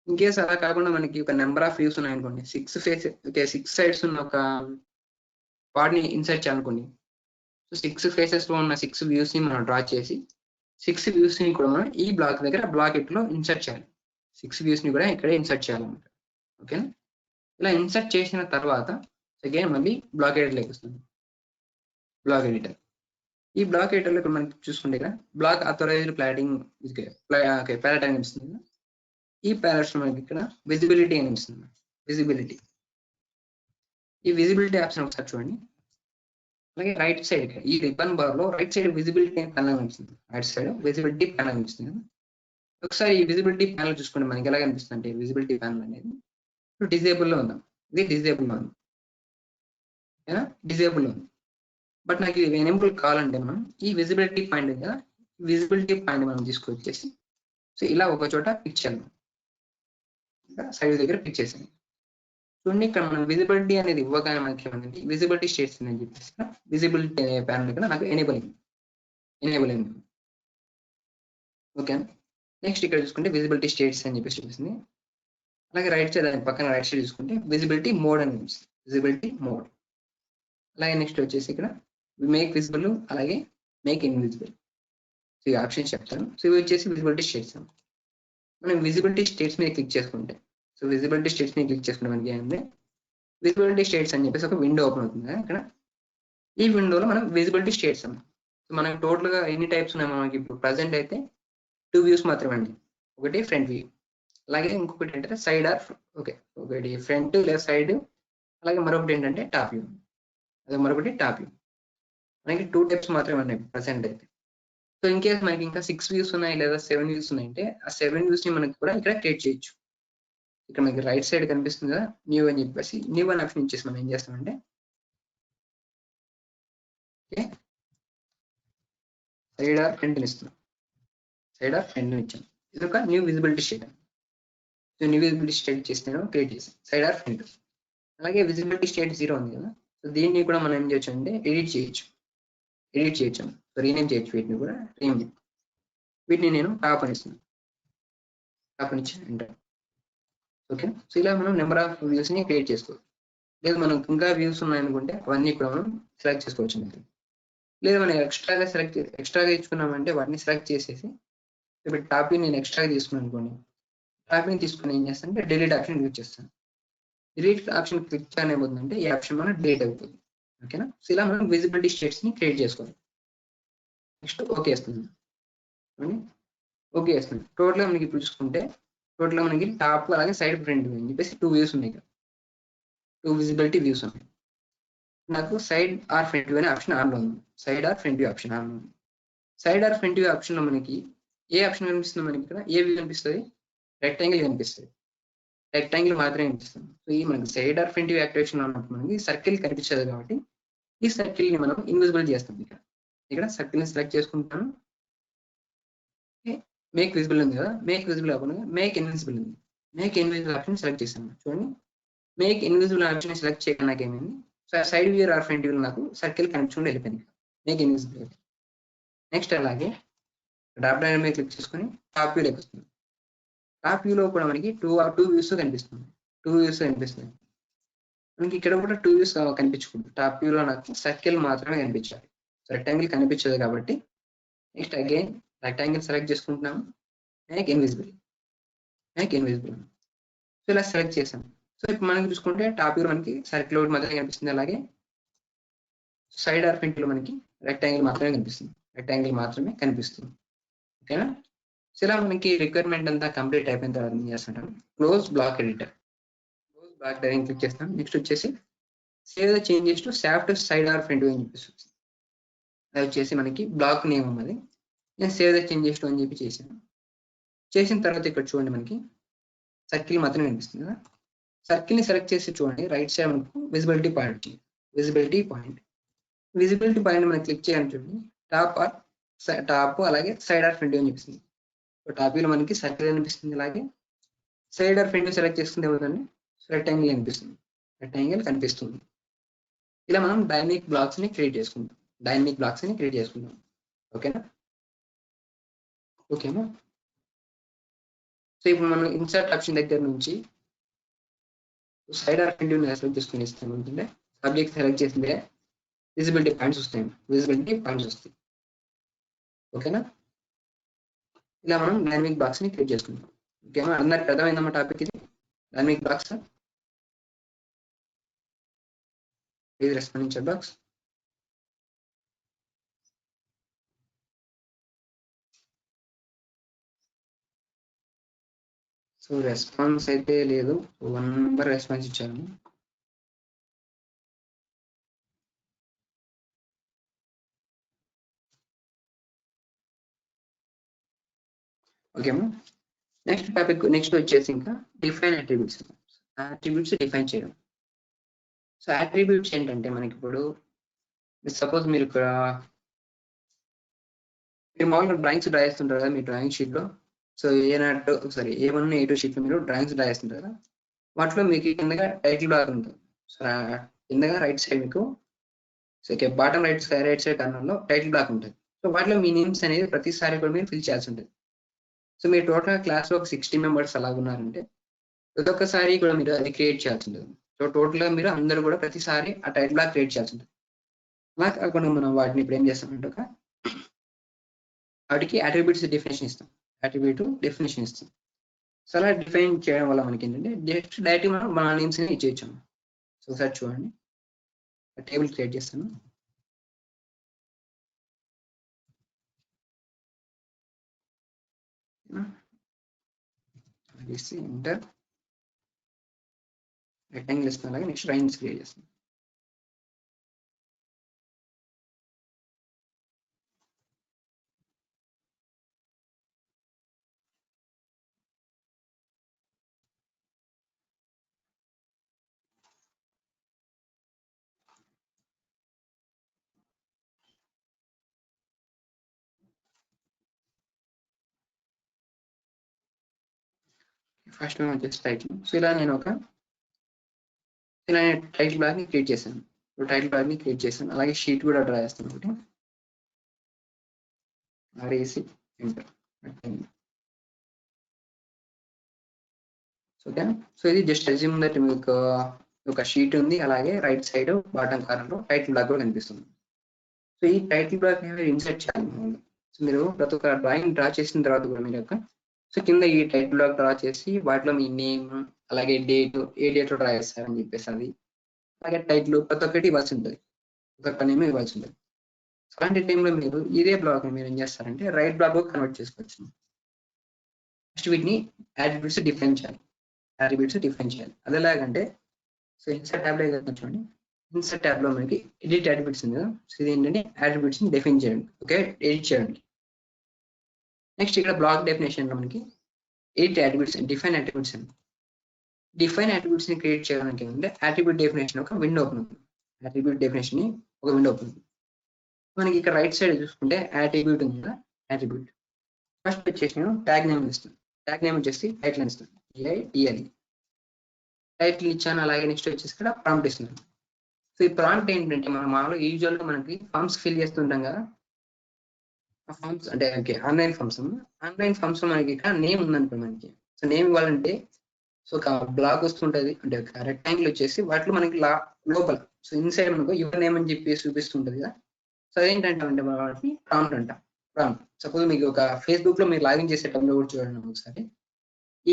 Speaker 2: ఇన్ కేసు అలా కాకుండా మనకి ఒక నెంబర్ ఆఫ్ వ్యూస్ ఉన్నాయనుకోండి, 6 సైడ్స్ ఉన్న ఒక పార్ట్ని ఇన్సర్ట్ చేయాలనుకోండి. సో 6 ఫేసెస్ లో ఉన్న 6 వ్యూస్ ని మనం డ్రా చేసి 6 వ్యూస్ ని కూడా మనం ఈ బ్లాక్ దగ్గర బ్లాక్ ఎట్ లో ఇన్సర్ట్ చేయాలి. 6 వ్యూస్ ని కూడా ఇక్కడ ఇన్సర్ట్ చేయాలన్నమాట. ఓకేనా, ఇలా ఇన్సర్ట్ చేసిన తర్వాత అగైన్ మళ్ళీ బ్లాక్ ఎడిటర్ లోకి వస్తుంది. బ్లాక్ ఎడిటర్, ఈ బ్లాక్ ఎడిటర్ లో మనకి చూసుకుంటే ఇక్కడ బ్లాక్ అథరైజ్డ్ ప్లాటింగ్ ప్యాలెట్ అని అనిపిస్తుంది. ఈ ప్యాలెట్స్ మనకి ఇక్కడ విజిబిలిటీ అని అనిపిస్తుంది. ఈ విజిబిలిటీ ఆప్షన్ ఒకసారి చూడండి. అలాగే రైట్ సైడ్ ఈ రిబ్బన్ బార్ లో రైట్ సైడ్ విజిబిలిటీ ప్యానల్ అనిపిస్తుంది. ఒకసారి ఈ విజిబిలిటీ ప్యానల్ చూసుకుంటే మనకి ఎలా కనిపిస్తుంది అంటే విజిబిలిటీ ప్యానల్ అనేది డిజేబుల్ లో ఉందాం. ఇది డిజేబుల్ లో ఉంది. బట్ నాకు ఇది ఎనేబుల్ కావాలంటే మనం ఈ విజిబిలిటీ పాయింట్ కదా, మనం తీసుకొచ్చేసి సో ఇలా ఒక చోట పిక్ చేయాలి. సైడ్ దగ్గర పిక్ చేసాను. చూడండి ఇక్కడ మనం విజిబిలిటీ అనేది ఇవ్వగానే మనకి ఏమంటే విజిబిలిటీ స్టేట్స్ అని చెప్పేసి విజిబిలిటీ అనే ప్యానల్ ఇక్కడ నాకు ఎనేబుల్ అయింది. ఓకే, నెక్స్ట్ ఇక్కడ చూసుకుంటే విజిబిలిటీ స్టేట్స్ అని చెప్పేసి చూపిస్తుంది. అలాగే రైట్ సైడ్ పక్కన రైట్ సైడ్ చూసుకుంటే విజిబిలిటీ మోడ్ అని చూపిస్తుంది. అలాగే నెక్స్ట్ వచ్చేసి ఇక్కడ మేక్ విజిబుల్ అలాగే మేక్ ఇన్విజిబుల్. సో ఈ ఆప్షన్స్ చెప్తాను. సో ఇవి వచ్చేసి విజిబిలిటీ స్టేట్స్. మనం విజిబిలిటీ స్టేట్స్ మీద క్లిక్ చేసుకుంటే మనకి ఏంటంటే విజిబిలిటీ స్టేట్స్ అని చెప్పేసి ఒక విండో ఓపెన్ అవుతుంది. ఇక్కడ ఈ విండోలో మనం విజిబిలిటీ స్టేట్స్ సో మనకి టోటల్ గా ఎన్ని టైప్స్ ఉన్నాయి మనకి ఇప్పుడు ప్రజెంట్ అయితే 2 వ్యూస్ మాత్రమే అండి. ఒకటి ఫ్రంట్ వ్యూ, అలాగే ఇంకొకటి ఏంటంటే సైడ్ ఆర్ ఒకటి ఫ్రంట్ లేదా సైడ్, అలాగే మరొకటి ఏంటంటే టాప్ వ్యూ. మనకి 2 టైప్స్ మాత్రమే ఉన్నాయి ప్రజెంట్ అయితే. సో ఇన్ కేస్ మనకి ఇంకా 6 వ్యూస్ ఉన్నాయి లేదా 7 వ్యూస్ ఉన్నాయి అంటే ఆ 7 వ్యూస్ ని మనకి కూడా ఇక్కడ క్రియేట్ చేయొచ్చు. ఇక్కడ మనకి రైట్ సైడ్ కనిపిస్తుంది కదా న్యూ అని చెప్పేసి న్యూ అని ఆప్షన్ ఇచ్చేసి మనం ఏం చేస్తామంటే సైడ్ ఆర్ ఫ్రంట్ ఇస్తున్నాం.
Speaker 3: సైడ్ ఆర్ ఫ్రంట్ ఇచ్చాను. ఇది ఒక new visibility state. So new visibility state చేసి నేను క్రియేట్ చేశాను సైడ్ ఆర్ ఫ్రంట్. అలాగే విజిబిలిటీ స్టేట్ 0 ఉంది కదా, సో దీన్ని కూడా మనం ఏం చేయొచ్చు అంటే ఎడిట్ చేయొచ్చు. సో రీనేమ్ చేయొచ్చు వీటిని కూడా. వీటిని నేను టాప్ అని ఇస్తున్నాను. టాప్ అని ఇచ్చి ఎంటర్. ఓకే, సో ఇలా మనం నెంబర్ ఆఫ్ వ్యూస్ ని క్రియేట్ చేసుకోవచ్చు. లేదు మనం ఇంకా వ్యూస్ ఉన్నాయనుకుంటే అవన్నీ కూడా మనం సెలెక్ట్ చేసుకోవచ్చు. లేదు మనం ఎక్స్ట్రాగా ఇచ్చుకున్నామంటే వాటిని సెలెక్ట్ చేసేసి, ఇప్పుడు టాపిక్ నేను ఎక్స్ట్రాగా తీసుకున్నాను అనుకోండి, టాపిక్ తీసుకుని ఏం చేస్తాను అంటే డిలీట్ ఆప్షన్ యూజ్ చేస్తాను. డిలీట్ ఆప్షన్ క్లిక్ చేయడం ఏమవుతుందంటే ఈ ఆప్షన్ మనం డిలీట్ అవుతుంది. ఓకేనా, సో ఇలా మనం విజిబిలిటీ స్టేట్స్ ని క్రియేట్ చేసుకోవాలి. నెక్స్ట్ ఓకే వేస్తుంది. ఓకే వేస్తుంది. టోటల్గా మనకి ఇప్పుడు చూసుకుంటే టోటల్గా మనకి టాప్ అలాగే సైడ్ ఫ్రంట్ అని చెప్పేసి 2 వ్యూస్ ఉన్నాయి ఇక్కడ. 2 విజిబిలిటీ వ్యూస్ ఉన్నాయి. నాకు సైడ్ ఆర్ ఫ్రంట్ వ్యూ అనే ఆప్షన్ ఆన్లో ఉంది. Side or front view option ఆన్లో ఉంది. సైడ్ ఆర్ ఫ్రంట్ వ్యూ ఆప్షన్లో మనకి ఏ ఆప్షన్ కనిపిస్తుంది? మనకి ఇక్కడ ఏ వ్యూ కనిపిస్తుంది? రెక్టాంగిల్ కనిపిస్తుంది. రెక్టాంగిల్ మాత్రమే కనిపిస్తుంది. సో ఈ మనకి side or front view activation ఉన్నప్పుడు మనకి సర్కిల్ కనిపించదు కాబట్టి ఈ సర్కిల్ ని మనం ఇన్విజిబుల్ చేస్తాం. ఇక్కడ సర్కిల్ ని సెలెక్ట్ చేసుకుంటాను. మేక్ విజిబుల్ ఉంది కదా, మేక్ విజిబుల్ అవ్వకుండా మేక్ ఇన్విజిబుల్ ఉంది. మేక్ ఇన్విజిబుల్ ఆప్షన్ సెలెక్ట్ చేశాను. చూడండి, మేక్ ఇన్విజిబుల్ ఆప్షన్ సెలెక్ట్ చేయడం నాకు ఏమైంది, side view or front view నాకు సర్కిల్ కనిపించకుండా వెళ్ళిపోయింది. Make invisible. నెక్స్ట్ అలాగే డ్రాప్ డౌన్ మీద క్లిక్ చేసుకుని టాప్ వ్యూ లోకి వస్తుంది. టాప్ వ్యూలో కూడా మనకి టూ వ్యూస్ కనిపిస్తుంది. మనకి ఇక్కడ కూడా 2 వ్యూస్ కనిపించకూడదు. టాప్ వ్యూలో నాకు సర్కిల్ మాత్రమే కనిపించాలి. రెక్టాంగిల్ కనిపించదు కాబట్టి నెక్స్ట్ అగైన్ రెక్టాంగిల్ సెలెక్ట్ చేసుకుంటున్నాము. Make invisible. సో ఇలా సెలెక్ట్ చేసాం. సో ఇప్పుడు మనకి చూసుకుంటే టాప్ వ్యూ మనకి సర్కిల్ ఒకటి మాత్రమే కనిపిస్తుంది. అలాగే సైడ్ ఆర్ ఫ్రంట్ లో మనకి రెక్టాంగిల్ మాత్రమే కనిపిస్తుంది. ఓకేనా, సో ఇలా మనకి రిక్వైర్మెంట్ అంతా కంప్లీట్ అయిపోయిన తర్వాత ఏం చేస్తుంటాం, క్లోజ్ బ్లాక్ ఎడిటర్ క్లిక్ చేస్తాం. నెక్స్ట్ వచ్చేసి save the changes to shaft side or front అని చెప్పేసి అది వచ్చేసి మనకి బ్లాక్ నేమ్ ఉన్నది. నేను సేవ్ ద చేంజెస్ టు అని చెప్పి చేసిన తర్వాత ఇక్కడ చూడండి మనకి సర్కిల్ మాత్రమే కనిపిస్తుంది కదా. సర్కిల్ ని సెలెక్ట్ చేసి చూడండి, రైట్ సైడ్ మనకు విజిబిలిటీ పాయింట్ మనం క్లిక్ చేయాలని చూడండి, టాప్ అలాగే సైడ్ ఆర్ ఫ్రంట్ అని చెప్పిస్తుంది. సో టాప్ లో మనకి సర్కిల్ కనిపిస్తుంది. అలాగే సైడ్ ఆర్ ఫ్రంట్ సెలెక్ట్ చేసుకుంటే ఏమవుతుంది, రెక్టాంగిల్ కనిపిస్తుంది. ఇలా మనం డైనమిక్ బ్లాక్స్ ని క్రియేట్ చేసుకుంటాం. ఓకేనా, సో ఇప్పుడు మనం ఇన్సర్ట్ ఆప్షన్ దగ్గర నుంచి సైడ్ ఆర్ ఫ్రంట్ సెలెక్ట్ చేసుకుని ఇస్తాం అంటే సబ్జెక్ట్ సెలెక్ట్ చేసిందే విజిబిలిటీ పాయింట్స్ వస్తాయి. ఓకేనా, ఇలా మనం డైనమిక్ బాక్స్ ని క్రియేట్ చేసుకుంటాం. ఓకేనా, అందరికి అర్థమైందమ్మా టాపిక్ ఇది. Dynamic box please respond in chat box. So response అయితే లేదు, 1 నెంబర్ రెస్పాన్స్ ఇచ్చాను. ఓకేమా, నెక్స్ట్ వచ్చేసి ఇంకా డిఫైన్ అట్రిబ్యూట్స్ డిఫైన్ చేయడం. సో అట్రిబ్యూట్స్ ఏంటంటే మనకి ఇప్పుడు సపోజ్ మీరు ఇక్కడ మామూలుగా డ్రాయింగ్స్ డ్రా చేస్తుంటారు కదా మీ డ్రాయింగ్ షీట్ లో. సో A1 A2 షీట్ లో మీరు డ్రాయింగ్స్ డ్రా చేస్తుంటారు కదా, వాటిలో మీకు కిందగా టైటిల్ బార్ ఉంటుంది. సో కిందగా రైట్ సైడ్ మీకు బాటమ్ రైట్ సైడ్ కార్నర్ లో టైటిల్ బ్లాక్ ఉంటుంది. సో వాటిలో మీ నేమ్స్ అనేది ప్రతిసారి కూడా మీరు ఫిల్ చేయాల్సి ఉంటుంది. సో మీరు టోటల్ క్లాస్ లో ఒక 60 మెంబర్స్ అలా ఉన్నారంటే ప్రతి కూడా మీరు అది క్రియేట్ చేయాల్సి ఉంటుంది. సో టోటల్ గా మీరు అందరూ కూడా ప్రతిసారి ఆ టైటిల్ బ్లాక్ క్రియేట్ చేయాల్సి ఉంటుంది. అలా కాకుండా మనం వాటిని ఇప్పుడు ఏం చేస్తామంటే వాటికి అట్రిబ్యూట్స్ డెఫినేషన్ ఇస్తాం. సో అలా డిఫైన్ చేయడం వల్ల మనకి ఏంటంటే డైరెక్ట్ మనం మన నేమ్స్ ని ఇచ్చేయచ్చు. సో ఒకసారి చూడండి, టేబుల్ క్రియేట్ చేస్తాను. ఎంటర్ రెక్టాంగిల్ ఇస్తాను. అలాగే నెక్స్ట్ లైన్స్ క్రియేట్ చేస్తాను. ఫస్ట్ వన్ వచ్చేసి టైటిల్. సో ఇలా నేను టైటిల్ బ్లాక్ ని క్రియేట్ చేశాను. టైటిల్ బ్లాక్ ని క్రియేట్ చేశాను. అలాగే షీట్ కూడా డ్రా చేస్తాను ఒకటి. RAC enter. ఓకే. సో ఇది జస్ట్ అజ్యూమ్ దట్ మీకు ఒక షీట్ ఉంది, అలాగే రైట్ సైడ్ బాటమ్ కార్నర్ లో టైటిల్ బ్లాక్ కూడా కనిపిస్తుంది. సో ఈ టైటిల్ బ్లాక్ మీరు ఇన్సర్ట్ చేయాలి. సో మీరు ప్రతి ఒక్క డ్రాయింగ్ డ్రా చేసిన తర్వాత కూడా మీరు సో కింద ఈ టైటిల్ బ్లాక్ డ్రా చేసి వాటిలో మీ నేమ్, అలాగే డేట్, ఏ డేట్ లో డ్రా చేస్తారని చెప్పేసి అది, అలాగే టైటిల్ ప్రతి ఒక్కటి ఇవ్వాల్సి ఉంటుంది, ఒక్కొక్క నేమ్ ఇవ్వాల్సి ఉంటుంది. అలాంటి టైంలో మీరు ఇదే బ్లాక్ మీరు ఏం చేస్తారంటే రైట్ బ్లాక్ కన్వర్ట్ చేసుకోవచ్చు. ఫస్ట్ వీటిని యాట్రిబ్యూట్స్ డిఫైన్ చేయాలి. అది ఎలాగంటే సో ఇన్సర్ట్ ట్యాబ్ లో చూడండి, ఇన్సర్ట్ ట్యాబ్ లో మనకి ఎడిట్ యాట్రిబ్యూట్స్ ఉంది కదా. సో ఇది ఏంటంటే యాట్రిబ్యూట్స్ ని డిఫైన్ చేయండి, ఓకే, ఎడిట్ చేయండి. నెక్స్ట్ ఇక్కడ బ్లాక్ డెఫినేషన్ లో మనకి ఎడిట్ యాట్రిబ్యూట్స్, డిఫైన్ యాట్రిబ్యూట్స్ అండి. డిఫైన్ యాట్రిబ్యూట్స్ ని క్రియేట్ చేయడానికి ఏంటంటే యాట్రిబ్యూట్ డెఫినేషన్ ఒక విండో ఓపెన్ అవుతుంది. యాట్రిబ్యూట్ డెఫినేషన్ ని ఒక విండో ఓపెన్ అవుతుంది. మనకి ఇక్కడ రైట్ సైడ్ చూసుకుంటే యాట్రిబ్యూట్ ఉంది కదా, యాట్రిబ్యూట్ ఫస్ట్ వచ్చేసి నేను ట్యాగ్ నేమ్ ఇస్తాను. ట్యాగ్ నేమ్ వచ్చేసి టైటిల్ అని ఇస్తాను, EITL టైటిల్ ఇచ్చాను. అలాగే నెక్స్ట్ వచ్చేసి ఇక్కడ ప్రాంప్ట్ ఇస్తున్నాను. సో ఈ ప్రాంప్ట్ ఏంటంటే మనం మామూలుగా యూజువల్ గా మనకి ఫార్మ్స్ ఫిల్ చేస్తుంటాం కదా, ఆ ఫార్మ్స్ అంటే ఆన్లైన్ ఫార్మ్స్ మనకి ఇక్కడ నేమ్ ఉందనుకో మనకి. సో నేమ్ ఇవ్వాలంటే సో ఒక బ్లాక్ వస్తుంటది, అంటే ఒక రెక్టాంగిల్ వచ్చేసి వాటిలో మనకి లోపల సో ఇన్సైడ్ మనకు యువర్ నేమ్ అని చెప్పేసి చూపిస్తుంటది కదా. సో అదేంటంటే వాటిని ప్రాంప్ట్ అంటాం. ప్రాంప్ట్ సపోజ్ మీకు ఒక ఫేస్బుక్ లో మీరు లాగిన్ చేసేటప్పుడు కూడా చూడండి ఒకసారి,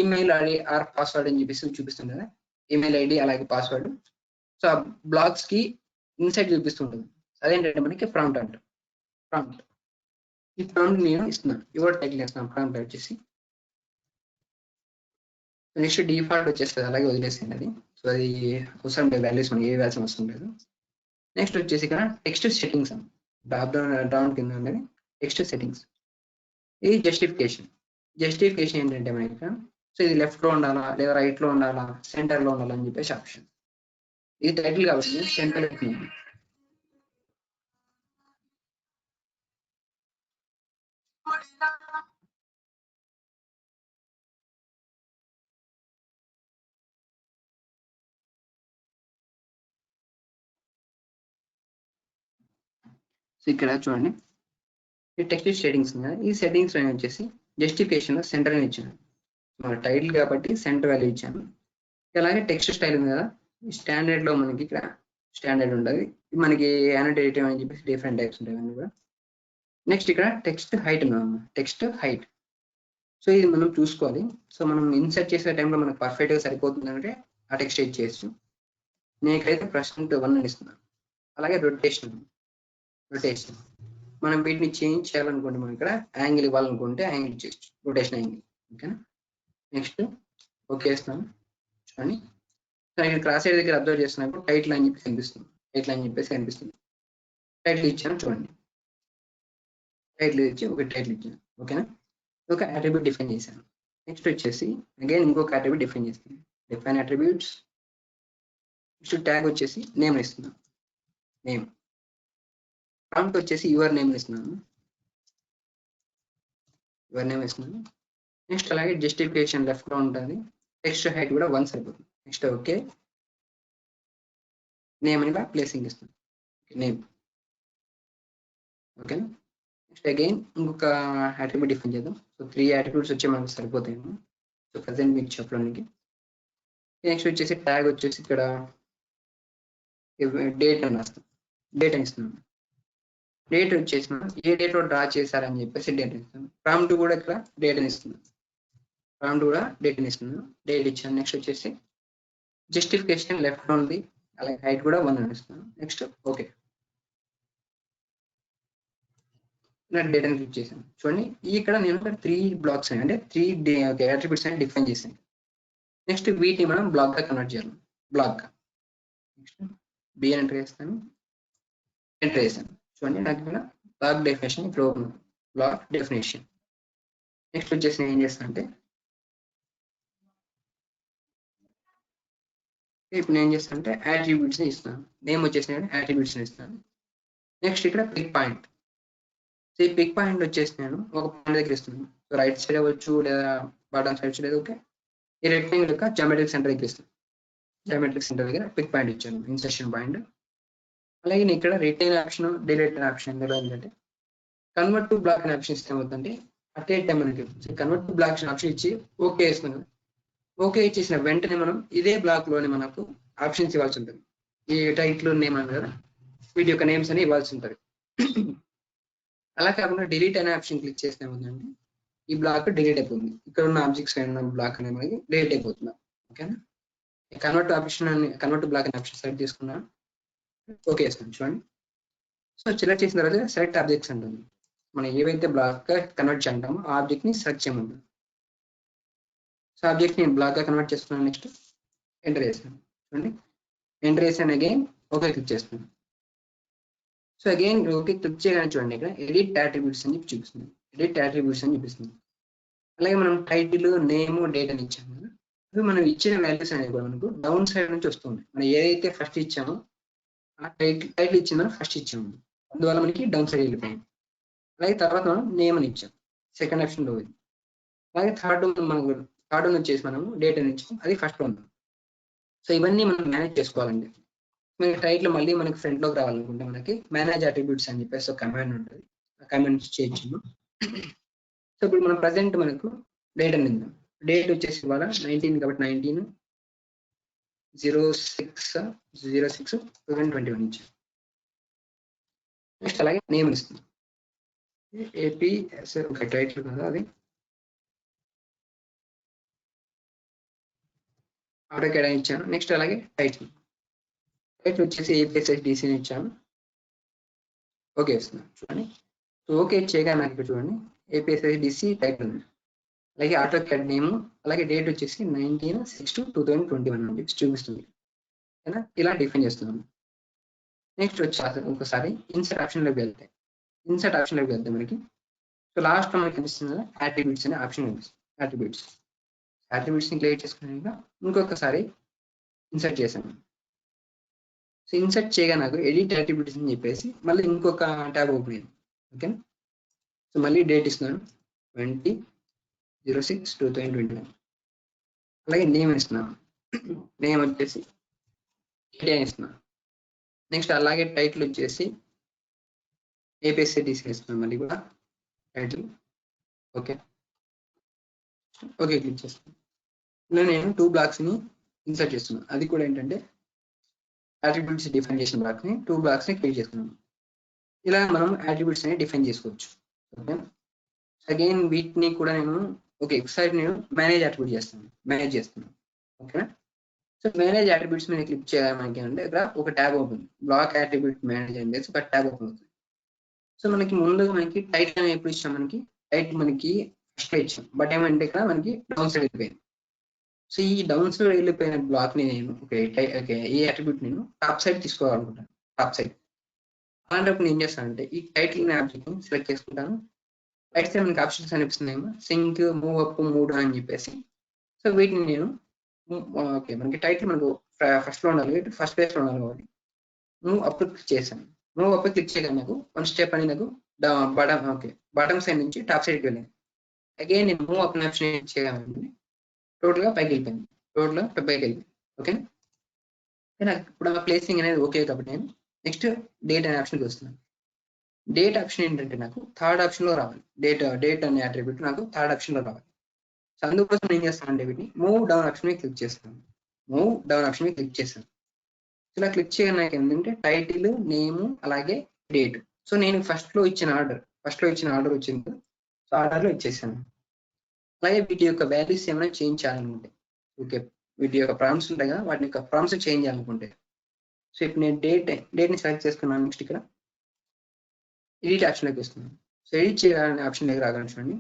Speaker 3: ఈమెయిల్ ఐడి ఆర్ పాస్వర్డ్ అని చెప్పేసి చూపిస్తుంది కదా, ఈమెయిల్ ఐడి అలాగే పాస్వర్డ్. సో ఆ బ్లాగ్స్ కి ఇన్సైడ్ చూపిస్తుంటుంది. అదేంటంటే మనకి ప్రాంప్ట్ అంటాం. ప్రాంప్ట్ ఈ ప్రాంప్ట్ నేను ఇస్తున్నాను, యువర్ టైటిల్ ఇస్తున్నాను. ప్రాంప్ట్ వచ్చేసి నెక్స్ట్ డిఫాల్ట్ వచ్చేస్తుంది, అలాగే వదిలేసింది అది. సో అది అవసరం లేదు, వాల్యూస్ మనకి ఏ వాల్యూస్ అవసరం లేదు. నెక్స్ట్ వచ్చేసి ఇక్కడ టెక్స్ట్ సెట్టింగ్స్ అని డ్రాప్ కింద ఉండేది టెక్స్ట్ సెట్టింగ్స్. ఇది జస్టిఫికేషన్ ఏంటంటే మనకి సో ఇది లెఫ్ట్ లో ఉండాలా, లేదా రైట్ లో ఉండాలా, సెంటర్ లో ఉండాలా అని చెప్పేసి ఆప్షన్. ఇది టైటిల్ కాబట్టి సెంటర్ పెట్టింది. సో ఇక్కడ చూడండి ఈ టెక్స్ట్ సెట్టింగ్స్ ఉన్నాయి. ఈ సెట్టింగ్స్ వచ్చేసి జస్టిఫికేషన్ లో సెంటర్ అని ఇచ్చాను. మన టైటిల్ కాబట్టి సెంటర్ వాల్యూ ఇచ్చాను. అలాగే టెక్స్ట్ స్టైల్ ఉంది కదా, స్టాండర్డ్ లో మనకి ఇక్కడ స్టాండర్డ్ ఉంటుంది. మనకి యానోటేటివ్ అని చెప్పేసి డిఫరెంట్ టైప్స్ ఉంటాయి అన్నీ కూడా. నెక్స్ట్ ఇక్కడ టెక్స్ట్ హైట్ ఉందమ్మా, టెక్స్ట్ హైట్. సో ఇది మనం చూసుకోవాలి. సో మనం ఇన్సర్ట్ చేసే టైంలో మనకు పర్ఫెక్ట్ గా సరిపోతుంది అంటే ఆ టెక్స్ట్ ఎడిట్ చేయొచ్చు. నేను ఇక్కడైతే %1 అని ఇస్తున్నాను. అలాగే రొటేషన్ మనం వీటిని చేంజ్ చేయాలనుకుంటే మనం ఇక్కడ యాంగిల్ ఇవ్వాలనుకుంటే యాంగిల్ చేయొచ్చు, రొటేషన్ యాంగిల్. ఓకేనా. నెక్స్ట్ ఓకే ఇస్తున్నాను. చూడండి నేను క్లాస్ ఎయిడ్ దగ్గర అబ్జర్వ్ చేస్తున్నప్పుడు టైటిల్ అని చెప్పి కనిపిస్తుంది, టైటిల్ ఇచ్చాను. చూడండి టైటిల్ ఇచ్చాను. ఓకేనా. ఒక అట్రిబ్యూట్ డిఫైన్ చేశాను. నెక్స్ట్ వచ్చేసి అగైన్ ఇంకొక అట్రిబ్యూట్ డిఫైన్ చేస్తాను, డిఫైన్ అట్రిబ్యూట్స్. నెక్స్ట్ ట్యాగ్ వచ్చేసి నేమ్ ఇస్తున్నాను, నేమ్. ప్రాంప్ట్ వచ్చేసి యువర్ నేమ్ ఇస్తున్నాను. నెక్స్ట్ అలాగే జస్టిఫికేషన్ లెఫ్ట్ లో ఉంటుంది. టెక్స్ట్ హైట్ కూడా 1 సరిపోతుంది. నెక్స్ట్ ఓకే, నేమ్ అని ప్లేసింగ్ ఇస్తాను, నేమ్. ఓకేనా. నెక్స్ట్ అగైన్ ఇంకొక అట్రిబ్యూట్ డిఫైన్ చేద్దాం. సో 3 అట్రిబ్యూట్స్ వచ్చి మనకు సరిపోతాయి. సో ప్రజెంట్ మీకు చెప్పడానికి. నెక్స్ట్ వచ్చేసి ట్యాగ్ వచ్చేసి ఇక్కడ డేట్ అని రాస్తాం, డేట్ అని ఇస్తున్నాం. డేట్ వచ్చేసి ఏ డేట్ లో డ్రా చేశారని చెప్పేసి డేట్ ఇస్తాను. ప్రాంప్ట్ కూడా ఇక్కడ డేట్ అని ఇస్తున్నాం, డేట్ ఇచ్చాను. నెక్స్ట్ వచ్చేసి జస్టిఫికేషన్ లెఫ్ట్ లో ఉంది, అలాగే హైట్ కూడా 1 అని ఇస్తున్నాను. నెక్స్ట్ ఓకే, డేట్ అని క్లిక్ చేశాను. చూడండి ఇక్కడ నేను 3 బ్లాక్స్ అంటే 3 అట్రిబ్యూట్స్ అని డిఫైన్ చేశాను. నెక్స్ట్ వీటిని మనం బ్లాక్ గా కన్వర్ట్ చేయాలి, బ్లాక్ గా. నెక్స్ట్ బి అని ఎంటర్ చేస్తాను. చూడండి నాకు ఇక్కడ బ్లాక్ డెఫినేషన్ ఇక్కడ బ్లాక్ డెఫినేషన్. నెక్స్ట్ వచ్చేసి నేను ఏం చేస్తాను అంటే ఇప్పుడు నేను ఏం చేస్తాను అంటే అట్రిబ్యూట్స్ ని ఇస్తాను. నేమ్ వచ్చేసి అట్రిబ్యూట్స్ ని ఇస్తాను. నెక్స్ట్ ఇక్కడ పిక్ పాయింట్. సో ఈ పిక్ పాయింట్ వచ్చేసి నేను ఒక పాయింట్ దగ్గర ఇస్తున్నాను. రైట్ సైడ్ అవ్వచ్చు, లేదా బాటమ్ సైడ్ లేదా ఓకే, ఈ రెక్టాంగిల్ యొక్క జామెట్రిక్ సెంటర్ దగ్గర ఇస్తాను. జామెట్రిక్ సెంటర్ దగ్గర పిక్ పాయింట్ ఇచ్చాను, ఇన్సర్షన్ పాయింట్. అలాగే నేను ఇక్కడ రిటైన్ ఆప్షన్, డిలీట్ ఆప్షన్ ఇందులో ఏంటంటే కన్వర్ట్ టు బ్లాక్ అనే ఆప్షన్ ఇస్తే ఏమవుతుందంటే అట్ ఏ టైం మనకి కన్వర్ట్ టు బ్లాక్ ఆప్షన్ ఇచ్చి ఓకే ఇస్తున్నాం. ఓకే ఇచ్చేసిన వెంటనే మనం ఇదే బ్లాక్ లోనే మనకు ఆప్షన్స్ ఇవ్వాల్సి ఉంటుంది. ఈ టైటిల్ నేమ్ అని కదా, వీటి యొక్క నేమ్స్ అని ఇవ్వాల్సి ఉంటుంది. అలా కాకుండా డిలీట్ అనే ఆప్షన్ క్లిక్ చేస్తే ఏముందంటే ఈ బ్లాక్ డిలీట్ అయిపోతుంది. ఇక్కడ ఉన్న ఆబ్జెక్ట్స్ అయిన బ్లాక్ అనేది మనకి డిలీట్ అయిపోతుంది. ఓకేనా, కన్వర్ట్ ఆప్షన్ అని కన్వర్ట్ బ్లాక్ అనే ఆప్షన్ సెలెక్ట్ చేసుకున్నా ఓకే వేస్తాను. చూడండి, సో సెలెక్ట్ చేసిన తర్వాత సెలెక్ట్ ఆబ్జెక్ట్స్ ఉంటుంది. మనం ఏవైతే బ్లాక్ గా కన్వర్ట్ చేయంటామో ఆ ఆబ్జెక్ట్ ని సెలెక్ట్ చేయమంటాం. సో ఆబ్జెక్ట్ ని బ్లాక్ గా కన్వర్ట్ చేస్తున్నాను. నెక్స్ట్ ఎంటర్ చేస్తాను. చూడండి, ఎంటర్ చేసాను. అగైన్ ఓకే క్లిక్ చేస్తున్నాను. సో అగైన్ ఓకే క్లిక్ చేయగానే చూడండి ఇక్కడ ఎడిట్ అట్రిబ్యూట్స్ అని చూపిస్తుంది. ఎడిట్ అట్రిబ్యూట్స్ అని చూపిస్తుంది. అలాగే మనం టైటిల్, నేమ్, డేట్ అని ఇచ్చాము కదా, అవి మనం ఇచ్చిన వాల్యూస్ అనేవి కూడా మనకు డౌన్ సైడ్ నుంచి వస్తుంది. మనం ఏదైతే ఫస్ట్ ఇచ్చామో ఆ టైటిల్ ఇచ్చిందో ఫస్ట్ ఇచ్చాము, అందువల్ల మనకి డౌన్ సైడ్ వెళ్ళిపోయింది. అలాగే తర్వాత మనం నేమ్ అని ఇచ్చాం, సెకండ్ ఆప్షన్ లో ఉంది. అలాగే థర్డ్ వన్ వచ్చేసి మనము డేట్ అని ఇచ్చాం, అది ఫస్ట్ లో ఉంది. సో ఇవన్నీ మనం మేనేజ్ చేసుకోవాలండి. మనకి టైటిల్ మళ్ళీ మనకి ఫ్రంట్ లోకి రావాలనుకుంటే మనకి మేనేజ్ అట్రిబ్యూట్స్ అని చెప్పేసి ఒక కమాండ్ ఉంటుంది. ఆ కమాండ్ చేయొచ్చు. సో ఇప్పుడు మనం ప్రజెంట్ మనకు డేట్ అని ఉందాం. డేట్ వచ్చేసి ఇవాళ 19 కాబట్టి 19/06/2021 ఇచ్చాం. నెక్స్ట్ అలాగే నేమ్ ఇస్తుంది. ఏపీ ఒక టైటిల్ కదా, అది ఆటో కేడా ఇచ్చాను. నెక్స్ట్ అలాగే టైటిల్ వచ్చేసి ఏపీఎస్ఎస్డిసి ఇచ్చాను. ఓకే ఇస్తున్నాను. చూడండి, ఓకే చేయగా నాకు చూడండి ఏపీఎస్ఎస్డిసి టైటిల్ ఉంది. అలాగే ఆటో క్యాడ్ నేమ్, అలాగే డేట్ వచ్చేసి 19/6/2021 అని చెప్పి చూపిస్తుంది. ఓకేనా, ఇలా డిఫైన్ చేస్తున్నాను. నెక్స్ట్ వచ్చి ఒకసారి ఇన్సర్ట్ ఆప్షన్లోకి వెళ్తాయి. ఇన్సర్ట్ ఆప్షన్లోకి వెళ్తే మనకి సో లాస్ట్ మనకి కనిపిస్తుంది కదా అట్రిబ్యూట్స్ అనే ఆప్షన్ కనిపిస్తుంది. అట్రిబ్యూట్స్ని క్లియర్ చేసుకున్నాక ఇంకొకసారి ఇన్సర్ట్ చేశాను. సో ఇన్సర్ట్ చేయగా నాకు ఎడిట్ అట్రిబ్యూట్స్ అని చెప్పేసి మళ్ళీ ఇంకొక ట్యాబ్ ఓపెన్ అయింది. ఓకేనా, సో మళ్ళీ డేట్ ఇస్తున్నాను 20/06/2021. అలాగే నేమ్ ఇస్తున్నాను. నేమ్ వచ్చేసి ఇస్తున్నాను. నెక్స్ట్ అలాగే టైటిల్ వచ్చేసి ఏపీఎస్ఎస్డిసి ఇస్తున్నాను. మళ్ళీ కూడా టైటిల్ ఓకే క్లిక్ చేస్తాను. నేను 2 బ్లాక్స్ ని ఇన్సర్ట్ చేస్తున్నాను. అది కూడా ఏంటంటే అట్రిబ్యూట్స్ డిఫైన్ చేసిన బ్లాక్స్ ని 2 బ్లాక్స్ ని క్రియేట్ చేస్తున్నాను. ఇలా మనం అట్రిబ్యూట్స్ అని డిఫైన్ చేసుకోవచ్చు. ఓకే, అగైన్ వీటిని కూడా నేను ఒకసారి నేను మేనేజ్ చేస్తున్నాను. ఓకేనా, సో మేనేజ్ అట్రిబ్యూట్స్ మీద క్లిక్ చేయాలి. మనకి అంటే ఇక్కడ ఒక tab open, block attribute manage అని చెప్పేసి ఒక ట్యాబ్ ఓపెన్ అవుతుంది. సో మనకి ముందుగా మనకి టైటిల్ అని ఎప్పుడు ఇచ్చాం, మనకి టైటిల్ మనకి ఫస్ట్ ఇచ్చాం, బట్ ఏమంటే ఇక్కడ మనకి డౌన్ సైడ్ వెళ్ళిపోయింది. సో ఈ డౌన్ సైడ్ వెళ్ళిపోయిన బ్లాక్ ని నేను ఈ అట్రిబ్యూట్ నేను టాప్ సైడ్ తీసుకోవాలనుకుంటాను. టాప్ సైడ్ అలాంటప్పుడు నేను ఏం చేస్తానంటే ఈ టైటిల్ ఆబ్జెక్ట్ ని సెలెక్ట్ చేసుకుంటాను. రైట్ సైడ్ మనకి ఆప్షన్స్ అనిపిస్తున్నాయేమో sync, move up, move down అని చెప్పేసి. సో వీటిని నేను మనకి టైటిల్ మనకు ఫస్ట్ లో ఉండాలి, ఫస్ట్ ప్లేస్ లో ఉండాలి కాబట్టి మూవ్ అప్ క్లిక్ చేశాను. మూవ్ అప్ క్లిక్ చేయగానే నాకు 1 స్టెప్ అని నాకు బాటమ్ సైడ్ నుంచి టాప్ సైడ్కి వెళ్ళింది. అగైన్ నేను మూవ్ అప్ ఆప్షన్ చేయగానే టోటల్ గా పైకి వెళ్ళిపోయింది. ఓకే, నాకు ఇప్పుడు ఆ ప్లేసింగ్ అనేది ఓకే కాబట్టి నేను నెక్స్ట్ డేట్ అనే ఆప్షన్కి వస్తున్నాను. డేట్ ఆప్షన్ ఏంటంటే నాకు థర్డ్ ఆప్షన్ లో రావాలి. డేట్ అనే అట్రిబ్యూట్ నాకు థర్డ్ ఆప్షన్ లో రావాలి. సో అందుకోసం ఏం చేస్తానంటే వీటిని మూవ్ డౌన్ ఆప్షన్ మీద క్లిక్ చేస్తాను. ఇలా క్లిక్ చేయగానే నాకు ఏంటంటే టైటిల్, నేమ్, అలాగే డేట్. సో నేను ఫస్ట్ లో ఇచ్చిన ఆర్డర్ వచ్చింది. సో ఆర్డర్ లో ఇచ్చేసాను. అలాగే వీటి యొక్క వాల్యూస్ ఏమైనా చేంజ్ చేయాలనుకుంటే ఓకే, వీటి యొక్క ప్రాంప్ట్స్ ఉంటాయి కదా, వాటి యొక్క ప్రాంప్ట్స్ చేంజ్ చేయాలనుకుంటే సో ఇప్పుడు నేను డేట్ ని సెలెక్ట్ చేసుకున్నాను. నెక్స్ట్ ఇక్కడ ఎడిట్ ఆప్షన్లోకి వస్తున్నాను. సో ఎడిట్ చేయాలనే ఆప్షన్ దగ్గర రాగానే చూడండి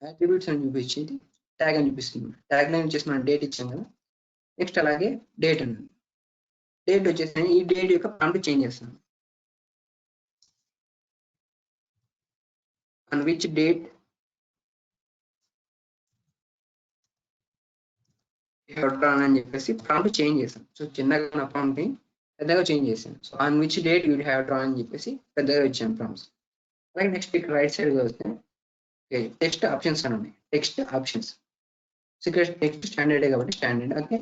Speaker 3: అట్రిబ్యూట్స్ అని చూపించేది ట్యాగ్ అని చూపిస్తుంది. ట్యాగ్ లైన్ వచ్చేసి మనం డేట్ ఇచ్చాం కదా, నెక్స్ట్ అలాగే డేట్ అని డేట్ వచ్చేసి ఈ డేట్ యొక్క ప్రాంప్ట్ చేంజ్ చేస్తాను. ఆన్ విచ్ డేట్ అని చెప్పేసి ప్రాంప్ట్ చేంజ్ చేస్తాను. సో చిన్నగా ఉన్న ప్రాంప్ట్ ని పెద్దగా చేంజ్ చేశాను. So on which date you have draw అని చెప్పేసి పెద్దగా ఇచ్చాను ప్రాంప్ట్స్. అలాగే నెక్స్ట్ ఇక్కడ రైట్ సైడ్ వస్తే టెక్స్ట్ ఆప్షన్స్ అని ఉన్నాయి. టెక్స్ట్ ఆప్షన్స్ సో ఇక్కడ టెక్స్ట్ స్టాండర్డే కాబట్టి స్టాండర్డ్. ఓకే,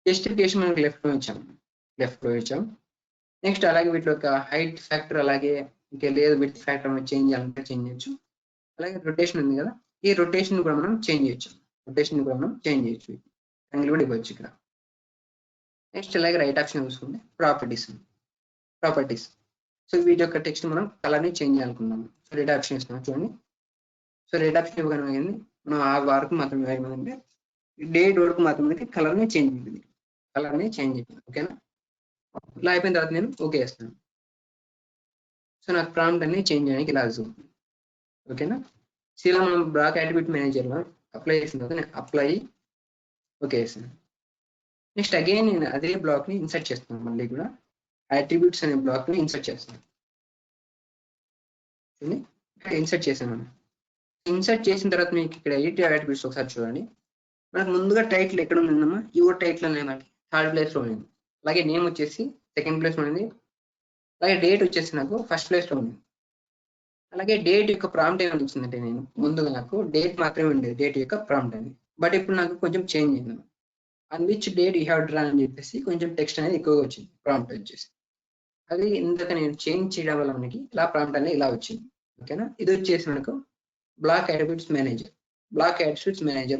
Speaker 3: జస్టిఫికేషన్ మనకి లెఫ్ట్ లో ఇచ్చాం. నెక్స్ట్ అలాగే వీటి యొక్క హైట్ ఫ్యాక్టర్, అలాగే ఇంకా లేదు విత్ ఫ్యాక్టర్ మనం చేంజ్ చేయాలంటే చేంజ్ చేయొచ్చు. అలాగే రొటేషన్ ఉంది కదా, ఈ రొటేషన్ కూడా మనం చేంజ్ చేయొచ్చు. యాంగిల్ కూడా ఇవ్వచ్చు ఇక్కడ. నెక్స్ట్ అలాగే రైట్ ఆప్షన్ చూసుకుంటే ప్రాపర్టీస్. సో వీటి యొక్క టెక్స్ట్ మనం కలర్ ని చేంజ్ చేయాలనుకున్నాము. సో రెడ్ ఆప్షన్ ఇస్తున్నాం చూడండి. సో రెడ్ ఆప్షన్ ఇవ్వగానే మనం ఆ వరకు మాత్రం ఏమంటే డేట్ వరకు మాత్రం కలర్ ని చేంజ్ చేయాలి. ఓకేనా, ఇలా అయిపోయిన తర్వాత నేను ఓకే చేస్తాను. సో నాకు ప్రాంప్ట్ అన్ని చేంజ్ చేయడానికి ఇలా అవుతుంది. ఓకేనా, సో ఇలా మనం బ్లాక్ అట్రిబ్యూట్ మేనేజర్లో అప్లై చేసిన తర్వాత నేను అప్లై ఓకే చేస్తాను. నెక్స్ట్ అగైన్ నేను అదే బ్లాక్ ని ఇన్సర్ట్ చేస్తాను. మళ్ళీ కూడా అట్రిబ్యూట్స్ అనే బ్లాక్ ని ఇన్సర్ట్ చేస్తాను. ఇన్సర్ట్ చేశాను. ఇన్సర్ట్ చేసిన తర్వాత మీకు ఇక్కడ ఎడిట్ అట్రిబ్యూట్స్ ఒకసారి చూడండి. మనకు ముందుగా టైటిల్ ఎక్కడ ఉందమ్మా, యువర్ టైటిల్ అనేది మనకి థర్డ్ ప్లేస్ లో ఉంది. అలాగే నేమ్ వచ్చేసి సెకండ్ ప్లేస్ లో ఉంది. అలాగే డేట్ వచ్చేసి నాకు ఫస్ట్ ప్లేస్ లో ఉంది. అలాగే డేట్ యొక్క ప్రాంప్ట్ ఏమైనా వచ్చిందంటే నేను ముందుగా నాకు డేట్ మాత్రమే ఉండేది, డేట్ యొక్క ప్రాంప్ట్ అని. బట్ ఇప్పుడు నాకు కొంచెం చేంజ్ అయింది. On which date you have drawn అని చెప్పేసి కొంచెం టెక్స్ట్ అనేది ఎక్కువగా వచ్చింది ప్రాంప్ట్ వచ్చేసి. అది ఇందాక నేను చేంజ్ చేయడం వల్ల మనకి ఇలా ప్రాంప్ట్ అనేది ఇలా వచ్చింది. ఓకేనా, ఇది వచ్చేసి మనకు బ్లాక్ అట్రిబ్యూట్స్ మేనేజర్.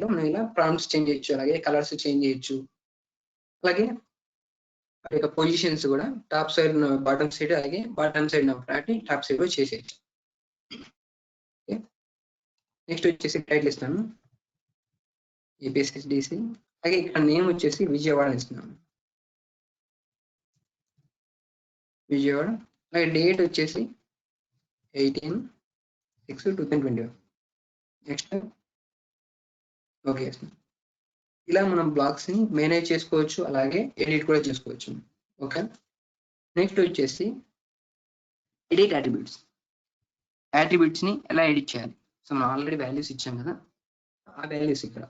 Speaker 3: లో మనం ఇలా ప్రాంప్ట్స్ చేంజ్ చేయొచ్చు, అలాగే కలర్స్ చేంజ్ చేయొచ్చు. అలాగే వాటి యొక్క పొజిషన్స్ కూడా టాప్ సైడ్ బాటమ్ సైడ్, అలాగే బాటమ్ సైడ్ టాప్ సైడ్ కూడా చేసేయచ్చు. నెక్స్ట్ వచ్చేసి టైటిల్ ఇస్తాను ఏపీఎస్ఎస్డిసి. అలాగే ఇక్కడ నేమ్ వచ్చేసి విజయవాడ ఇస్తున్నాను, విజయవాడ. అలాగే డేట్ వచ్చేసి 18/6/2021. Next okay. ఇలా మనం బ్లాక్స్ ని మేనేజ్ చేసుకోవచ్చు, అలాగే ఎడిట్ కూడా చేసుకోవచ్చు. ఓకే, నెక్స్ట్ వచ్చేసి ఎడిట్ అట్రిబ్యూట్స్ ని ఎలా ఎడిట్ చేయాలి. సో మనం ఆల్రెడీ వాల్యూస్ ఇచ్చాం కదా, ఆ వాల్యూస్ ఇక్కడ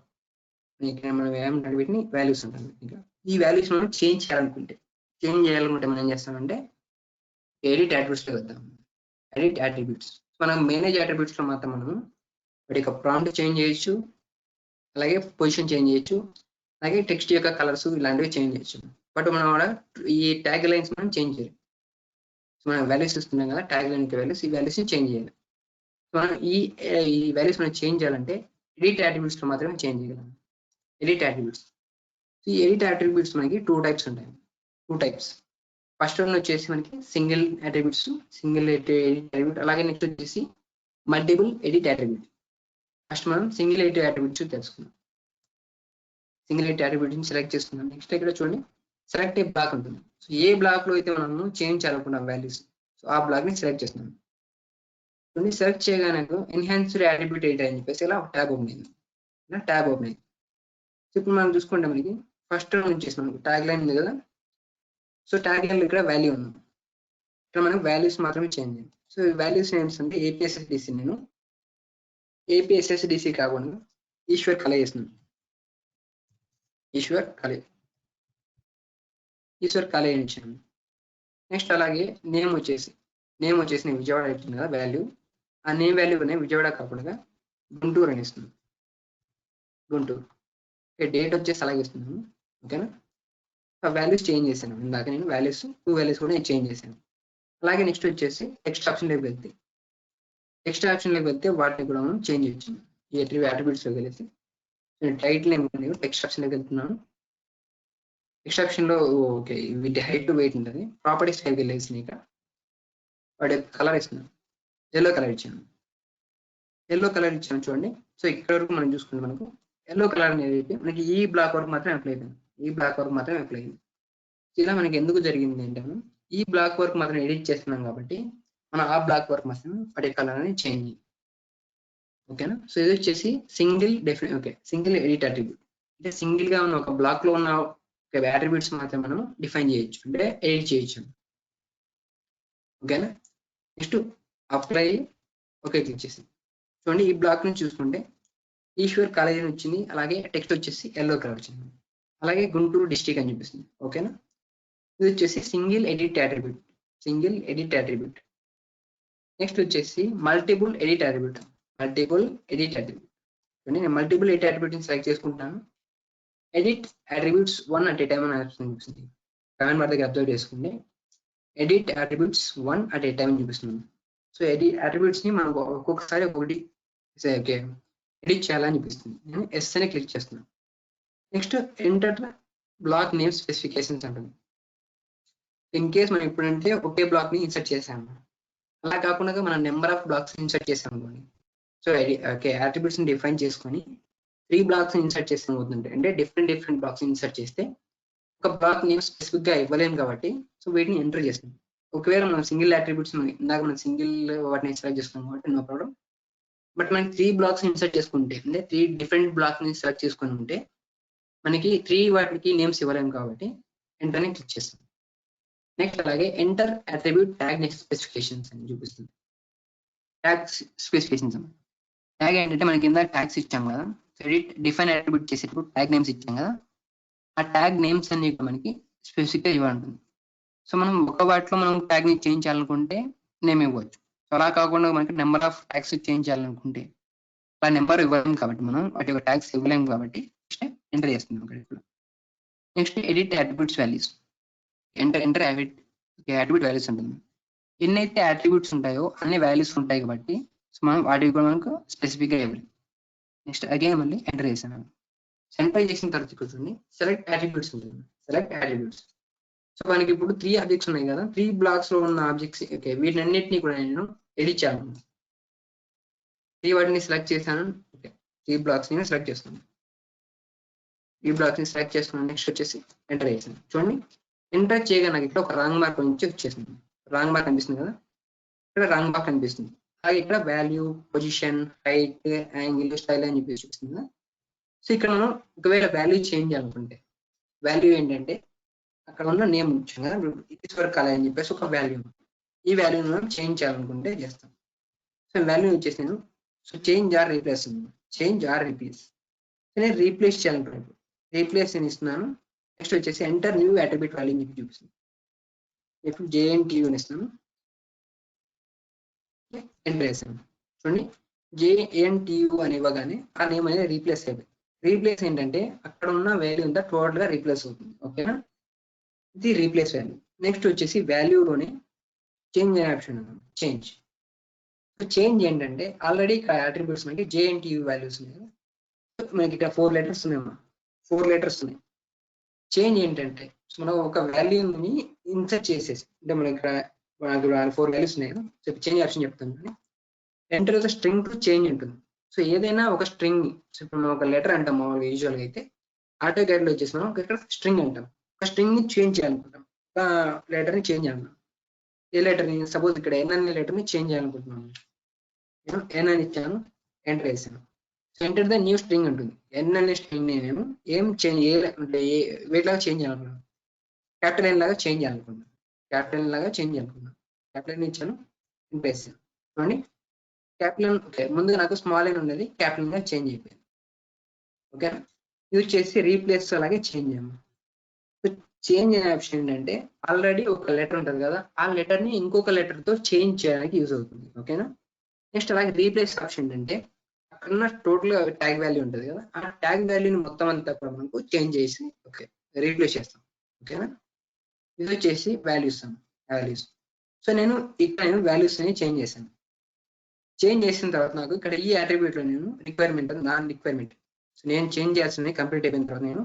Speaker 3: మనం ఏమంటే వీటిని వాల్యూస్ ఉంటాం. ఇంకా ఈ వాల్యూస్ మనం చేంజ్ చేయాలనుకుంటే మనం ఏం చేస్తామంటే ఎడిట్ అట్రిబ్యూట్స్ లో వెళ్తాం. ఎడిట్ అట్రిబ్యూట్స్ మనం మేనేజ్ అట్రిబ్యూట్స్ లో మాత్రం మనం వాటి యొక్క ప్రాంప్ట్ చేంజ్ చేయొచ్చు, అలాగే పొజిషన్ చేంజ్ చేయొచ్చు, అలాగే టెక్స్ట్ యొక్క కలర్స్ ఇలాంటివి చేంజ్ చేయొచ్చు. బట్ మనం ఈ ట్యాగ్ లైన్స్ మనం చేంజ్ చేయాలి. సో మనం వాల్యూస్ ఇస్తున్నాం కదా, ట్యాగ్ లైన్ వాల్యూస్, ఈ వాల్యూస్ ని చేంజ్ చేయాలి. సో మనం ఈ వాల్యూస్ మనం చేంజ్ చేయాలంటే ఎడిట్ అట్రిబ్యూట్స్ లో మాత్రమే చేంజ్ చేయగలం. ఎడిట్ అట్రిబ్యూట్స్, ఈ ఎడిట్ అట్రిబ్యూట్స్ మనకి టూ టైప్స్ ఉంటాయి. ఫస్ట్ వన్ వచ్చేసి మనకి సింగిల్ ఎడిట్ అట్రిబ్యూట్, అలాగే నెక్స్ట్ వచ్చేసి మల్టిపుల్ ఎడిట్ అట్రిబ్యూట్. ఫస్ట్ మనం సింగిల్ ఎడిట్ అట్రిబ్యూట్స్ తెలుసుకుందాం. సింగిల్ ఎడిట్ అట్రిబ్యూట్ సెలెక్ట్ చేసుకుందాం. నెక్స్ట్ ఇక్కడ చూడండి సెలెక్ట్ ఏ బ్లాక్ ఉంటుంది. సో ఏ బ్లాక్ లో అయితే మనము చేంజ్ చేయాలనుకున్నాం వాల్యూస్, సో ఆ బ్లాక్ ని సెలెక్ట్ చేస్తున్నాం. చూడండి సెలెక్ట్ చేయగానే ఎన్హాన్స్డ్ అట్రిబ్యూట్ ఎడిటర్ అని చెప్పేసి ఇలా ట్యాబ్ ఓపెన్ అయింది. సో ఇప్పుడు మనం చూసుకుంటే మనకి ఫస్ట్ వచ్చేసి మనకు ట్యాగ్ లైన్ ఉంది కదా, సో ట్యాగ్ లైన్ ఇక్కడ వాల్యూ ఉంది. ఇక్కడ మనం వాల్యూస్ మాత్రమే చేంజ్ చేయాలి. సో ఈ వాల్యూస్ నేమ్స్ అంటే ఏపీఎస్ఎస్డిసి, నేను ఏపీఎస్ఎస్డిసి కాకుండా ఈశ్వర్ కలే చేస్తున్నాను. ఈశ్వర్ కలే అని ఇచ్చాను. నెక్స్ట్ అలాగే నేమ్ వచ్చేసి నేను విజయవాడ ఇచ్చింది కదా వాల్యూ, ఆ నేమ్ వాల్యూ విజయవాడ కాకుండా గుంటూరు అని ఇస్తున్నాను. గుంటూరు. డేట్ వచ్చేసి అలాగే ఇస్తున్నాను. ఓకేనా, ఆ వాల్యూస్ చేంజ్ చేశాను. ఇందాక నేను టూ వాల్యూస్ కూడా నేను చేంజ్ చేశాను. అలాగే నెక్స్ట్ వచ్చేసి టెక్స్ట్ ఆప్షన్లోకి వెళ్తే వాటిని కూడా మనం చేంజ్ చేయొచ్చు. ఈ అట్రిబ్యూట్స్ లోకి వెళ్తే నేను టైటిల్ ఏమి టెక్స్ట్ ఆప్షన్లోకి వెళ్తున్నాను. టెక్స్ట్ ఆప్షన్ లో ఓకే వీటి హైట్ టు వెయిట్ ఉంటుంది. ప్రాపర్టీస్ లోకి వెళ్ళేసి ఇక్కడ వాటి కలర్ ఇస్తున్నాను, ఎల్లో కలర్ ఇచ్చాను చూడండి. సో ఇక్కడ వరకు మనం చూసుకుంటే మనకు ఎల్లో కలర్ అనేది మనకి ఈ బ్లాక్ వరకు మాత్రమే అప్లై అయింది. ఇలా మనకి ఎందుకు జరిగింది అంటే మనం ఈ బ్లాక్ వరకు మాత్రం ఎడిట్ చేస్తున్నాం కాబట్టి మనం ఆ బ్లాక్ వరకు మాత్రం వాటి కలర్ అనేది చేంజ్ చేయాలి. ఓకేనా, సో ఇది వచ్చేసి సింగిల్ ఎడిట్ అట్రిబ్యూట్. అంటే సింగిల్ గా ఉన్న ఒక బ్లాక్ లో ఉన్న అట్రిబ్యూట్స్ మాత్రం మనం డిఫైన్ చేయొచ్చు, అంటే ఎడిట్ చేయొచ్చు. ఓకేనా, నెక్స్ట్ అప్లై ఓకే క్లిక్ చేసి చూడండి ఈ బ్లాక్ నుంచి చూసుకుంటే ఈశ్వర్ కాలేజ్ వచ్చింది, అలాగే టెక్స్ట్ వచ్చేసి ఎల్లో కలర్ వచ్చింది, అలాగే గుంటూరు డిస్ట్రిక్ట్ అని చూపిస్తుంది. ఓకేనా, ఇది వచ్చేసి సింగిల్ ఎడిట్ అట్రిబ్యూట్. నెక్స్ట్ వచ్చేసి మల్టిపుల్ ఎడిట్ అట్రిబ్యూట్. నేను మల్టిపుల్ ఎడిట్ అట్రిబ్యూట్ సెలెక్ట్ చేసుకుంటాను. Edit attributes 1 at a time అని ఆప్షన్ చూపిస్తుంది. కమాండ్ బార్ దగ్గర అబ్జర్వ్ చేసుకోండి. Edit attributes 1 at a time చూపిస్తుంది. సో ఎడిట్ అట్రిబ్యూట్స్ ని మనం ఒక్కొక్కసారి ఒకటి ఎడిట్ చేయాలని చూపిస్తుంది. నేను ఎస్ అని క్లిక్ చేస్తున్నాను. Next enter black name specifications అంటుంది. ఇన్ కేస్ మనం ఇప్పుడంటే ఒకే బ్లాక్ ని ఇన్సర్ట్ చేసాము, అలా కాకుండా మనం నెంబర్ ఆఫ్ బ్లాక్స్ ఇన్సర్ట్ చేసాం అనుకోండి. సో అట్రిబ్యూట్స్ ని డిఫైన్ చేసుకొని 3 బ్లాక్స్ ఇన్సర్ట్ చేస్తాం అవుతుంటే, అంటే డిఫరెంట్ బ్లాక్స్ ఇన్సర్ట్ చేస్తే ఒక బ్లాక్ నేమ్ స్పెసిఫిక్ గా ఇవ్వలేము కాబట్టి సో వీటిని ఎంటర్ చేస్తాం. ఒకవేళ మనం సింగిల్ అట్రిబ్యూట్స్ ఇందాక మనం సింగిల్ వాటిని సెలెక్ట్ చేసుకున్నాం కాబట్టి నో ప్రాబ్లం. బట్ మనకి 3 బ్లాక్స్ ఇన్సర్ట్ చేసుకుంటే, అంటే 3 డిఫరెంట్ బ్లాక్స్ ని సెలెక్ట్ చేసుకుని ఉంటే మనకి 3 వాటికి నేమ్స్ ఇవ్వలేము కాబట్టి ఎంటర్ అని క్లిక్ చేస్తాం. నెక్స్ట్ అలాగే enter attribute tag next specifications అని చూపిస్తుంది. ట్యాగ్ స్పెసిఫికేషన్స్ ట్యాగ్ ఏంటంటే మనకి కింద ట్యాగ్స్ ఇచ్చాం కదా, ఎడిట్ డిఫైన్ అట్రిబ్యూట్ చేసేటప్పుడు ట్యాగ్ నేమ్స్ ఇచ్చాం కదా, ఆ ట్యాగ్ నేమ్స్ అన్ని మనకి స్పెసిఫిక్ గా ఇవ్వాలంటుంది. సో మనం ఒక వాటిలో మనం ట్యాగ్ ని చేంజ్ చేయాలనుకుంటే నేమ్ ఇవ్వచ్చు. సో అలా కాకుండా మనకి నెంబర్ ఆఫ్ ట్యాగ్స్ చేంజ్ చేయాలనుకుంటే అలా నెంబర్ ఇవ్వలేము కాబట్టి మనం వాటి యొక్క ట్యాగ్స్ ఇవ్వలేము కాబట్టి ఎంటర్ చేస్తున్నాం ఇక్కడ. Next edit attributes values. Enter attribute values ఉంటుంది. ఎన్నైతే అట్రిబ్యూట్స్ ఉంటాయో అన్ని వాల్యూస్ ఉంటాయి కాబట్టి సో మనం వాటికి కూడా మనకు స్పెసిఫిక్ గా ఇవ్వాలి. నెక్స్ట్ అగైన్ మళ్ళీ ఎంటర్ చేసాను. సెంటర్ చేసిన తర్వాత కూర్చోండి సెలెక్ట్ అట్రిబ్యూట్స్ ఉంటుంది. Select attributes. సో మనకి ఇప్పుడు 3 ఆబ్జెక్ట్స్ ఉన్నాయి కదా, 3 బ్లాక్స్ లో ఉన్న ఆబ్జెక్ట్స్ వీటన్నిటిని కూడా నేను ఎడిట్ చేయాలి. 3 వాటిని సెలెక్ట్ చేశాను. 3 బ్లాక్స్ ని సెలెక్ట్ చేస్తున్నాను. ఈ బ్లాక్స్ ని సెలెక్ట్ చేసుకున్నాను. నెక్స్ట్ వచ్చేసి ఎంటర్ చేసాను. చూడండి ఎంటర్ చేయగా నాకు ఇక్కడ ఒక రాంగ్ మార్క్ నుంచి వచ్చేసింది. రాంగ్ మార్క్ కనిపిస్తుంది కదా, ఇక్కడ రాంగ్ మార్క్ కనిపిస్తుంది. అలాగే ఇక్కడ value, position, height, angle, style అని చెప్పి చూపిస్తుంది కదా. సో ఇక్కడ మనం ఒకవేళ వాల్యూ చేంజ్ చేయాలనుకుంటే, వాల్యూ ఏంటంటే అక్కడ ఉన్న నేమ్ ఇచ్చాం కదా, ఈశ్వర్ కళ అని చెప్పేసి ఒక వాల్యూ, ఈ వాల్యూని మనం చేంజ్ చేయాలనుకుంటే చేస్తాం. సో వాల్యూ వచ్చేసి నేను సో చేంజ్ ఆర్ రీప్లేస్ నేను రీప్లేస్ చేయాలనుకుంటున్నాను. రీప్లేస్ నేను ఇస్తున్నాను. నెక్స్ట్ వచ్చేసి ఎంటర్ న్యూ అట్రిబ్యూట్ వాల్యూ అని చెప్పి చూపిస్తుంది. ఇప్పుడు JNTU అని ఇస్తాను. ఎంటర్ చేస్తాను. చూడండి JNTU అని ఇవ్వగానే ఆ నేమ్ అనేది రీప్లేస్ అయిపోయింది. రీప్లేస్ ఏంటంటే అక్కడ ఉన్న వాల్యూ అంతా టోటల్ గా రీప్లేస్ అవుతుంది. ఓకేనా, ఇది రీప్లేస్ వాల్యూ. నెక్స్ట్ వచ్చేసి వాల్యూలోనే చేంజ్ అనే ఆప్షన్ ఉంది. చేంజ్ ఏంటంటే ఆల్రెడీ అట్రిబ్యూట్స్ మనకి JNTU వాల్యూస్ ఉన్నాయి. మనకి ఇక్కడ 4 లెటర్స్ ఉన్నాయమ్మా, 4 లెటర్స్ ఉన్నాయి. చేంజ్ ఏంటంటే మనం ఒక వాల్యూని ఇన్సర్ట్ చేసేసి, అంటే మనకి ఇక్కడ 4 వాల్యూస్ ఉన్నాయి కదా, సో చేంజ్ ఆప్షన్ చెప్తాను. Enter the string to change ఉంటుంది. సో ఏదైనా ఒక స్ట్రింగ్, ఇప్పుడు మనం ఒక లెటర్ అంటాం మామూలుగా యూజువల్గా అయితే, ఆటో గైడ్ లో వచ్చేసి మనం ఇక్కడ స్ట్రింగ్ అంటాం. ఒక స్ట్రింగ్ ని చేంజ్ చేయాలనుకుంటాం, ఒక లెటర్ ని చేంజ్ చేయాలనుకుంటాం. ఏ లెటర్ ని, సపోజ్ ఇక్కడ ఎన్ అనే లెటర్ ని చేంజ్ చేయాలనుకుంటున్నాను. నేను ఎన్ అని ఇచ్చాను, ఎంటర్ వేసాను. So enter the new string ఉంటుంది. ఎన్ అనే స్ట్రింగ్ ని నేను ఏం చేంజ్ అంటే వేట్లాగా చేంజ్ చేయాలనుకున్నాను. క్యాపిటల్ ఎన్ లాగా చేంజ్ చేయాలనుకున్నాను. క్యాపిటల్ ఎన్ లాగా చేంజ్ చేయాలనుకున్నాను. క్యాపిటల్ ఎన్ ఇచ్చాను, ఎంటర్ వేసాను. చూడండి క్యాపిటల్ ముందు నాకు స్మాల్ ఎన్ ఉండేది, క్యాపిటల్ గా చేంజ్ అయిపోయింది. ఓకేనా, యూజ్ చేసి రీప్లేస్ అలాగే చేంజ్ చేయము. చేంజ్ అనే ఆప్షన్ ఏంటంటే ఆల్రెడీ ఒక లెటర్ ఉంటుంది కదా, ఆ లెటర్ ని ఇంకొక లెటర్ తో చేంజ్ చేయడానికి యూజ్ అవుతుంది. ఓకేనా, నెక్స్ట్ అలాగే రీప్లేస్ ఆప్షన్ ఏంటంటే అక్కడ టోటల్ ట్యాగ్ వాల్యూ ఉంటుంది కదా, ఆ ట్యాగ్ వాల్యూని మొత్తం అంతా కూడా మనకు చేంజ్ చేసి రీప్లేస్ చేస్తాం. ఓకేనా, ఇది వచ్చేసి వాల్యూస్. సో నేను ఇక్కడ వాల్యూస్ అని చేంజ్ చేశాను. చేంజ్ చేసిన తర్వాత నాకు ఇక్కడ ఈ అట్రిబ్యూట్ లో నేను రిక్వైర్మెంట్ నాన్ రిక్వైర్మెంట్, సో నేను చేంజ్ చేయాల్సింది కంప్లీట్ అయిపోయిన తర్వాత నేను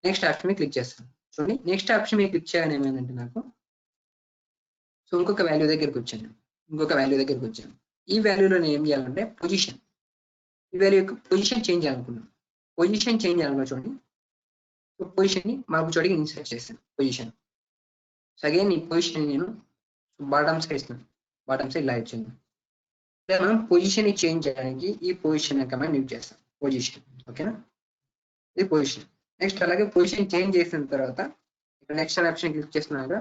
Speaker 3: నెక్స్ట్ ఆప్షన్ మీద క్లిక్ చేస్తాను. చూడండి నెక్స్ట్ ఆప్షన్ మీద క్లిక్ చేయగానే ఏమైందంటే నాకు సో ఇంకొక వాల్యూ దగ్గరికి వచ్చాను. ఈ వాల్యూలో నేను ఏం చేయాలంటే పొజిషన్, ఈ వాల్యూ యొక్క పొజిషన్ చేంజ్ చేయాలనుకున్నాను. చూడండి సో పొజిషన్ ని మరొక చోటికి ఇన్సర్ట్ చేస్తాను. పొజిషన్ సో అగైన్ ఈ పొజిషన్ నేను బాటమ్ సైడ్ ఇస్తున్నాను. బాటమ్ సైడ్ ఇలా ఇచ్చాను. మనం పొజిషన్ ని చేంజ్ చేయడానికి ఈ పొజిషన్ కమాండ్ యూజ్ చేస్తాం. పొజిషన్, ఓకేనా, ఇది పొజిషన్. నెక్స్ట్ అలాగే పొజిషన్ చేంజ్ చేసిన తర్వాత ఇక్కడ నెక్స్ట్ ఆప్షన్ క్లిక్ చేస్తున్నాక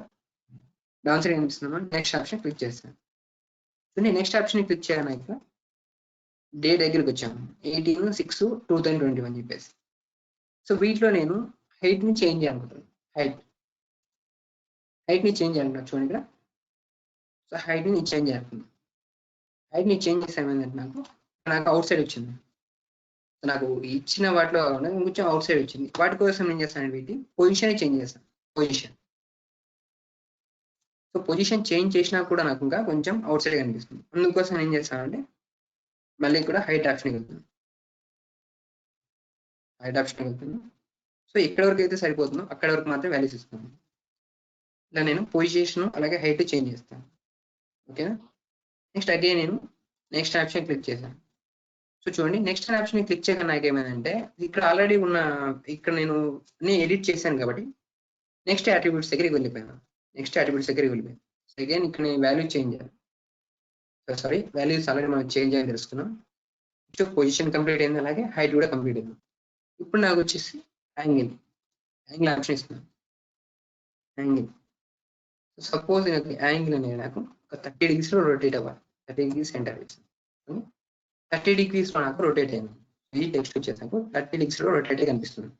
Speaker 3: డౌన్ సైడ్ కనిపిస్తున్నాను. నెక్స్ట్ ఆప్షన్ క్లిక్ చేస్తాను. నేను నెక్స్ట్ ఆప్షన్ క్లిక్ చేయడానికి డే దగ్గరికి వచ్చాను. 18/6/2021 చెప్పేసి. సో వీటిలో నేను హైట్ ని చేంజ్ చేయాలనుకుంటున్నాను. హైట్ ని చేంజ్ చేయాలనుకుంటున్నాను. చూడండి ఇక్కడ సో హైట్ ని చేంజ్ చేయాలనుకుంటున్నాను. హైట్ ని చేంజ్ చేసామంటే నాకు అవుట్ సైడ్ వచ్చింది. నాకు ఇచ్చిన వాటిలో కాకుండా కొంచెం అవుట్ సైడ్ వచ్చింది. వాటి కోసం ఏం చేస్తాను, వీటి పొజిషన్ చేంజ్ చేస్తాను. పొజిషన్ సో పొజిషన్ చేంజ్ చేసినా కూడా నాకు ఇంకా కొంచెం అవుట్ సైడ్ కనిపిస్తుంది. అందుకోసం ఏం చేస్తానంటే మళ్ళీ కూడా హైట్ ఆప్షన్ వెళ్తుంది. హైట్ ఆప్షన్ వెళ్తుంది. సో ఎక్కడి వరకు అయితే సరిపోతుందో అక్కడ వరకు మాత్రం వాల్యూస్ ఇస్తాను. ఇలా నేను పొజిషన్ అలాగే హైట్ చేంజ్ చేస్తాను. ఓకేనా. నెక్స్ట్ అగైన్ నేను నెక్స్ట్ ఆప్షన్ క్లిక్ చేశాను. సో చూడండి, నెక్స్ట్ ఆప్షన్ క్లిక్ చేయగా నాకు ఏమైందంటే ఇక్కడ ఆల్రెడీ ఉన్న ఇక్కడ నేను ఎడిట్ చేశాను కాబట్టి నెక్స్ట్ అట్రిబ్యూట్స్ దగ్గరికి వెళ్ళిపోయాను. నెక్స్ట్ అట్రిబ్యూట్స్ దగ్గరికి వెళ్ళిపోయాను. సో అగైన్ ఇక్కడ నేను వాల్యూ చేంజ్ చేయాలి. సారీ, వాల్యూస్ ఆల్రెడీ మనం చేంజ్ చేయాలని తెలుసుకున్నాం. సో పొజిషన్ కంప్లీట్ అయింది, అలాగే హైట్ కూడా కంప్లీట్ అయింది. ఇప్పుడు నాకు వచ్చేసి యాంగిల్ ఆప్షన్ ఇస్తున్నాను. యాంగిల్ సపోజ్ యాంగిల్ అనేది నాకు ఒక 30 degrees లో రొటేట్ అవ్వాలి. 30 degrees సెంటర్ వేసాను. 30 degrees లో నాకు రొటేట్ అయింది. ఈ టెక్స్ట్ వచ్చేసి నాకు 30 degrees లో రొటేట్ కనిపిస్తుంది.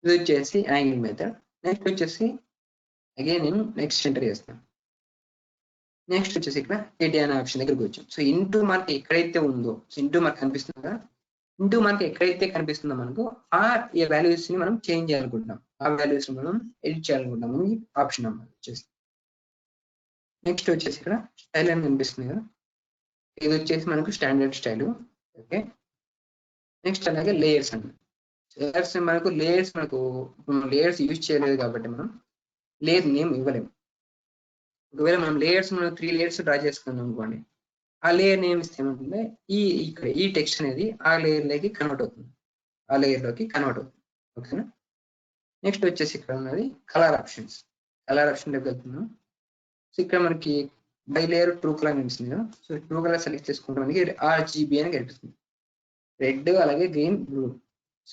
Speaker 3: ఇది వచ్చేసి యాంగిల్ మెథడ్. నెక్స్ట్ వచ్చేసి అగైన్ నేను నెక్స్ట్ ఎంటర్ చేస్తాను. నెక్స్ట్ వచ్చేసి ఇక్కడ ఏటీ అనే ఆప్షన్ దగ్గరికి వచ్చాం. సో ఇంటూ మార్క్ ఎక్కడైతే ఉందో, ఇంటూ మార్క్ కనిపిస్తుంది కదా, ఇంటూ మార్క్ ఎక్కడైతే కనిపిస్తుందో మనకు ఆ వాల్యూస్ ని మనం చేంజ్ చేయాలనుకుంటున్నాం, ఆ వాల్యూస్ ని మనం ఎడిట్ చేయాలనుకుంటున్నాం. ఈ ఆప్షన్ అన్నమాట వచ్చేసి. నెక్స్ట్ వచ్చేసి ఇక్కడ స్టైల్ అని కనిపిస్తుంది కదా, ఇది వచ్చేసి మనకు స్టాండర్డ్ స్టైల్. ఓకే. నెక్స్ట్ అలాగే లేయర్స్ అండి. లేయర్స్ మనకు లేయర్స్ యూజ్ చేయలేదు కాబట్టి మనం లేయర్ నేమ్ ఇవ్వలేము. ఒకవేళ మనం లేయర్స్ 3 లేయర్స్ డ్రా చేసుకున్నాం అనుకోండి, ఆ లేయర్ నేమ్ ఇస్తే ఏమవుతుంది, ఇక్కడ ఈ టెక్స్ట్ అనేది ఆ లేయర్ లోకి కన్వర్ట్ అవుతుంది. ఓకేనా. నెక్స్ట్ వచ్చేసి ఇక్కడ ఉన్నది కలర్ ఆప్షన్స్. కలర్ ఆప్షన్ లోకి వెళ్తున్నాం. సో ఇక్కడ మనకి బై లేయర్ ట్రూ కలర్ కనిపిస్తుంది కదా. సో ట్రూ కలర్ సెలెక్ట్ చేసుకుంటే మనకి RGB అని కనిపిస్తుంది. రెడ్ అలాగే గ్రీన్ బ్లూ.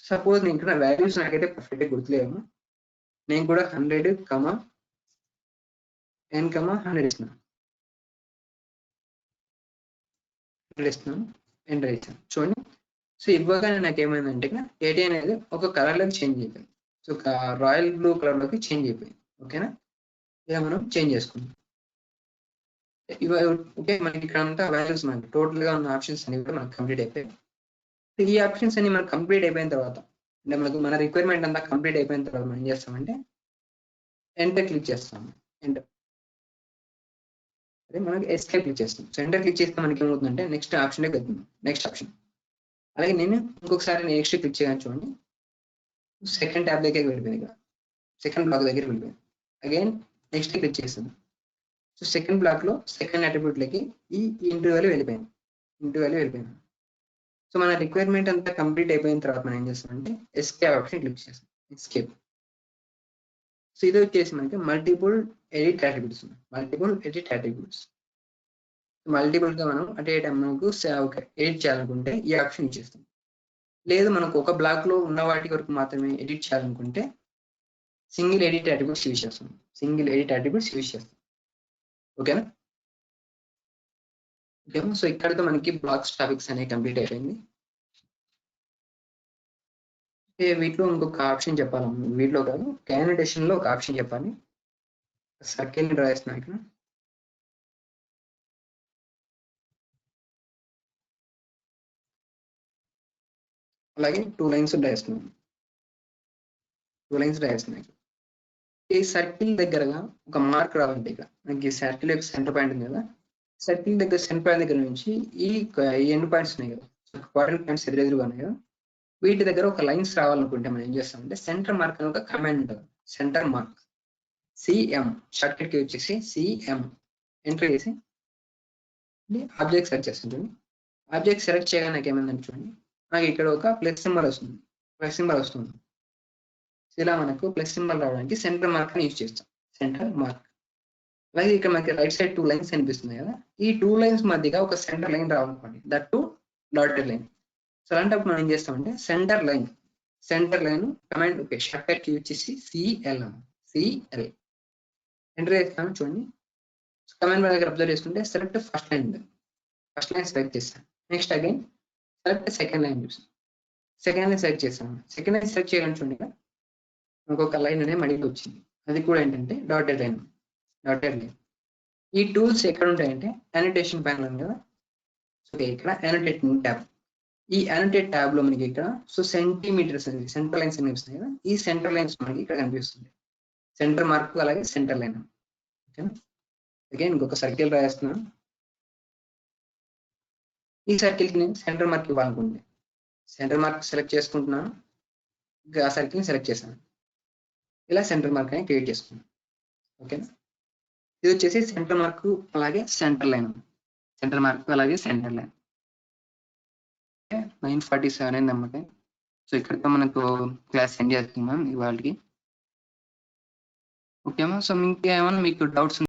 Speaker 3: సపోజ్ నేను ఇక్కడ వాల్యూస్ నాకైతే పర్ఫెక్ట్ గుర్తులేము. నేను కూడా 100, 10, 100 ఇస్తున్నాను. ఎంటర్ ఇచ్చాను చూడండి. సో ఇవ్వగానే నాకు ఏమైందంటే ఇక్కడ ఏటీ అనేది ఒక కలర్ లోకి చేంజ్ అయిపోయింది. సో రాయల్ బ్లూ కలర్ లోకి చేంజ్ అయిపోయింది. ఓకేనా. ఇలా మనం చేంజ్ చేసుకుందాం. ఓకే, మనకి ఇక్కడ అంతా వాల్యూస్ మనకి టోటల్ గా ఉన్న ఆప్షన్స్ అన్ని కూడా మనకు కంప్లీట్ అయిపోయాయి. ఈ ఆప్షన్స్ అన్ని మనకు కంప్లీట్ అయిపోయిన తర్వాత, అంటే మనకు మన రిక్వైర్మెంట్ అంతా కంప్లీట్ అయిపోయిన తర్వాత మనం ఏం చేస్తామంటే ఎంటర్ క్లిక్ చేస్తాము. ఎంటర్ అదే మనకి ఎస్కేప్ క్లిక్ చేస్తాం. సో ఎంటర్ క్లిక్ చేస్తే మనకి ఏమవుతుందంటే నెక్స్ట్ ఆప్షన్ వెళ్తున్నాం. నెక్స్ట్ ఆప్షన్ అలాగే నేను ఇంకొకసారి నెక్స్ట్ క్లిక్ చేయగానే చూడండి, సెకండ్ ట్యాబ్ దగ్గరికి వెళ్ళిపోయింది. ఇక్కడ సెకండ్ బ్లాక్ దగ్గరికి వెళ్ళిపోయింది. అగైన్ నెక్స్ట్ క్లిక్ చేస్తాను. సో సెకండ్ బ్లాక్ లో సెకండ్ అట్రిబ్యూట్ లకి ఈ ఇంటూ వాల్యూ వెళ్ళిపోయింది. సో మన రిక్వైర్మెంట్ అంతా కంప్లీట్ అయిపోయిన తర్వాత మనం ఏం చేస్తామంటే ఎస్కేప్ ఆప్షన్ క్లిక్ చేస్తాం. ఎస్కేప్. సో ఇది వచ్చేసి మనకి మల్టిపుల్ ఎడిట్ అట్రిబ్యూట్స్. మల్టిపుల్ గా మనం అట్ ఏ టైం మనకు ఎడిట్ చేయాలనుకుంటే ఈ ఆప్షన్ ఇచ్చేస్తాం. లేదు మనకు ఒక బ్లాక్ లో ఉన్న వాటి వరకు మాత్రమే ఎడిట్ చేయాలనుకుంటే సింగిల్ ఎడిట్ అట్రిబ్యూట్స్ యూజ్ చేస్తాం. ఓకేనా. సో ఇక్కడతో మనకి బ్లాక్స్ టాపిక్స్ అనేవి కంప్లీట్ అయిపోయింది. వీటిలో ఇంకొక ఆప్షన్ చెప్పాలి. వీటిలో కాదు, క్యానోటేషన్ లో ఒక ఆప్షన్ చెప్పాలి. సర్కిల్ డ్రా చేస్తున్నాను ఇక్కడ. అలాగే 2 లైన్స్ డ్రా చేస్తున్నాను. ఈ సర్కిల్ దగ్గరగా ఒక మార్క్ రావాలంటే ఇక్కడ మనకి సర్కిల్ యొక్క సెంటర్ పాయింట్ ఉంది కదా, సర్కిల్ దగ్గర సెంటర్ పాయింట్ దగ్గర నుంచి ఈ ఎండ్ పాయింట్స్ ఉన్నాయి కదా, క్వాడ్రంట్ పాయింట్స్ ఎదురెదురుగా ఉన్నాయి కదా, వీటి దగ్గర ఒక లైన్స్ రావాలనుకుంటే మనం ఏం చేస్తామంటే సెంటర్ మార్క్ అని ఒక కమాండ్ ఉంటుంది. Centre mark CM short cut కి వచ్చేసి CM ఎంటర్ చేసి ఆబ్జెక్ట్ సెలెక్ట్ చేస్తుంది. ఆబ్జెక్ట్ సెలెక్ట్ చేయగా నాకు ఏమైందంటే చూడండి, నాకు ఇక్కడ ఒక ప్లస్ సింబల్ వస్తుంది. ఇలా మనకు ప్లస్ సింబల్ రావడానికి సెంటర్ మార్క్ అని యూజ్ చేస్తాం. Centre mark. అలాగే ఇక్కడ మనకి రైట్ సైడ్ 2 లైన్స్ కనిపిస్తున్నాయి కదా, ఈ 2 లైన్స్ మధ్యగా ఒక సెంటర్ లైన్ రావాలనుకోండి, that too dotted line. So అలాంటప్పుడు మనం ఏం చేస్తామంటే centre line command shortcut కి వచ్చేసి CL ఎంటర్ చేస్తాను. చూడండి, కమాండ్ దగ్గర అబ్జర్వ్ చేసుకుంటే సెలెక్ట్ ఫస్ట్ లైన్ సెలెక్ట్ చేస్తాను. Next again select second line select చేస్తాను. సెకండ్ లైన్ సెలెక్ట్ చేయాలని చూడండి, ఇంకొక లైన్ అనేది మడికి వచ్చింది. అది కూడా ఏంటంటే డాటెడ్ లైన్. ఈ టూల్స్ ఎక్కడ ఉంటాయంటే యానిటేషన్ ప్యానల్ ఉంది కదా, సో ఇక్కడ యానిటేటింగ్ ట్యాబ్ ఈ అనోటేట్ ట్యాబ్ లో మనకి ఇక్కడ సో సెంటీమీటర్స్ అనేది సెంటర్ లైన్స్ కనిపిస్తున్నాయి కదా, ఈ సెంటర్ లైన్స్ మనకి ఇక్కడ కనిపిస్తుంది. సెంటర్ మార్క్ అలాగే సెంటర్ లైన్. ఓకేనా, అగైన్ ఇంకొక సర్కిల్ రాయేస్తున్నాను. ఈ సర్కిల్ కి నేను సెంటర్ మార్క్ ఇవ్వాలనుకుంటే సెంటర్ మార్క్ సెలెక్ట్ చేసుకుంటున్నాను, ఇంకా ఆ సర్కిల్ ని సెలెక్ట్ చేశాను, ఇలా సెంటర్ మార్క్ అని క్రియేట్ చేసుకున్నాను. ఓకేనా, ఇది వచ్చేసి సెంటర్ మార్క్ అలాగే సెంటర్ లైన్. సెంటర్ మార్క్ అలాగే సెంటర్ లైన్. 9:47 అయింది అన్నమాట. సో ఇక్కడితో మనకు క్లాస్ ఎండ్ చేస్తున్నాం ఇవాళకి. ఓకేమా, సో ఇంకేమైనా మీకు డౌట్స్